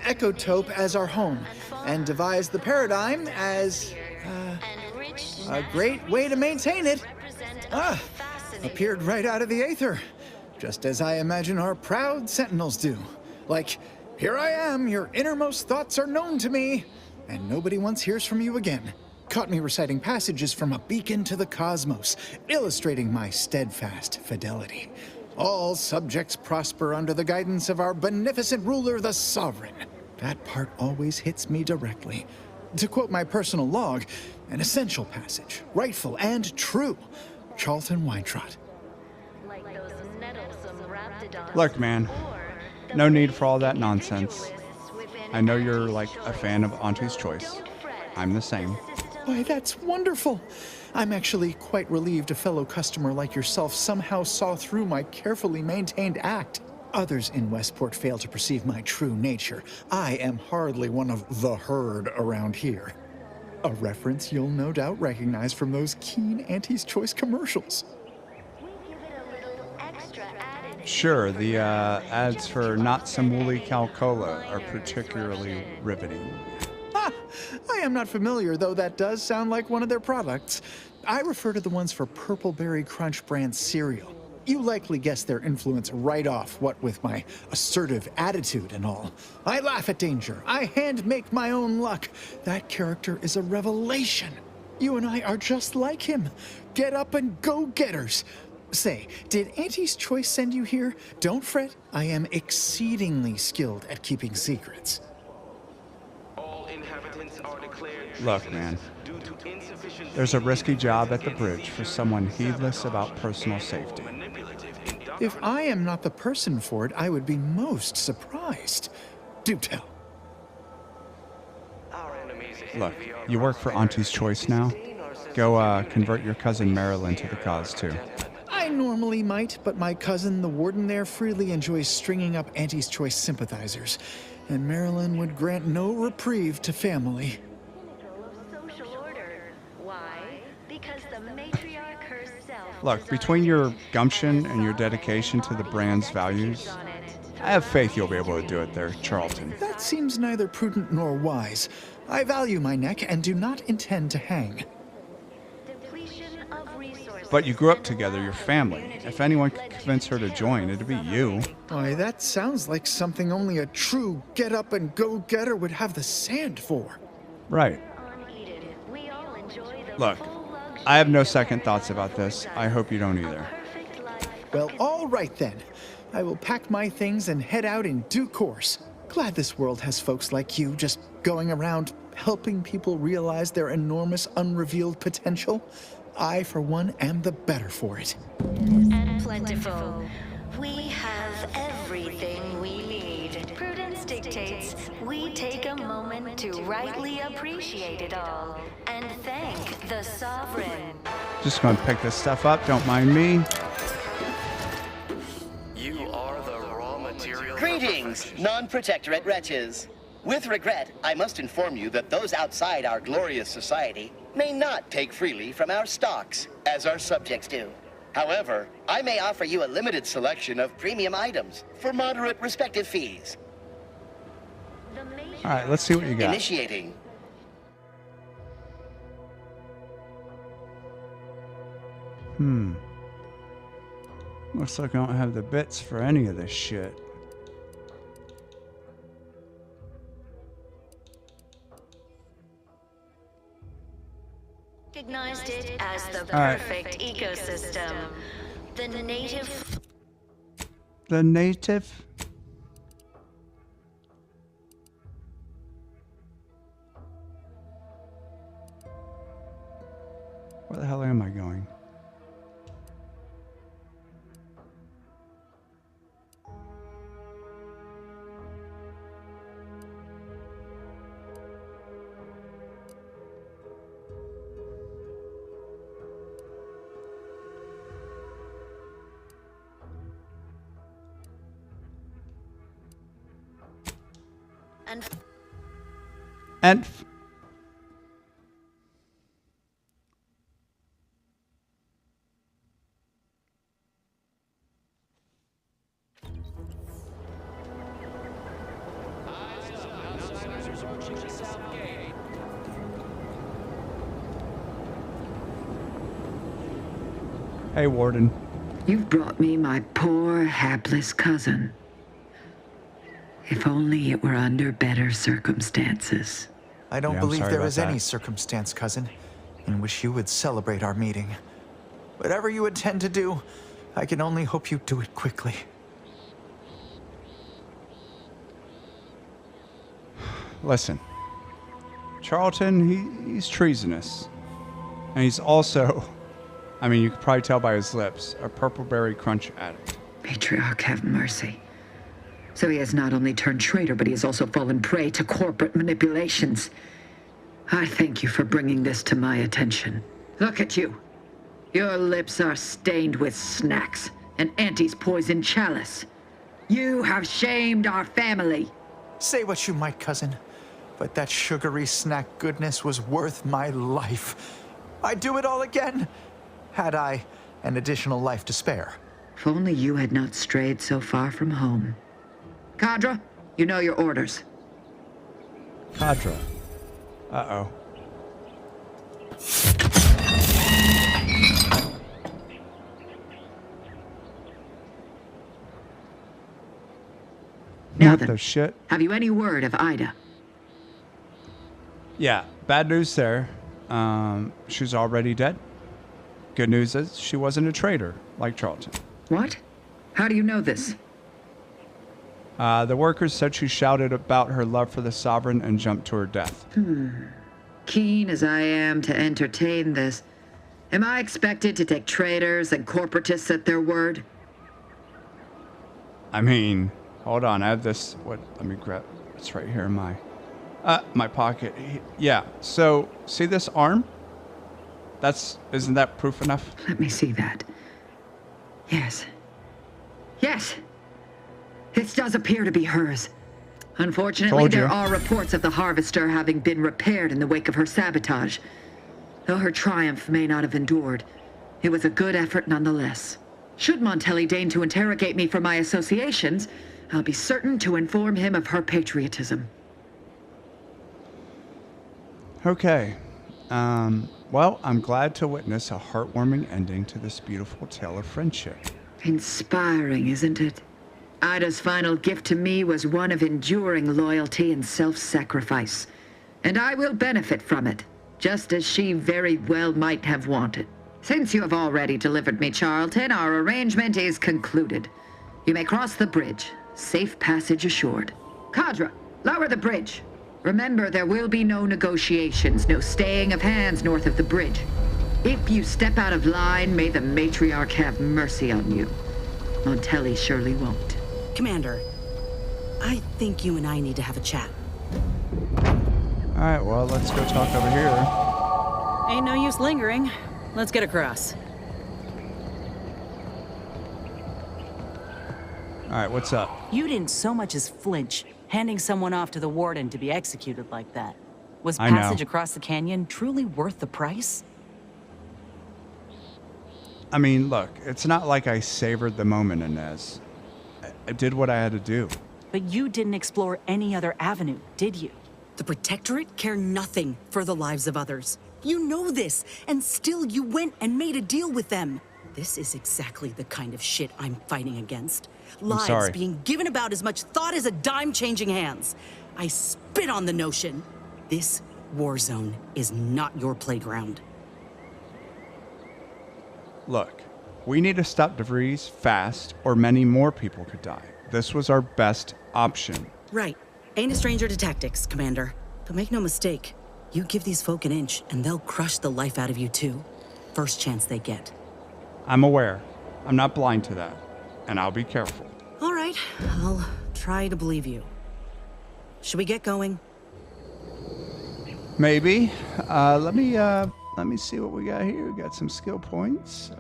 ecotope as our home, and devised the paradigm as a great way to maintain it. Appeared right out of the aether, just as I imagine our proud sentinels do. Like, here I am, your innermost thoughts are known to me, and nobody once hears from you again. Caught me reciting passages from a beacon to the cosmos, illustrating my steadfast fidelity. All subjects prosper under the guidance of our beneficent ruler, the Sovereign. That part always hits me directly. To quote my personal log, an essential passage, rightful and true. Charlton Weintrott. Look, man, no need for all that nonsense. I know you're like a fan of Auntie's Choice. I'm the same. Why, that's wonderful. I'm actually quite relieved a fellow customer like yourself somehow saw through my carefully maintained act. Others in Westport fail to perceive my true nature. I am hardly one of the herd around here. A reference you'll no doubt recognize from those keen Auntie's Choice commercials. Sure, the ads for Not Some Woolly Calcola are particularly riveting. I am not familiar, though that does sound like one of their products. I refer to the ones for Purple Berry Crunch brand cereal. You likely guessed their influence right off, what with my assertive attitude and all. I laugh at danger. I hand make my own luck. That character is a revelation. You and I are just like him. Get up and go-getters. Say, did Auntie's Choice send you here? Don't fret. I am exceedingly skilled at keeping secrets. Look, man, there's a risky job at the bridge for someone heedless about personal safety. If I am not the person for it, I would be most surprised. Do tell. Look, you work for Auntie's Choice now? Go, convert your cousin Marilyn to the cause, too. I normally might, but my cousin, the warden there, freely enjoys stringing up Auntie's Choice sympathizers, and Marilyn would grant no reprieve to family. Look, between your gumption and your dedication to the brand's values, I have faith you'll be able to do it there, Charlton. That seems neither prudent nor wise. I value my neck and do not intend to hang. But you grew up together, your family. If anyone could convince her to join, it'd be you. Why, that sounds like something only a true get-up-and-go-getter would have the sand for. Right. Look, I have no second thoughts about this. I hope you don't either. Well, all right then. I will pack my things and head out in due course. Glad this world has folks like you just going around helping people realize their enormous unrevealed potential. I, for one, am the better for it. And plentiful. We have everything we need. Prudence dictates we take a moment to rightly appreciate it all and thank the Sovereign. Just gonna pick this stuff up, don't mind me. You are the raw material. Greetings, non-protectorate wretches. With regret, I must inform you that those outside our glorious society may not take freely from our stocks, as our subjects do. However, I may offer you a limited selection of premium items for moderate respective fees. All right, let's see what you got. Initiating. Looks like I don't have the bits for any of this shit. Recognized it as the All right. perfect ecosystem. The native. The native? Where the hell am I going? And hey, Warden. You've brought me my poor, hapless cousin. If only it were under better circumstances. I don't Yeah, I'm believe sorry there about is that. any circumstance, cousin, in which you would celebrate our meeting. Whatever you intend to do, I can only hope you do it quickly. Listen, Charlton, he's treasonous. And he's also, I mean, you could probably tell by his lips, a purple berry crunch addict. Matriarch, have mercy. So he has not only turned traitor, but he has also fallen prey to corporate manipulations. I thank you for bringing this to my attention. Look at you. Your lips are stained with snacks and Auntie's poison chalice. You have shamed our family. Say what you might, cousin, but that sugary snack goodness was worth my life. I'd do it all again, had I an additional life to spare. If only you had not strayed so far from home. Cadra, you know your orders. Cadra. Uh-oh. Now What then, the shit? have you any word of Ida? Yeah, bad news there. She's already dead. Good news is she wasn't a traitor, like Charlton. What? How do you know this? The workers said she shouted about her love for the Sovereign and jumped to her death. Keen as I am to entertain this, am I expected to take traitors and corporatists at their word? I mean, hold on, I have this, let me grab, it's right here in my pocket. Yeah, so, see this arm? Isn't that proof enough? Let me see that. Yes. Yes! This does appear to be hers. Unfortunately, Told you. there are reports of the Harvester having been repaired in the wake of her sabotage. Though her triumph may not have endured, it was a good effort nonetheless. Should Montelli deign to interrogate me for my associations, I'll be certain to inform him of her patriotism. Okay. Well, I'm glad to witness a heartwarming ending to this beautiful tale of friendship. Inspiring, isn't it? Ida's final gift to me was one of enduring loyalty and self-sacrifice. And I will benefit from it, just as she very well might have wanted. Since you have already delivered me Charlton, our arrangement is concluded. You may cross the bridge. Safe passage assured. Cadra, lower the bridge. Remember, there will be no negotiations, no staying of hands north of the bridge. If you step out of line, may the matriarch have mercy on you. Montelli surely won't. Commander, I think you and I need to have a chat. Alright, well, let's go talk over here. Ain't no use lingering. Let's get across. Alright, what's up? You didn't so much as flinch, handing someone off to the warden to be executed like that. Was I know. passage across the canyon truly worth the price? I mean, look, it's not like I savored the moment, Inez. I did what I had to do. But you didn't explore any other avenue, did you? The Protectorate care nothing for the lives of others. You know this, and still you went and made a deal with them. This is exactly the kind of shit I'm fighting against. Lives being given about as much thought as a dime changing hands. I spit on the notion. This war zone is not your playground. Look, we need to stop the Vries fast, or many more people could die. This was our best option. Right. Ain't a stranger to tactics, Commander. But make no mistake, you give these folk an inch, and they'll crush the life out of you too. First chance they get. I'm aware. I'm not blind to that. And I'll be careful. All right, I'll try to believe you. Should we get going? Maybe. Let me see what we got here. We got some skill points.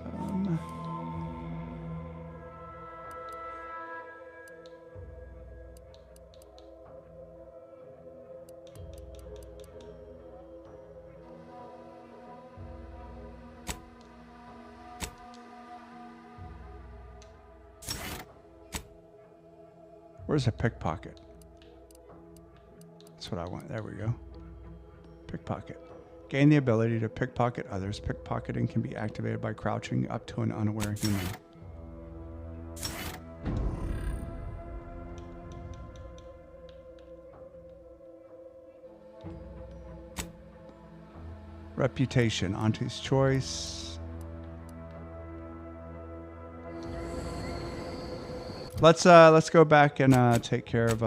Where's a pickpocket? That's what I want. There we go. Pickpocket. Gain the ability to pickpocket others. Pickpocketing can be activated by crouching up to an unaware human. Reputation. Auntie's choice. Let's go back and take care of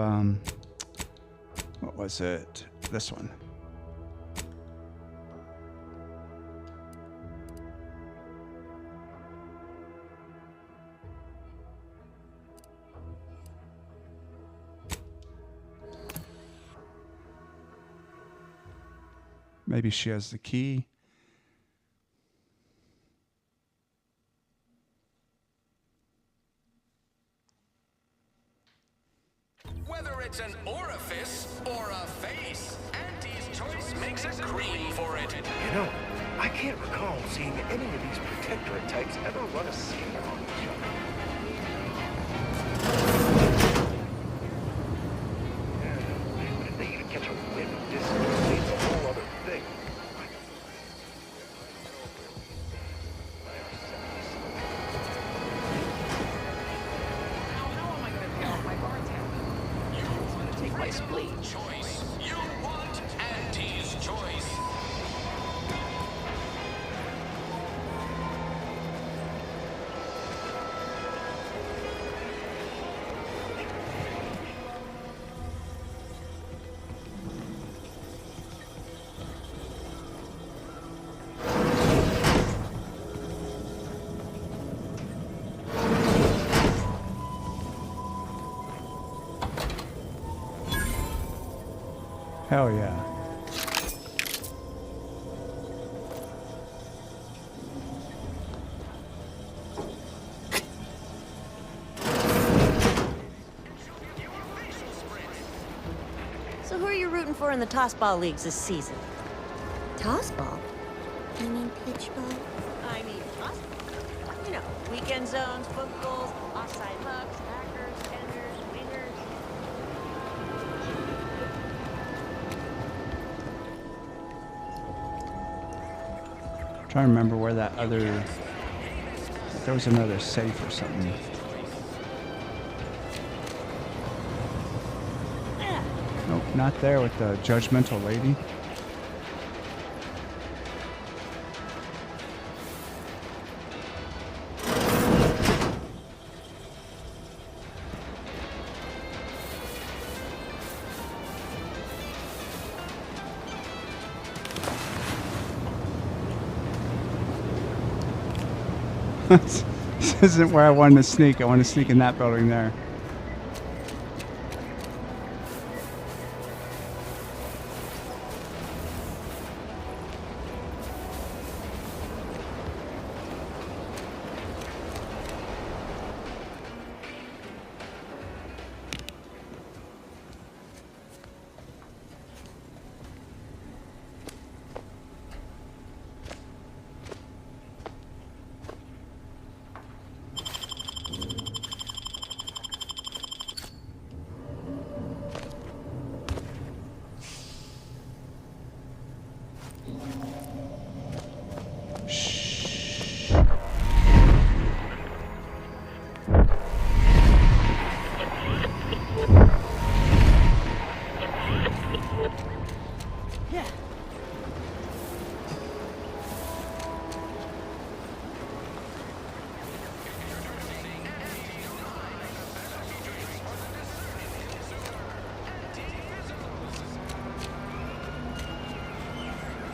what was it? This one. Maybe she has the key. Whether it's an orifice or a face, Auntie's choice makes a cream for it. You know, I can't recall seeing any of these Protectorate types ever run a scene on each other. But if they even catch a whiff of this, it's a whole other thing. Choice. You want Auntie's choice. Hell yeah. So who are you rooting for in the tossball leagues this season? Tossball? You mean pitch ball? I mean tossball. You know, weekend zones, foot goals, offside hooks, backers, tenders, wingers. trying to remember where that other... There was another safe or something. Nope, not there with the judgmental lady. This isn't where I wanted to sneak. I want to sneak in that building there.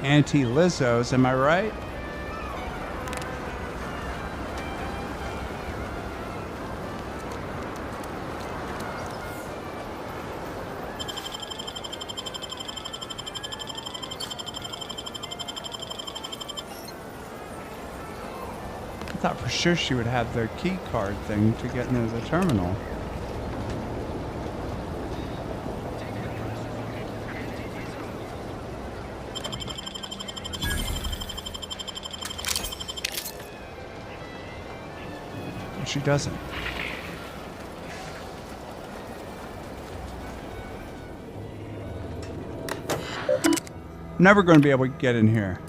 Anti-Lizzos, am I right? I thought for sure she would have the key card thing to get into the terminal. She doesn't. Never going to be able to get in here.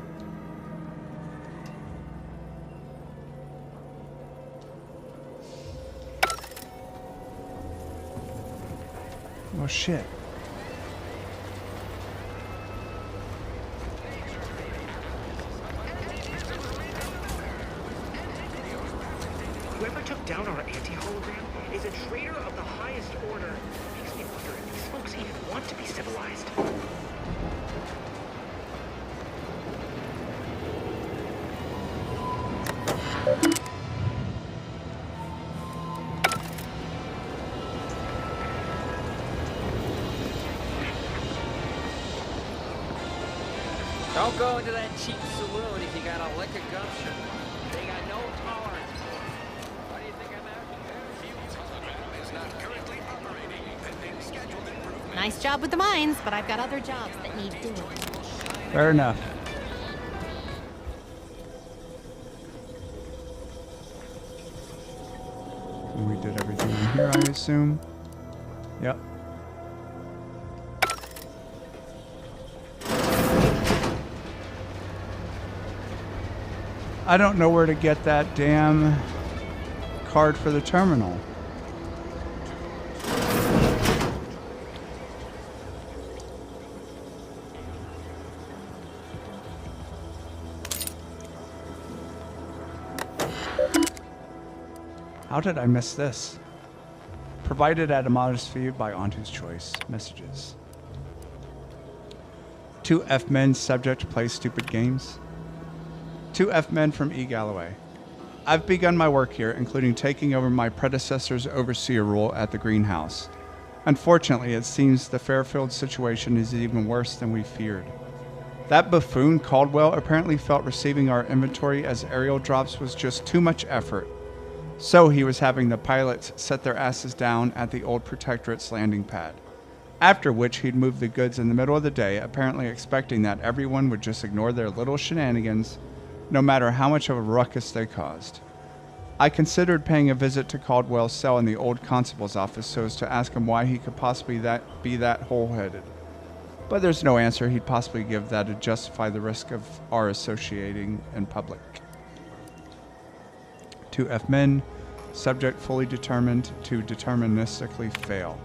Oh shit. Whoever took down our anti-hologram is a traitor of the highest order. Makes me wonder if these folks even want to be civilized. Don't go into that cheap saloon if you got a liquor gumption. They got no tolerance for it. Why do you think I'm out? Nice job with the mines, but I've got other jobs that need doing. Fair enough. We did everything in here, I assume. Yep. I don't know where to get that damn card for the terminal. How did I miss this? Provided at a modest fee by Onto's Choice. Messages. 2 F-men subject to play stupid games. 2 F-men from E. Galloway. I've begun my work here, including taking over my predecessor's overseer role at the greenhouse. Unfortunately, it seems the Fairfield situation is even worse than we feared. That buffoon Caldwell apparently felt receiving our inventory as aerial drops was just too much effort. So he was having the pilots set their asses down at the old Protectorate's landing pad. After which he'd move the goods in the middle of the day, apparently expecting that everyone would just ignore their little shenanigans, no matter how much of a ruckus they caused. I considered paying a visit to Caldwell's cell in the old constable's office so as to ask him why he could possibly be that whole-headed. but there's no answer he'd possibly give that would justify the risk of our associating in public. 2F men, subject fully determined to deterministically fail.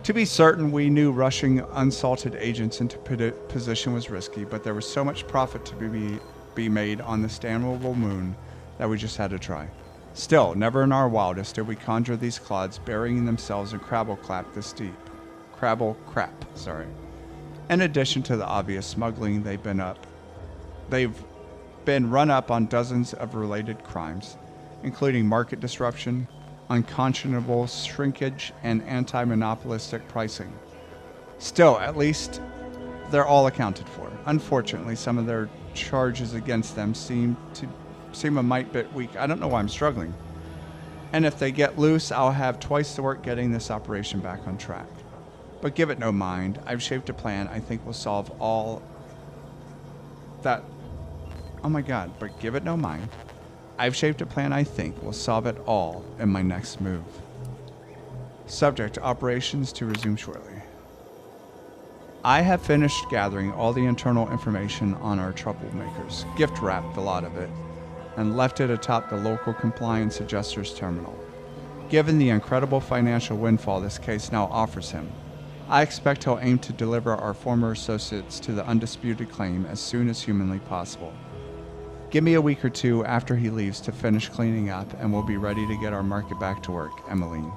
To be certain, we knew rushing unsalted agents into position was risky, but there was so much profit to be made on this damnable moon that we just had to try. Still, never in our wildest did we conjure these clods burying themselves in crabble crap this deep. In addition to the obvious smuggling, they've been run up on dozens of related crimes, including market disruption, unconscionable shrinkage, and anti-monopolistic pricing. Still, at least they're all accounted for. Unfortunately, some of their charges against them seem a mite bit weak. I don't know why I'm struggling. And if they get loose, I'll have twice the work getting this operation back on track. But give it no mind. I've shaped a plan I think will solve all that. Oh my god, but give it no mind. I've shaped a plan I think will solve it all in my next move. Subject to operations to resume shortly. I have finished gathering all the internal information on our troublemakers, gift wrapped a lot of it, and left it atop the local compliance adjuster's terminal. Given the incredible financial windfall this case now offers him, I expect he'll aim to deliver our former associates to the undisputed claim as soon as humanly possible. Give me a week or two after he leaves to finish cleaning up, and we'll be ready to get our market back to work, Emmeline.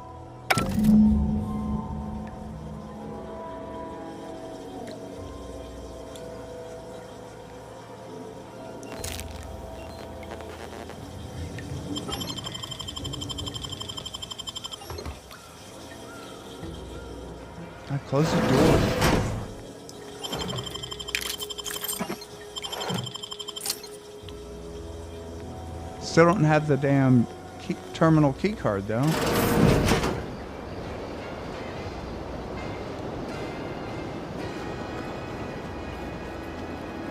Close the door. Still don't have the damn terminal key card though.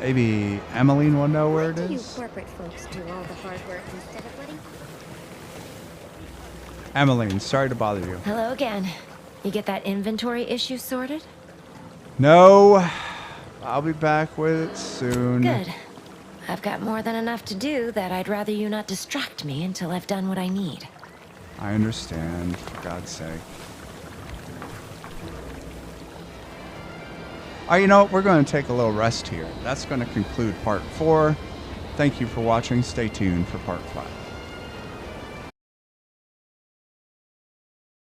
Maybe Emmeline will know where it is. You corporate folks do all the hard work instead of letting. Emmeline, sorry to bother you. Hello again. You get that inventory issue sorted? No, I'll be back with it soon. Good. I've got more than enough to do that I'd rather you not distract me until I've done what I need. I understand, for God's sake. You know what? We're going to take a little rest here. That's going to conclude part 4. Thank you for watching. Stay tuned for part 5.